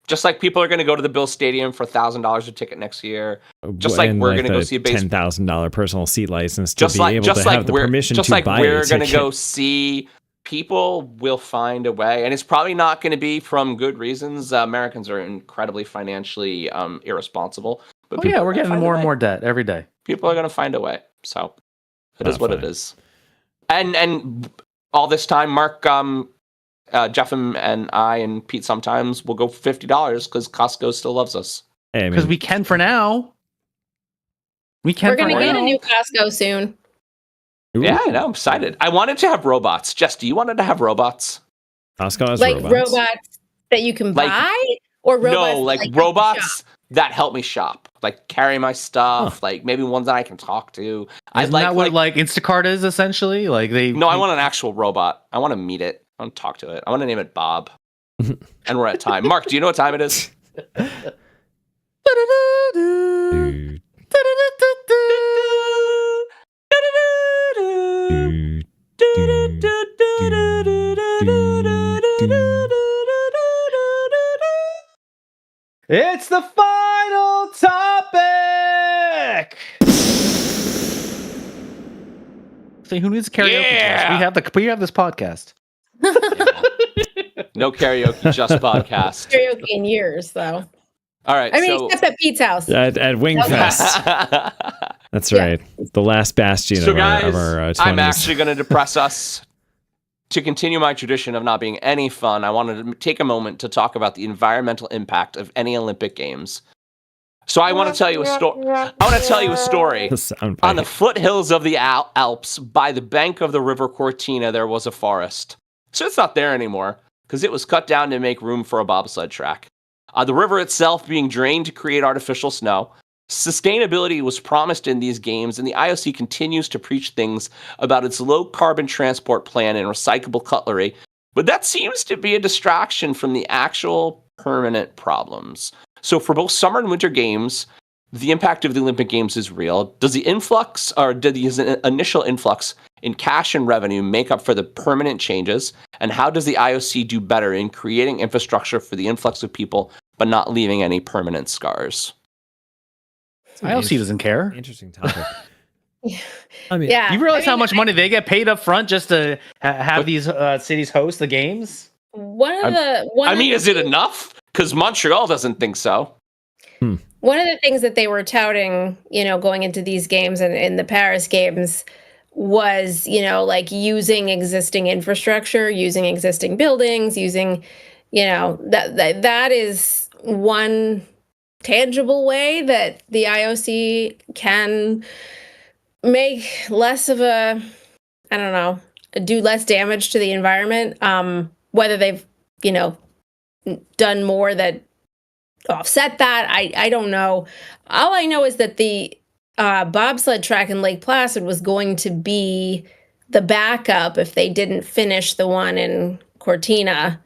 Just like people are going to go to the Bills Stadium for $1,000 a ticket next year. Just like we're going to go see a baseball $10,000 personal seat license to be able to have the permission to buy a ticket. Just like we're going to go see. People will find a way, and it's probably not going to be from good reasons. Americans are incredibly financially irresponsible. But we're getting more and more debt every day. People are going to find a way. So it is what it is. And all this time, Mark Jeff and I and Pete sometimes will go for $50 because Costco still loves us. Hey, Because we can for now. We can. We're gonna for get now. a new Costco soon. Yeah, I know. I'm excited. I wanted to have robots. Jess, do you want to have robots? Costco has Like robots. that you can Like- buy, or robots No, like that robots that help me shop, like carry my stuff, like maybe ones that I can talk to. Isn't that what like Instacart is essentially? Like they. No, I want an actual robot. I want to meet it. I want to talk to it. I want to name it Bob. And we're at time. Mark, do you know what time it is? Dude. It's the final topic. See, who needs karaoke? Yeah! We have this podcast. No karaoke, just podcast. karaoke in years, though. All right. I mean, except at Pete's house. At Wingfest. That's right. The last bastion So of guys, our 20s. I'm actually going to depress us. To continue my tradition of not being any fun, I wanted to take a moment to talk about the environmental impact of any Olympic Games. So I want to tell you a story. I want to tell you a story. The sound On the bite. foothills of the Alps, by the bank of the river Cortina, there was a forest. So it's not there anymore because it was cut down to make room for a bobsled track. The river itself being drained to create artificial snow. Sustainability was promised in these games, and the IOC continues to preach things about its low-carbon transport plan and recyclable cutlery, but that seems to be a distraction from the actual permanent problems. So for both summer and winter games, the impact of the Olympic Games is real. Does the influx, or did the initial influx in cash and revenue make up for the permanent changes? And how does the IOC do better in creating infrastructure for the influx of people, but not leaving any permanent scars? IOC doesn't care. Interesting topic. I mean, Yeah. You realize how much money they get paid up front just to have these cities host the games? Is it enough? Because Montreal doesn't think so. One of the things that they were touting, going into these games and in the Paris games was, like using existing infrastructure, using existing buildings, using, that is one tangible way that the IOC can make less of do less damage to the environment. Whether they've, done more that offset that, I don't know. All I know is that the bobsled track in Lake Placid was going to be the backup if they didn't finish the one in Cortina,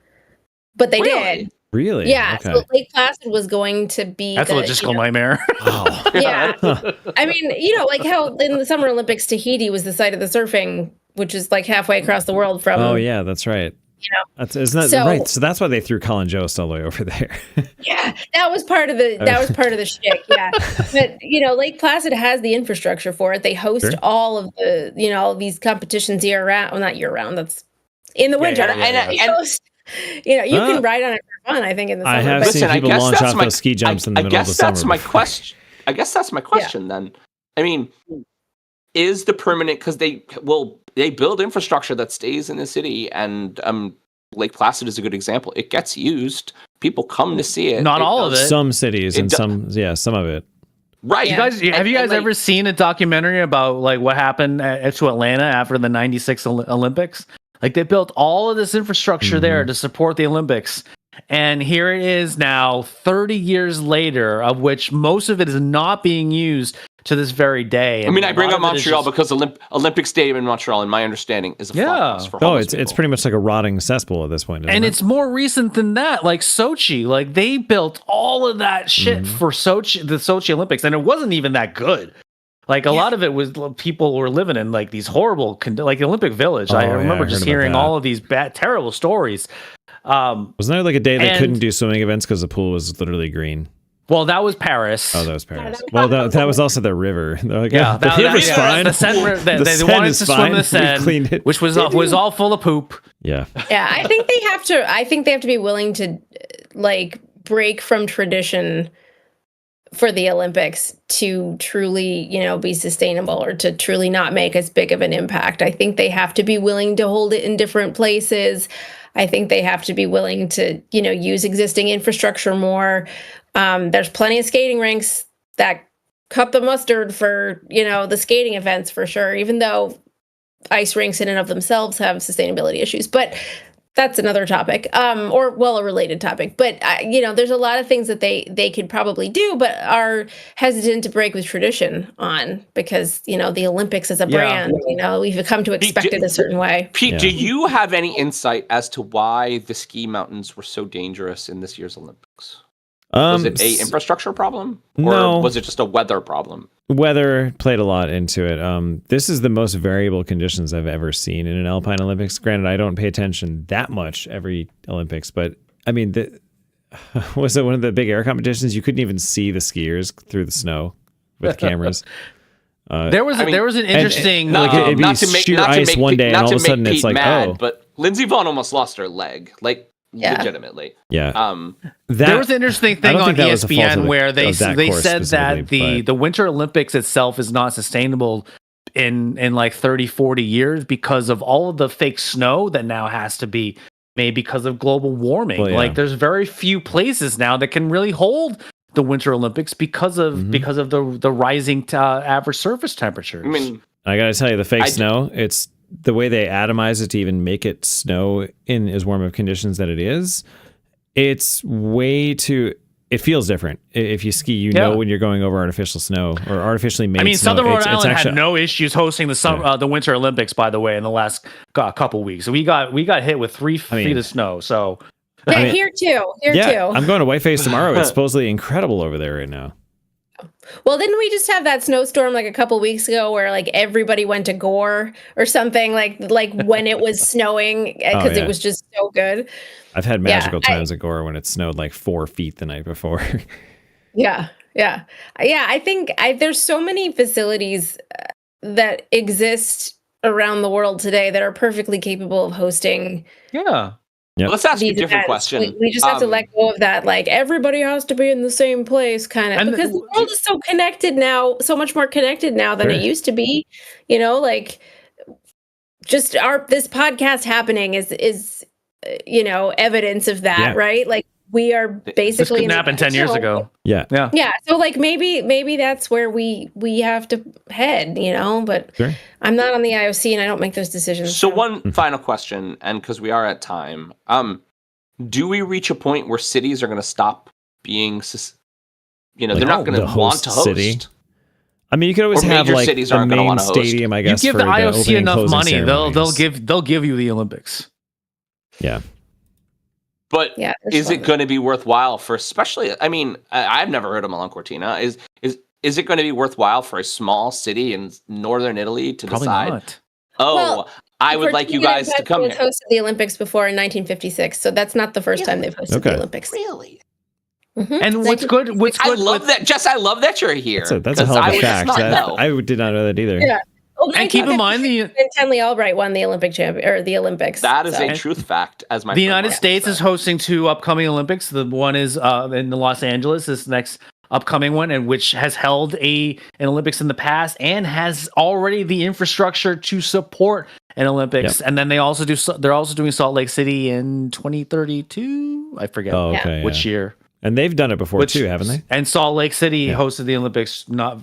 but they did. Really? Yeah. Okay. So Lake Placid was going to be That's a logistical nightmare. Wow. Yeah. I mean, like how in the Summer Olympics, Tahiti was the site of the surfing, which is like halfway across the world from. Oh yeah, that's right. Isn't that right? So that's why they threw Colin Jost all the way over there. Yeah, that was part of the shtick. Yeah, but Lake Placid has the infrastructure for it. They host all of the all these competitions year round. Well, not year round. That's in the winter. They host, you can ride on it for fun. I think in the summer. I have seen people launch off those ski jumps in the middle of the summer. I guess that's my question then. I mean, is the permanent, because they build infrastructure that stays in the city, and Lake Placid is a good example. It gets used. People come to see it. Not all of it. Some cities and some of it. Right. You guys, have you guys ever seen a documentary about like what happened to Atlanta after the '96 Olympics? Like they built all of this infrastructure there to support the Olympics. And here it is now 30 years later, of which most of it is not being used to this very day. I mean, I bring up Montreal because Olympic Stadium in Montreal, in my understanding, is a farmhouse for homeless people. It's pretty much like a rotting cesspool at this point. And it's more recent than that, like Sochi. Like they built all of that shit for Sochi, the Sochi Olympics, and it wasn't even that good. Like a lot of it was people were living in like these horrible, like the Olympic Village. I remember just hearing all of these bad, terrible stories. Wasn't there like a day they couldn't do swimming events because the pool was literally green? Well, that was Paris. Oh, that was Paris. Well, that was also the river. They're like, yeah, the river's fine. The Seine, they wanted to swim in the Seine, which was all full of poop. Yeah. Yeah, I think they have to be willing to like break from tradition for the Olympics to truly, be sustainable or to truly not make as big of an impact. I think they have to be willing to hold it in different places. I think they have to be willing to, use existing infrastructure more. There's plenty of skating rinks that cut the mustard for, the skating events for sure, even though ice rinks in and of themselves have sustainability issues. But that's another topic, a related topic. But there's a lot of things that they could probably do, but are hesitant to break with tradition on because the Olympics as a brand, we've come to expect it a certain way. Pete, do you have any insight as to why the ski mountains were so dangerous in this year's Olympics? Was it a infrastructure problem, or was it just a weather problem? Weather played a lot into it. This is the most variable conditions I've ever seen in an Alpine Olympics. Granted, I don't pay attention that much every Olympics, but I mean, was it one of the big air competitions? You couldn't even see the skiers through the snow with cameras. There was an interesting it'd be sheer ice one day, and all of a sudden it's like, but Lindsey Vonn almost lost her leg, legitimately. Yeah. There was an interesting thing on ESPN where they said that the Winter Olympics itself is not sustainable in like 30, 40 years because of all of the fake snow that now has to be made because of global warming. Well, yeah. Like there's very few places now that can really hold the Winter Olympics because of the rising average surface temperatures. I mean, I got to tell you, the fake snow, it's the way they atomize it to even make it snow in as warm of conditions that it is. It's way too. It feels different. If you ski, know when you're going over artificial snow or artificially made. Snow. Southern Rhode Island had no issues hosting the Winter Olympics. By the way, in the last couple weeks, we got hit with 3 feet of snow. So here too. I'm going to Whiteface tomorrow. It's supposedly incredible over there right now. Well, didn't we just have that snowstorm like a couple weeks ago where like everybody went to Gore or something like when it was snowing because it was just so good. I've had magical times at Gore when it snowed like 4 feet the night before. Yeah. I think there's so many facilities that exist around the world today that are perfectly capable of hosting. Yeah. Yep. Well, let's ask you a different question. We just have to let go of that, like everybody has to be in the same place kind of, because the world is so connected now, so much more connected now than it used to be. Just this podcast happening is evidence of that, right? Like we are basically this couldn't happen 10 years ago. Yeah. So like maybe that's where we have to head, but sure. I'm not on the IOC and I don't make those decisions. So one final question, and because we are at time, do we reach a point where cities are going to stop being, they're not going to want to host? City. I mean, you could always have like a main stadium, I guess. You give the IOC enough money, they'll give you the Olympics. Yeah. But is it going to be worthwhile for, especially, I mean, I've never heard of Milan Cortina. Is it going to be worthwhile for a small city in northern Italy to decide? Not. I would like you guys to come here. Hosted the Olympics before in 1956, so that's not the first time they've hosted the Olympics. Really? Mm-hmm. And what's good? I love that, Jess. I love that you're here. That's a hell of a fact. I did not know that either. Yeah. Well, and keep in mind Tenley Albright won the Olympic the Olympics. That is a truth fact. As my the United States is hosting 2 upcoming Olympics. The one is in Los Angeles. This next upcoming one, and which has held an Olympics in the past and has already the infrastructure to support an Olympics. Yep. And then they're also doing Salt Lake City in 2032. I forget which year. And they've done it before too, haven't they? And Salt Lake City hosted the Olympics not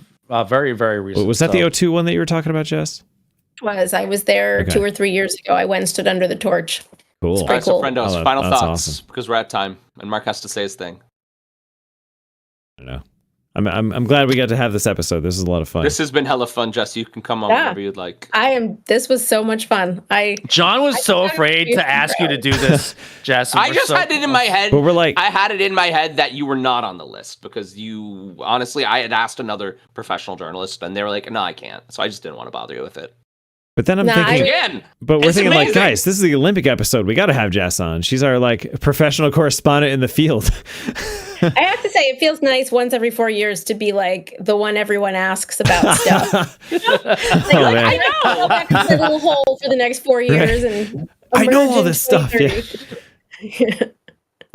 very, very recently. Was that the O2 one that you were talking about, Jess? I was there 2 or 3 years ago. I went and stood under the torch. Cool. All right, so friendos, final thoughts, awesome. Because we're at time, and Mark has to say his thing. I don't know. I'm glad we got to have this episode. This is a lot of fun. This has been hella fun, Jess. You can come on whenever you'd like. This was so much fun. John was so afraid to ask you to do this, Jess. I just had it in my head. But we're like, I had it in my head that you were not on the list because you honestly, I had asked another professional journalist and they were like, no, I can't. So I just didn't want to bother you with it. But then I'm thinking again. But we're thinking amazing. like, guys, this is the Olympic episode. We got to have Jess on. She's our like professional correspondent in the field. I have to say, it feels nice once every 4 years to be like the one everyone asks about stuff. I know. I'll back into the little hole for the next 4 years, and I know all this stuff. Yeah.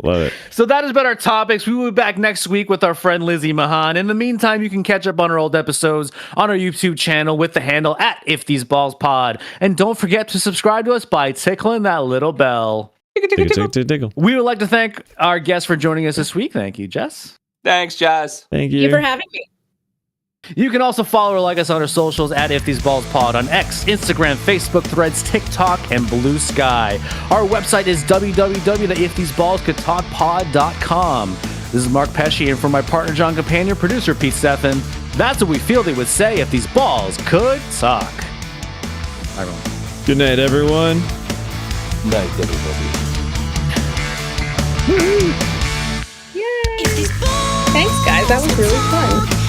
Love it. So that has been our topics. We will be back next week with our friend Lizzie Mahan. In the meantime, you can catch up on our old episodes on our YouTube channel with the handle @IfTheseBallsPod. And don't forget to subscribe to us by tickling that little bell. Tickle. We would like to thank our guests for joining us this week. Thank you, Jess. Thanks, Jess. Thank Thank you you. for having me. You can also follow or like us on our socials at If These Balls Pod on X, Instagram, Facebook, Threads, TikTok, and Blue Sky. Our website is www.iftheseballscouldtalkpod.com. This is Mark Pesci, and for my partner, John Companion, producer Pete Stephan, that's what we feel they would say if these balls could talk. Bye, everyone. Good night, everyone. Night, everybody. Yay! Thanks, guys. That was really fun.